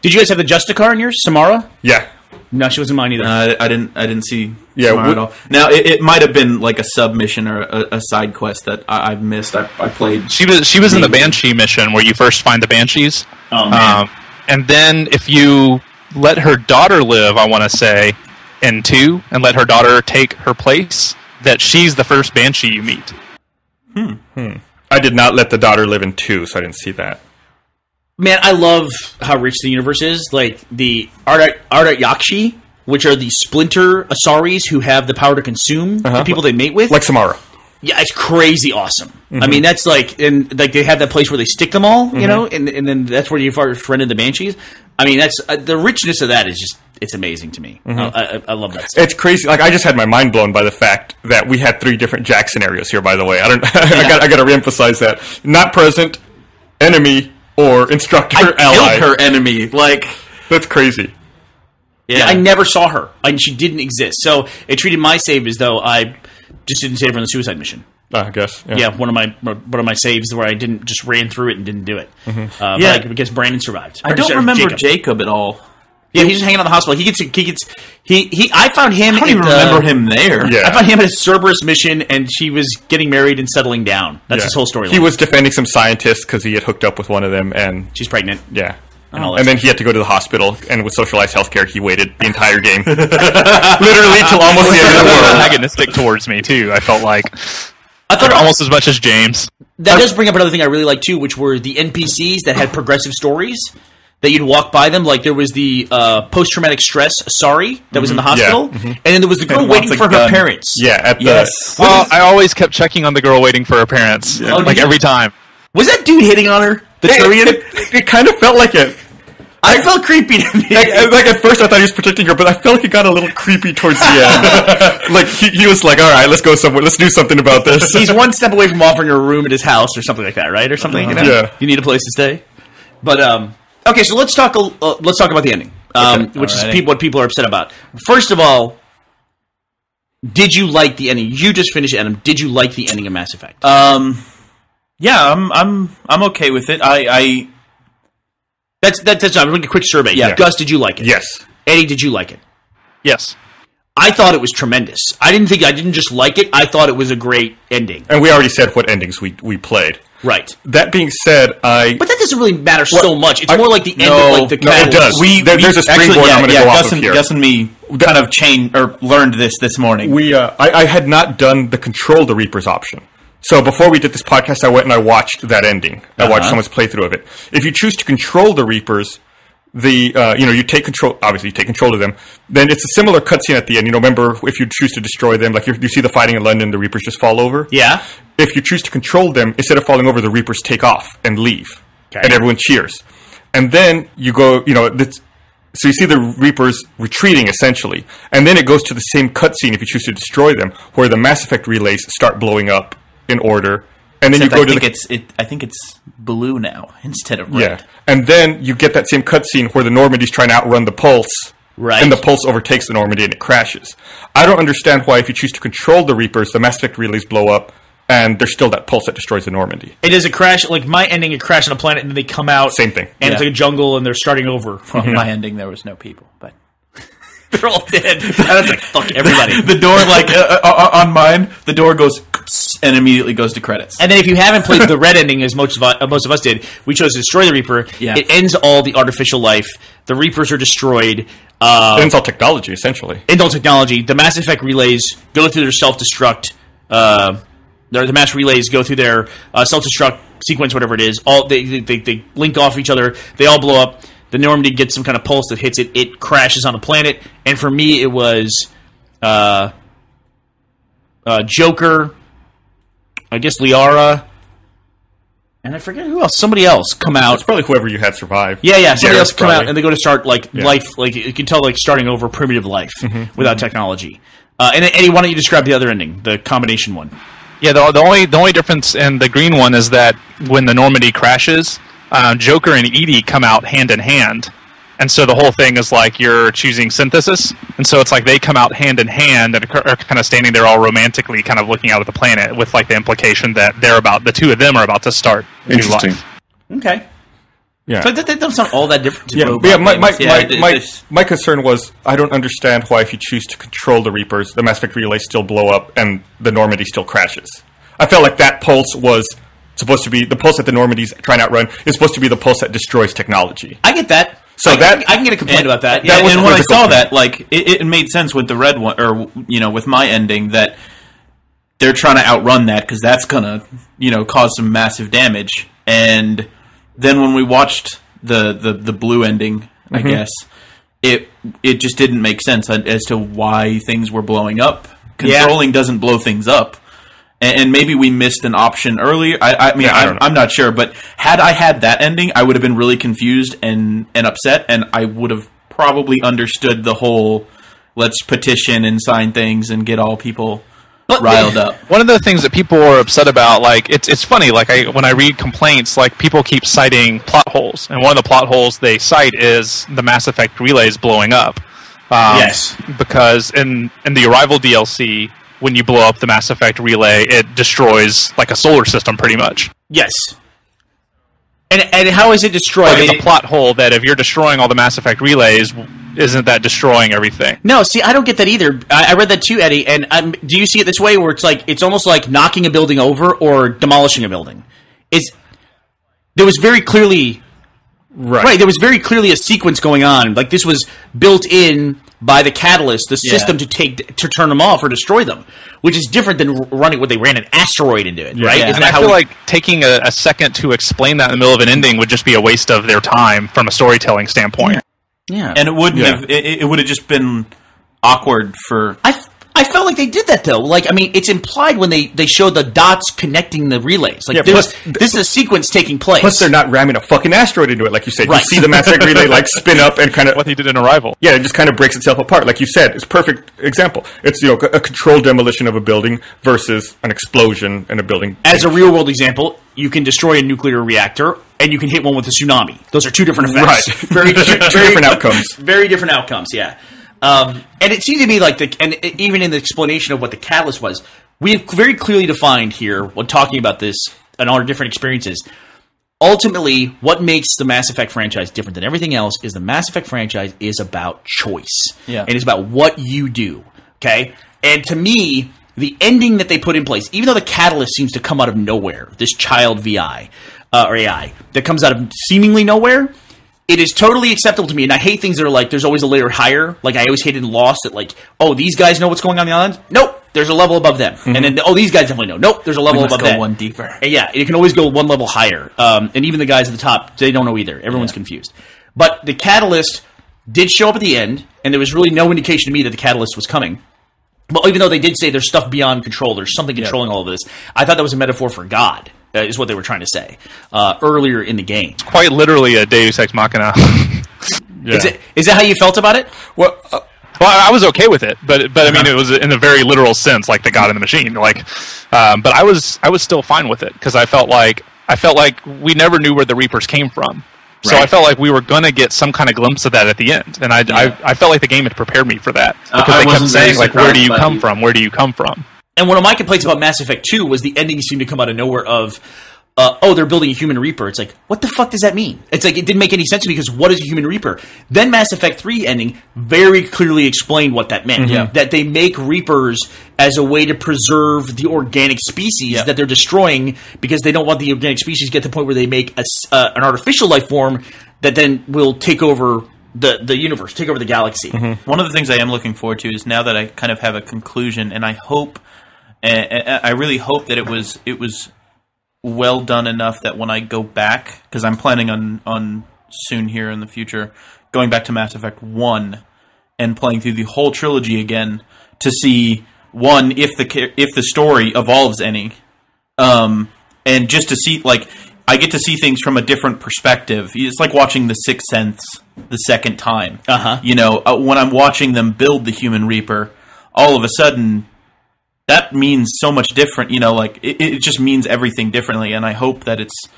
Did you guys have the Justicar in yours, Samara? Yeah. No, she wasn't mine either. I didn't see Samara at all. Now it might have been like a submission or a side quest that I've missed. I played. She was in the Banshee mission where you first find the Banshees. Oh man. And then if you let her daughter live, I want to say, in 2, and let her daughter take her place, that she's the first Banshee you meet. I did not let the daughter live in 2, so I didn't see that. Man, I love how rich the universe is. Like the Ardat Yakshi, which are the splinter Asaris who have the power to consume the people they mate with. Like Samara. Yeah, it's crazy awesome. I mean, that's they have that place where they stick them all, you know, and then that's where you first run into the Banshees. I mean, that's the richness of that is just, it's amazing to me. I love that stuff. It's crazy. Like, I just had my mind blown by the fact that we had 3 different Jack scenarios here, by the way. I got to reemphasize that. Not present, enemy, or instructor, ally. Killed her enemy. That's crazy. Yeah, I never saw her. She didn't exist. So it treated my save as though I just didn't save her on the suicide mission. I guess. Yeah, one of my saves where I just ran through it and didn't do it. Because Brandon survived. I don't remember Jacob at all. Yeah, he's just hanging out in the hospital. I found him. I don't even remember him there. Yeah. I found him at a Cerberus mission, and she was getting married and settling down. That's his whole story. He was defending some scientists because he had hooked up with one of them, and she's pregnant. Yeah. And then he had to go to the hospital, and with socialized healthcare, he waited the entire game. Literally till almost the end of the world. Antagonistic towards me, too, I felt like. I thought almost as much as James. That does bring up another thing I really like, too, which were the NPCs that had progressive stories. That you'd walk by them, like there was the post-traumatic stress Asari that was in the hospital, and then there was the girl waiting for her parents. Yeah, well, I always kept checking on the girl waiting for her parents, every time. Was that dude hitting on her? The Turian? It kind of felt like it. I felt creepy to me. At first I thought he was protecting her, but I felt like he got a little creepy towards the end. He was like, all right, let's go somewhere. Let's do something about this. He's one step away from offering her a room at his house or something like that, right? Or something, you know? Yeah. You need a place to stay. But, okay, so let's talk about the ending, which is what people are upset about. First of all, did you like the ending? You just finished Adam. Did you like the ending of Mass Effect? Yeah, I'm okay with it. That's I'm doing a quick survey. Yeah. Gus, did you like it? Yes. Eddie, did you like it? Yes. I thought it was tremendous. I didn't just like it. I thought it was a great ending. And we already said what endings we played. Right. That being said, but that doesn't really matter so much. It's more like the end of like the it does. There's a springboard I'm going to go off of here. Gus and me kind of learned this morning. I had not done the Control the Reapers option. So before we did this podcast, I went and I watched that ending. I watched someone's playthrough of it. If you choose to control the Reapers, you take control. Obviously, you take control of them. Then it's a similar cutscene at the end. Remember, if you choose to destroy them, like you see the fighting in London, the Reapers just fall over. Yeah. If you choose to control them, instead of falling over, the Reapers take off and leave, and everyone cheers. And then you go, so you see the Reapers retreating essentially, and then it goes to the same cutscene if you choose to destroy them, where the Mass Effect relays start blowing up in order. And then Except you go to I think it's blue now instead of red. Yeah, and then you get that same cutscene where the Normandy's trying to outrun the Pulse, right? And the Pulse overtakes the Normandy and it crashes. I don't understand why, if you choose to control the Reapers, the Mass Effect relays blow up, and there's still that Pulse that destroys the Normandy. It is a crash, like my ending, it crashed on a planet, and then they come out. Same thing, and it's like a jungle, and they're starting over. Well, my ending, there was no people, but they're all dead. I was like, fuck everybody. The door, on mine, the door goes and immediately goes to credits. And then if you haven't played the red ending, as most of us did, we chose to destroy the Reaper. Yeah. It ends all the artificial life. The Reapers are destroyed. It ends all technology, essentially. Ends all technology. The Mass Effect relays go through their self-destruct. The Mass relays go through their self-destruct sequence, whatever it is. All they link off each other. They all blow up. The Normandy gets some kind of pulse that hits it. It crashes on a planet. And for me, it was Joker, I guess Liara, and I forget who else. Somebody else come out. It's probably whoever you had survive. Yeah. Somebody else come out, and they go to start life. Like you can tell, like starting over primitive life without technology. And Eddie, why don't you describe the other ending, the combination one? Yeah, the only difference in the green one is that when the Normandy crashes, Joker and Edie come out hand in hand, and so the whole thing is like you're choosing synthesis, and so it's like they come out hand in hand and are kind of standing there all romantically, kind of looking out at the planet, with like the implication that the two of them are about to start a new life. Okay. Yeah. So that doesn't sound all that different to my concern was, I don't understand why, if you choose to control the Reapers, the Mass Effect relays still blow up and the Normandy still crashes. I felt like that pulse was supposed to be the pulse that the Normandy's trying to outrun is supposed to be the pulse that destroys technology. I get that. So I can get a complaint about that. Yeah, and when I saw that, like it made sense with the red one, or with my ending, that they're trying to outrun that because that's gonna cause some massive damage. And then when we watched the blue ending, I guess it just didn't make sense as to why things were blowing up. Controlling doesn't blow things up. And maybe we missed an option earlier. I'm not sure, but had I had that ending, I would have been really confused and upset, and I would have probably understood the whole let's petition and sign things and get all people riled up. One of the things that people are upset about, like it's funny, like when I read complaints, like people keep citing plot holes, and one of the plot holes they cite is the Mass Effect relays blowing up. Yes, because in the Arrival DLC, when you blow up the Mass Effect relay, it destroys like a solar system, pretty much. Yes. And how is it destroyed? Like, it's a plot hole that if you're destroying all the Mass Effect relays, isn't that destroying everything? No, see, I don't get that either. I read that too, Eddie. And do you see it this way, where it's almost like knocking a building over or demolishing a building? There was very clearly there was very clearly a sequence going on. Like this was built in by the catalyst, the system to turn them off or destroy them, which is different than running when they ran an asteroid into it, right? Yeah. And I feel like taking a second to explain that in the middle of an ending would just be a waste of their time from a storytelling standpoint. Yeah, and it wouldn't have. It would have just been awkward for. I felt like they did that though. Like, I mean, it's implied when they show the dots connecting the relays. Like, this is a sequence taking place. Plus, they're not ramming a fucking asteroid into it, like you said. Right. You see the Mass Effect relay like spin up and kind of what he did in Arrival. Yeah, it just kind of breaks itself apart, like you said. It's a perfect example. It's a controlled demolition of a building versus an explosion in a building. As a real world example, you can destroy a nuclear reactor and you can hit one with a tsunami. Those are two different effects. Right. Very different outcomes. Very different outcomes. Yeah. And it seemed to me like even in the explanation of what the catalyst was, we have very clearly defined here when talking about this and our different experiences. Ultimately, what makes the Mass Effect franchise different than everything else is the Mass Effect franchise is about choice. Yeah. And it's about what you do. Okay? And to me, the ending that they put in place, even though the catalyst seems to come out of nowhere, this child VI or AI that comes out of seemingly nowhere, it is totally acceptable to me, and I hate things that are like, there's always a layer higher. Like, I always hated in Lost that, like, oh, these guys know what's going on the island? Nope. There's a level above them. And then, these guys definitely know. Nope, there's a level above go that. one deeper. And yeah, you can always go one level higher. And even the guys at the top, they don't know either. Everyone's confused. But the catalyst did show up at the end, and there was really no indication to me that the catalyst was coming. Well, even though they did say there's stuff beyond control, there's something controlling all of this, I thought that was a metaphor for God, is what they were trying to say earlier in the game. Quite literally a Deus Ex Machina. Is that how you felt about it? Well, Well, I was okay with it, but I mean, it was in a very literal sense, like the God in the machine. Like, but I was still fine with it because I felt like we never knew where the Reapers came from. So I felt like we were gonna get some kind of glimpse of that at the end, and I felt like the game had prepared me for that because they kept saying like, "Where do you come from? Where do you come from?" And one of my complaints about Mass Effect 2 was the ending seemed to come out of nowhere of, they're building a human Reaper. It's like, what the fuck does that mean? It's like, it didn't make any sense to me because what is a human Reaper? Then Mass Effect 3 ending very clearly explained what that meant. That they make Reapers as a way to preserve the organic species that they're destroying because they don't want the organic species to get to the point where they make an artificial life form that then will take over the universe, take over the galaxy. One of the things I am looking forward to is now that I kind of have a conclusion, and I hope, I really hope that it was well done enough that when I go back, because I'm planning on soon here in the future going back to Mass Effect 1 and playing through the whole trilogy again to see one if the story evolves any, and just to see like. I get to see things from a different perspective. It's like watching The Sixth Sense the second time. You know, when I'm watching them build the Human Reaper, all of a sudden, that means so much different. You know, like it just means everything differently. And I hope that it's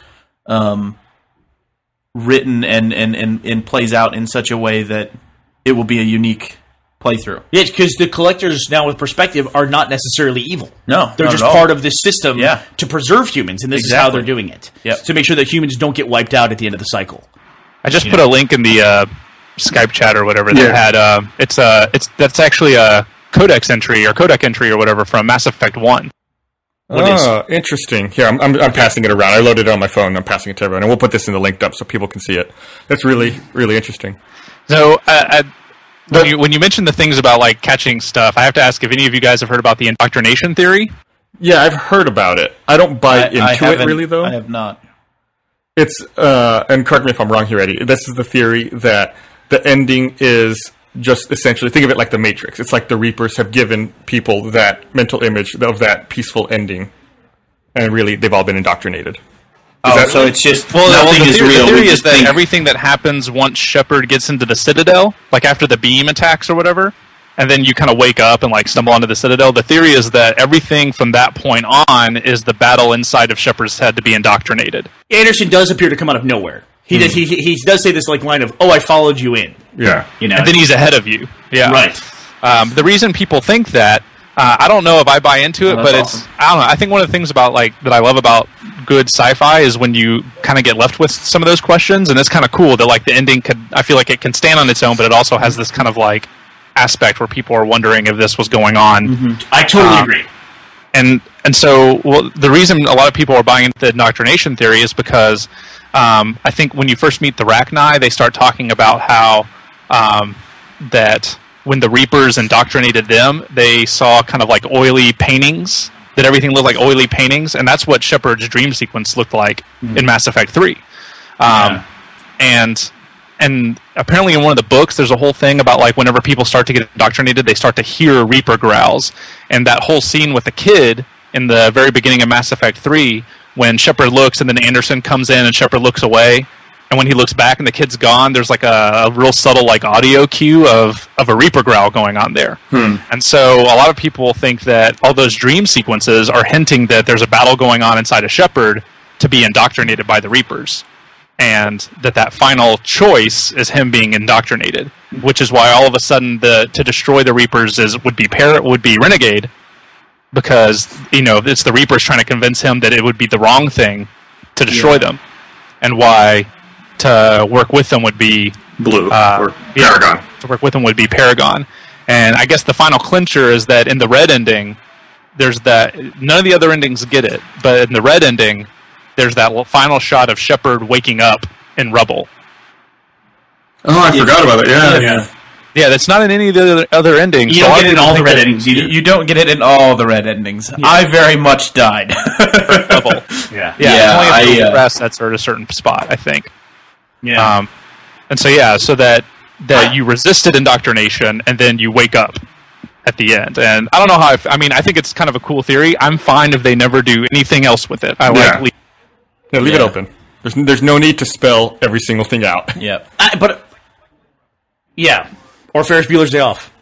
written and plays out in such a way that it will be a unique playthrough. Yeah, because the collectors now with perspective are not necessarily evil. No, they're just part of this system Yeah. to preserve humans, and this is how they're doing it. Yep. To make sure that humans don't get wiped out at the end of the cycle. I just put a link in the Skype chat or whatever that had that's actually a codex entry or codec entry or whatever from Mass Effect 1. Interesting. Here, I'm passing it around. I loaded it on my phone. I'm passing it to everyone, and we'll put this in the linked up so people can see it. That's really, really interesting. So, when you mentioned the things about like catching stuff, I have to ask if any of you guys have heard about the indoctrination theory. Yeah, I've heard about it. I don't buy into it really, though. I have not. It's and correct me if I'm wrong here, Eddie. This is the theory that the ending is just essentially, think of it like the Matrix. It's like the Reapers have given people that mental image of that peaceful ending, and really they've all been indoctrinated. So it's just nothing is real. The theory is that everything that happens once Shepard gets into the Citadel, like after the beam attacks or whatever, and then you kind of wake up and like stumble onto the Citadel, the theory is that everything from that point on is the battle inside of Shepard's head to be indoctrinated. Anderson does appear to come out of nowhere. He does say this like line of, "Oh, I followed you in." Yeah, you know, and then he's ahead of you. Yeah, right. The reason people think that, I don't know if I buy into it, but awesome. I don't know. I think one of the things about that I love about good sci-fi is when you kind of get left with some of those questions, and it's kind of cool that like the ending I feel like it can stand on its own, but it also has this kind of like aspect where people are wondering if this was going on. I totally agree. And so the reason a lot of people are buying into the indoctrination theory is because I think when you first meet the Rachni, they start talking about how that when the Reapers indoctrinated them, they saw kind of like oily paintings, that everything looked like oily paintings, and that's what Shepard's dream sequence looked like in Mass Effect 3. And apparently in one of the books, there's a whole thing about like whenever people start to get indoctrinated, they start to hear Reaper growls. And that whole scene with the kid in the very beginning of Mass Effect 3, when Shepard looks and then Anderson comes in and Shepard looks away, and when he looks back and the kid's gone, there's like a real subtle like audio cue of a Reaper growl going on there. And so a lot of people think that all those dream sequences are hinting that there's a battle going on inside of Shepard to be indoctrinated by the Reapers. And that final choice is him being indoctrinated, which is why all of a sudden to destroy the Reapers would be Renegade, because it's the Reapers trying to convince him that it would be the wrong thing to destroy them, and why to work with them would be Blue or Paragon. To work with them would be Paragon, and I guess the final clincher is that in the red ending, there's that none of the other endings get it, but in the red ending, there's that final shot of Shepard waking up in rubble. Oh, I forgot about it. Yeah. Yeah, that's not in any of the other endings. You so don't I get it in didn't all the think red that- endings either. You don't get it in all the red endings. I very much died. level. Yeah. Yeah, only I, if the rest that's at a certain spot, I think. Yeah. And so so that you resisted indoctrination and then you wake up at the end. And I don't know how. I think it's kind of a cool theory. I'm fine if they never do anything else with it. I like. Yeah, leave it open. There's no need to spell every single thing out. Yep. Or Ferris Bueller's Day Off.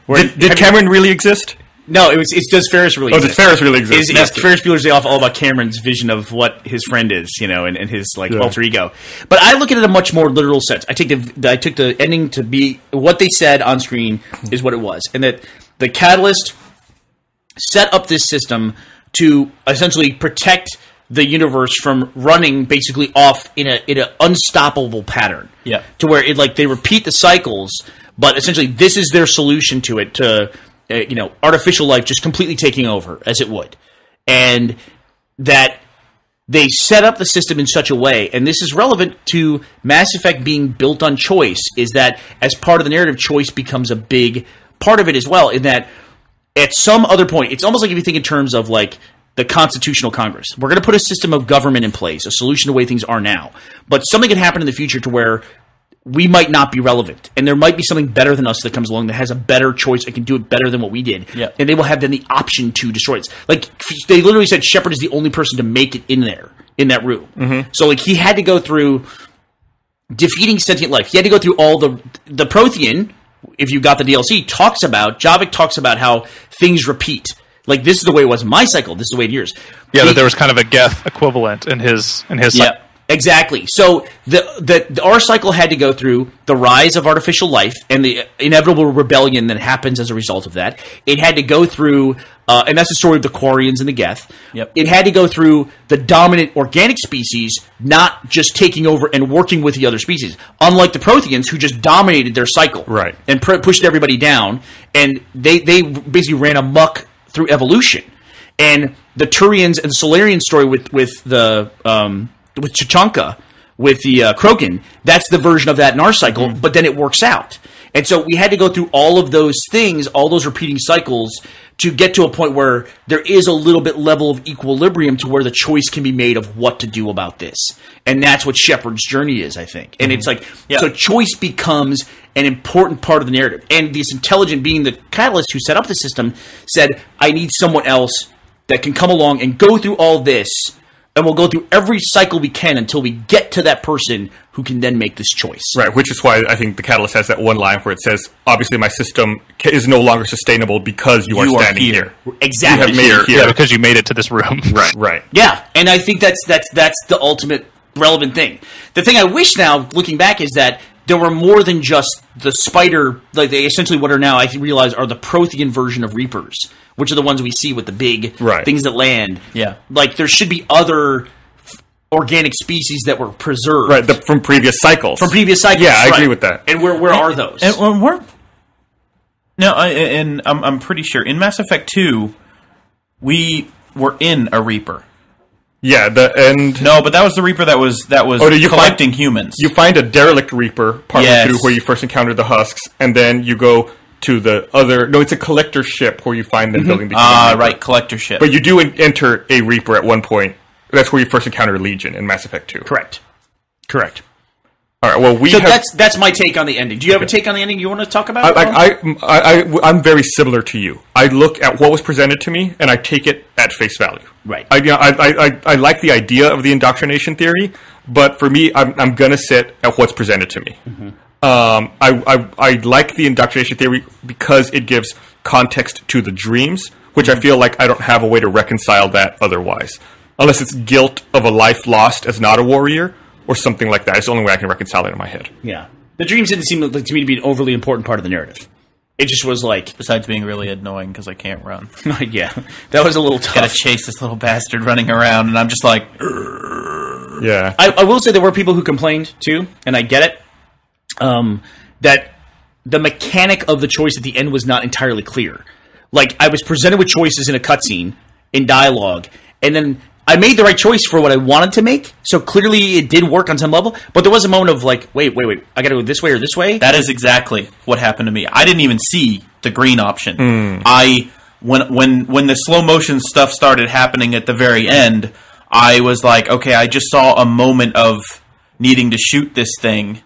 Did Cameron really exist? No, it's does Ferris really Oh, exist? does Ferris really exist? Is Ferris Bueller's Day Off all about Cameron's vision of what his friend is, and his alter ego? But I look at it in a much more literal sense. I took the ending to be what they said on screen is what it was, and that the Catalyst set up this system to essentially protect the universe from running basically off in an unstoppable pattern. Yeah. To where they repeat the cycles, but essentially this is their solution to it, to artificial life just completely taking over as it would. And that they set up the system in such a way, and this is relevant to Mass Effect being built on choice, is that as part of the narrative, choice becomes a big part of it as well, in that at some other point, it's almost like if you think in terms of the Constitutional Congress. We're going to put a system of government in place, a solution to the way things are now. But something could happen in the future to where we might not be relevant, and there might be something better than us that comes along that has a better choice and can do it better than what we did. Yeah. And they will have then the option to destroy it. They literally said Shepard is the only person to make it in there, in that room. Mm-hmm. So he had to go through defeating sentient life. He had to go through all the Prothean. If you got the DLC, Javik talks about how things repeat. This is the way it was in my cycle. This is the way it is yours. Yeah, that there was kind of a Geth equivalent in his cycle. Yeah, exactly. So our cycle had to go through the rise of artificial life and the inevitable rebellion that happens as a result of that. It had to go through, and that's the story of the Quarians and the Geth. Yep. It had to go through the dominant organic species not just taking over and working with the other species. Unlike the Protheans, who just dominated their cycle. Right. And pushed everybody down. And they basically ran amok through evolution. And the Turians and the Solarian story with Chachanka, with the Krogan, that's the version of that in our cycle, but then it works out. And so we had to go through all of those things, all those repeating cycles, to get to a point where there is a little bit level of equilibrium to where the choice can be made of what to do about this. And that's what Shepard's journey is, I think. And it's so choice becomes an important part of the narrative. And this intelligent being, the Catalyst who set up the system, said, I need someone else that can come along and go through all this, and we'll go through every cycle we can until we get to that person who can then make this choice. Right, which is why I think the Catalyst has that one line where it says, obviously my system is no longer sustainable because you are standing here. Exactly. You have made it here. Yeah, because you made it to this room. Right. Yeah, and I think that's the ultimate relevant thing. The thing I wish now, looking back, is that there were more than just the spider, they essentially what are now, I realize, are the Prothean version of Reapers, which are the ones we see with the big things that land. Yeah. There should be other organic species that were preserved. Right, from previous cycles. Yeah, I agree with that. And where are those? And I'm pretty sure in Mass Effect 2, we were in a Reaper. Yeah, no, but that was the Reaper that was collecting humans. You find a derelict Reaper partway through where you first encountered the husks, and then you go to the other. No, it's a collector ship where you find them building the. Right, collector ship. But you do enter a Reaper at one point. That's where you first encounter Legion in Mass Effect 2. Correct. All right. Well, that's my take on the ending. Do you have a take on the ending you want to talk about? I'm very similar to you. I look at what was presented to me and I take it at face value. Right. I like the idea of the indoctrination theory, but for me, I'm gonna sit at what's presented to me. Mm-hmm. I like the indoctrination theory because it gives context to the dreams, which I feel like I don't have a way to reconcile that otherwise, unless it's guilt of a life lost as not a warrior. Or something like that. It's the only way I can reconcile it in my head. Yeah. The dreams didn't seem to me to be an overly important part of the narrative. It just was besides being really annoying because I can't run. Yeah. That was a little tough. Gotta chase this little bastard running around, and I'm just like... Yeah. I will say there were people who complained, too, and I get it, that the mechanic of the choice at the end was not entirely clear. I was presented with choices in a cutscene, in dialogue, and then I made the right choice for what I wanted to make. So clearly it did work on some level. But there was a moment of like, wait, I got to go this way or this way. That is exactly what happened to me. I didn't even see the green option. When the slow motion stuff started happening at the very end, I was like, okay, I just saw a moment of needing to shoot this thing,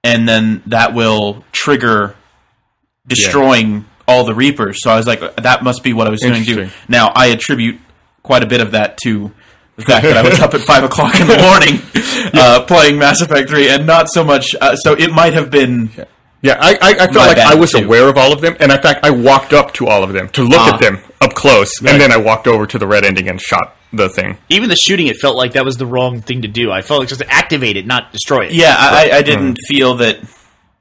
and then that will trigger destroying all the Reapers. So I was like, that must be what I was going to do. Now, I attribute quite a bit of that to the fact that I was up at 5 o'clock in the morning playing Mass Effect 3, and not so much... so it might have been... Yeah, I felt like I was aware of all of them, and in fact, I walked up to all of them to look at them up close, and then I walked over to the red ending and shot the thing. Even the shooting, it felt like that was the wrong thing to do. I felt like just to activate it, not destroy it. Yeah, I didn't feel that...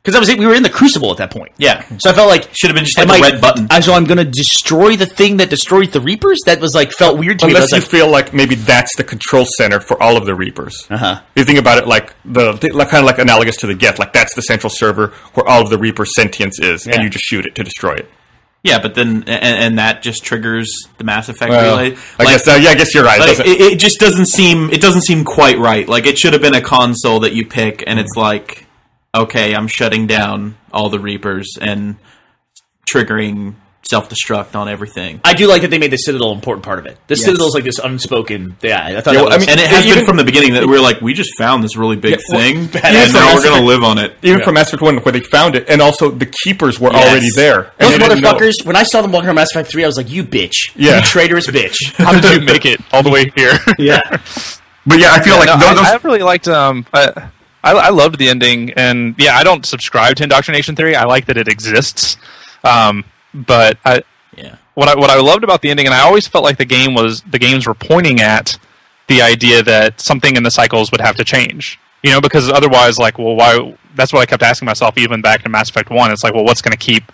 Because we were in the Crucible at that point. Yeah. So I felt like... Should have been just like a red button. So I'm going to destroy the thing that destroyed the Reapers? That was like, felt weird to me. Unless you feel like maybe that's the control center for all of the Reapers. You think about it like kind of like analogous to the Geth. Like that's the central server where all of the Reaper sentience is, and you just shoot it to destroy it. Yeah, but then... And that just triggers the Mass Effect relay. I guess you're right. Like, it just doesn't seem... It doesn't seem quite right. Like, it should have been a console that you pick, and it's like... Okay, I'm shutting down all the Reapers and triggering self-destruct on everything. I do like that they made the Citadel an important part of it. The Citadel's like this unspoken... Yeah, I thought that was... and it has been from the beginning that we were like, we just found this really big thing, and now we're going to live on it. Even from Mass Effect 1, where they found it, and also the Keepers were already there. Those motherfuckers, when I saw them walking around Mass Effect 3, I was like, you bitch. You traitorous bitch. How did you make it all the way here? But yeah, I feel like... I really liked... I loved the ending, and I don't subscribe to indoctrination theory. I like that it exists, but what I loved about the ending, and I always felt like the games were pointing at the idea that something in the cycles would have to change. You know, because otherwise, like, well, why? That's what I kept asking myself, even back to Mass Effect 1. It's like, well, what's going to keep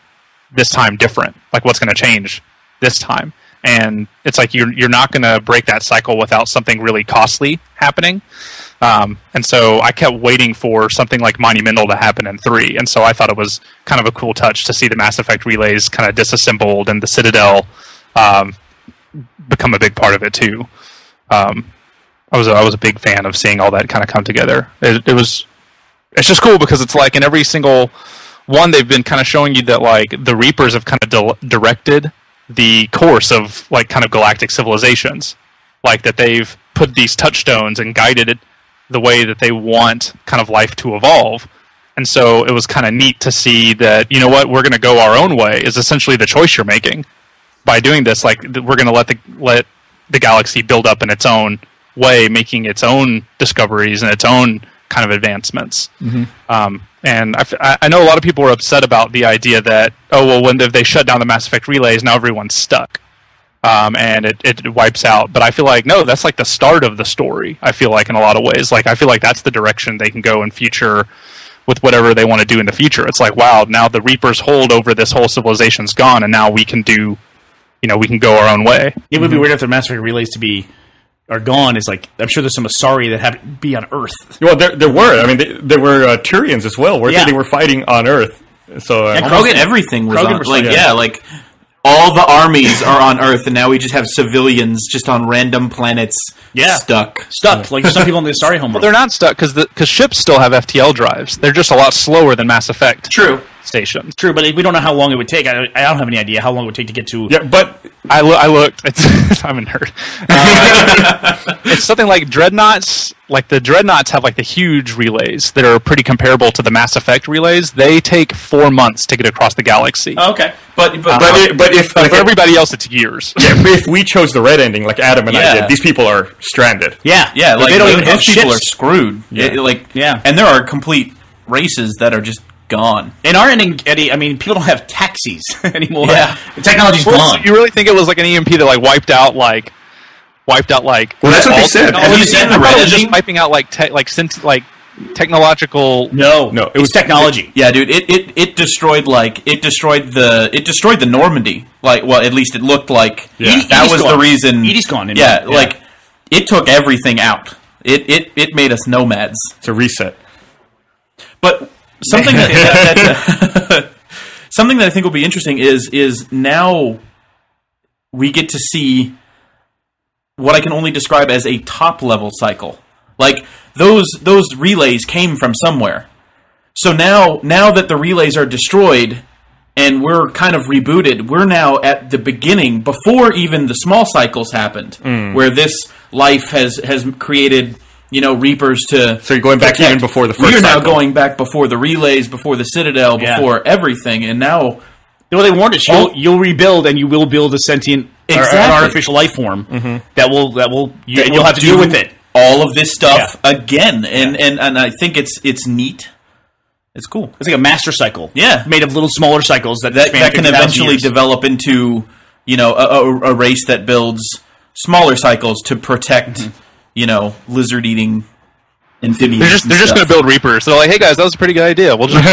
this time different? Like, what's going to change this time? And it's like you're not going to break that cycle without something really costly happening. And so I kept waiting for something like Monumental to happen in 3. And so I thought it was kind of a cool touch to see the Mass Effect relays kind of disassembled and the Citadel become a big part of it too. I was a big fan of seeing all that kind of come together. It's just cool because it's like in every single one they've been kind of showing you that like the Reapers have kind of directed the course of like kind of galactic civilizations, like that they've put these touchstones and guided it the way that they want kind of life to evolve. And so it was kind of neat to see that, you know what, we're going to go our own way is essentially the choice you're making by doing this. Like we're going to let the galaxy build up in its own way, making its own discoveries and its own kind of advancements. And I know a lot of people were upset about the idea that, oh, well, when they shut down the Mass Effect relays, now everyone's stuck. And it wipes out. But I feel like, no, that's like the start of the story, I feel like, in a lot of ways. Like, I feel like that's the direction they can go in future with whatever they want to do in the future. It's like, wow, now the Reaper's hold over this whole civilization's gone, and now we can do, we can go our own way. It would be weird if the Mass Effect relays are gone. It's like, I'm sure there's some Asari that have to be on Earth. Well, there were. I mean, there were Turians as well, where they were fighting on Earth. So Krogan, everything was on. Like, all the armies are on Earth, and now we just have civilians just on random planets stuck. Like some people in the Asari homeworld. Well, they're not stuck because ships still have FTL drives. They're just a lot slower than Mass Effect. True. Stations. True, but we don't know how long it would take. I don't have any idea how long it would take to get to... Yeah, but... I looked. I'm a nerd. It's something like Dreadnoughts. Like, the Dreadnoughts have, like, the huge relays that are pretty comparable to the Mass Effect relays. They take 4 months to get across the galaxy. Oh, okay. But if for everybody else, it's years. Yeah, if we chose the red ending, like Adam and I did, these people are stranded. Yeah. Like, they don't even have ships. People are screwed. And there are complete races that are just gone. In our ending, Eddie, I mean, people don't have taxis anymore. Yeah, the technology's gone. So you really think it was like an EMP that wiped out? Well, that's what they said. Have you seen the red ending? Just wiping out technological. No, it was technology. Yeah, dude, it destroyed the Normandy. Like, well, at least it looked like that was the reason. Edie's gone. Like it took everything out. It made us nomads. It's a reset. But something that something that I think will be interesting is now we get to see what I can only describe as a top level cycle. Like those relays came from somewhere. So now that the relays are destroyed and we're kind of rebooted, we're now at the beginning before even the small cycles happened, where this life has created, Reapers to. So you're going back even before the first. We're now going back before the relays, before the Citadel, before everything, and now. Well, they warned us. You'll rebuild, and you will build a sentient, or an artificial life form that will you'll have to deal with it. All of this stuff again, and I think it's neat. It's cool. It's like a master cycle, made of little smaller cycles that can eventually develop into a race that builds smaller cycles to protect lizard-eating amphibians. They're just going to build Reapers. They're like, hey guys, that was a pretty good idea. We'll just.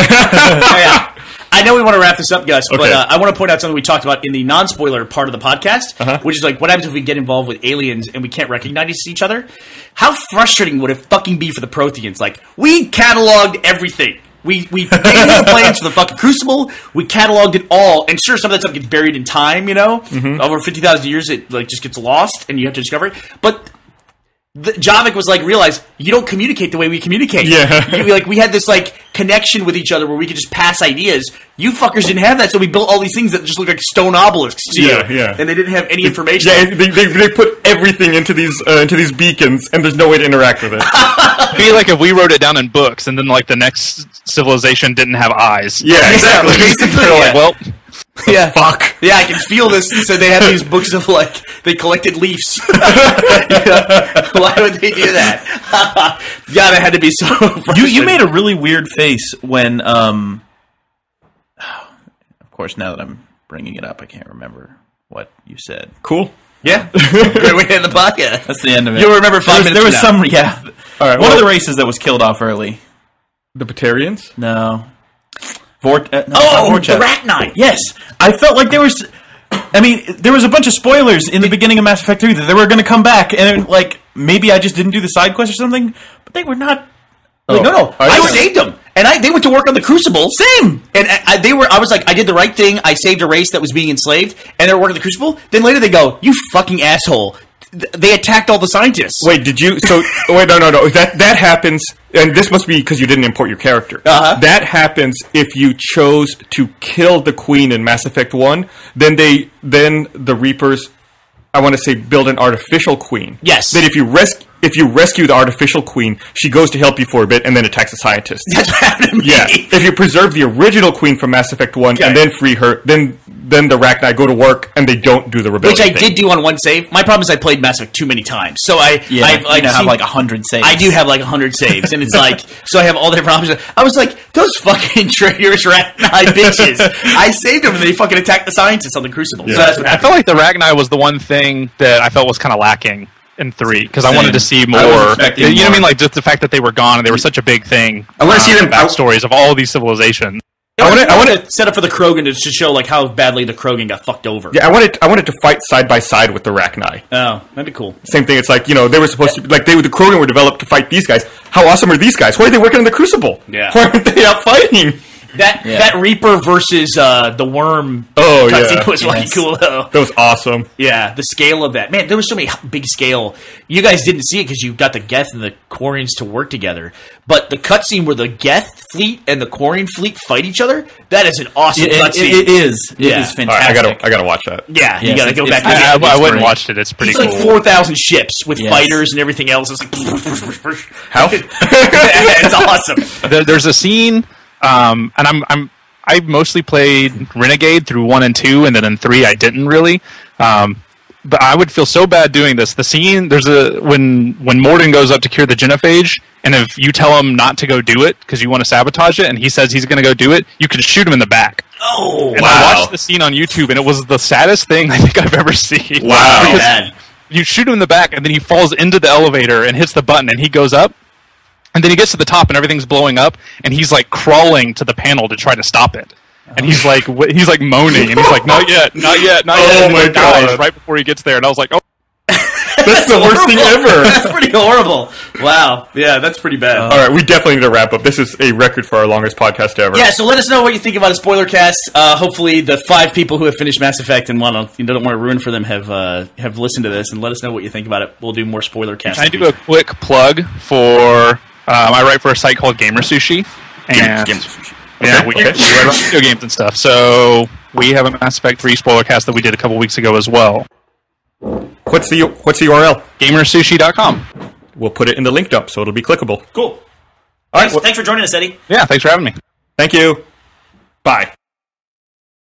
I know we want to wrap this up, Gus, but I want to point out something we talked about in the non-spoiler part of the podcast, which is like, what happens if we get involved with aliens and we can't recognize each other? How frustrating would it fucking be for the Protheans? Like, we cataloged everything. We gave you the plans for the fucking Crucible. We cataloged it all, and sure, some of that stuff gets buried in time. Over 50,000 years, it like just gets lost, and you have to discover it. But Javik was like, realize you don't communicate the way we communicate. We had this like connection with each other where we could just pass ideas. You fuckers didn't have that, so we built all these things that just look like stone obelisks to you. And they didn't have any information. They put everything into these beacons, and there's no way to interact with it. It'd be like if we wrote it down in books, and then like the next civilization didn't have eyes. Yeah, exactly. Basically, like, well. Yeah, fuck. Yeah, I can feel this. So they have these books of like they collected leaves. Why would they do that? God, it had to be so. You made a really weird face when, of course, now that I'm bringing it up, I can't remember what you said. Cool. Yeah, great way to end the podcast. That's the end of it. You'll remember 5 minutes. There was some. Yeah. All right. One of the races that was killed off early. The Batarians? No. The Rachni! Yes! I felt like there was... there was a bunch of spoilers in the beginning of Mass Effect 3 that they were going to come back, and maybe I just didn't do the side quest or something, but they were not... No. I saved them! And they went to work on the Crucible. Same! And I was like, I did the right thing, I saved a race that was being enslaved, and they were working on the Crucible. Then later they go, you fucking asshole. They attacked all the scientists. Wait, did you... So, wait, no. That happens... And this must be because you didn't import your character. That happens if you chose to kill the Queen in Mass Effect 1. Then the Reapers, I want to say, build an artificial Queen. Yes. Then if you rescue the artificial Queen, she goes to help you for a bit and then attacks the scientists. That's what happened to me. Yeah. If you preserve the original Queen from Mass Effect 1 and then free her, then the Rachni go to work and they don't do the rebellion. Which I did do on one save. My problem is I played Mass Effect too many times. So I have like 100 saves. I do have like 100 saves. And it's like, so I have all the different options. I was like, those fucking traitorous Rachni bitches. I saved them and they fucking attacked the scientists on the Crucible. Yeah. So that's what I happened. felt like the Rachni was the one thing that I felt was kind of lacking in 3, because I wanted to see more. You know what I mean? Like just the fact that they were gone and they were such a big thing. I want to see them backstories of all these civilizations. I want to set up for the Krogan to show like how badly the Krogan got fucked over. Yeah, I wanted to fight side by side with the Rachni. Oh, that'd be cool. Same thing. It's like, they were supposed to, like, the Krogan were developed to fight these guys. How awesome are these guys? Why are they working on the Crucible? Yeah. Why aren't they out fighting? That Reaper versus the Worm cutscene was fucking cool though. That was awesome. Yeah, the scale of that. Man, there was so many big scale. You guys didn't see it because you got the Geth and the Quarians to work together. But the cutscene where the Geth fleet and the Quarian fleet fight each other, that is an awesome cutscene. It is. It is fantastic. Right, I gotta watch that. Yeah, you gotta go back. I went and watched it. It's pretty cool. It's like 4,000 ships with fighters and everything else. It's like how? It's awesome. There's a scene, and I mostly played Renegade through 1 and 2, and then in 3 I didn't really. But I would feel so bad doing this. The scene, when Mordin goes up to cure the genophage, and if you tell him not to go do it because you want to sabotage it, and he says he's going to go do it, you can shoot him in the back. Oh, and I watched the scene on YouTube, and it was the saddest thing I think I've ever seen. Wow. Because you shoot him in the back, and then he falls into the elevator and hits the button, and he goes up. And then he gets to the top and everything's blowing up, and he's like crawling to the panel to try to stop it. And he's like moaning, and he's like, not yet. Oh And my he dies God. right before he gets there. And I was like, oh. That's the worst thing ever. That's pretty horrible. Wow. Yeah, that's pretty bad. All right, we definitely need to wrap up. This is a record for our longest podcast ever. Yeah, so let us know what you think about a spoiler cast. Hopefully, the 5 people who have finished Mass Effect and don't want to ruin for them have listened to this, and let us know what you think about it. We'll do more spoiler casts. Can I do a quick plug for? I write for a site called Gamer Sushi, and Gamer Sushi. yeah, we write about video games and stuff. So we have a Mass Effect 3 spoiler cast that we did a couple weeks ago as well. What's the URL? Gamersushi.com. We'll put it in the link dump, so it'll be clickable. Cool. All right. Thanks for joining us, Eddie. Yeah, thanks for having me. Thank you. Bye.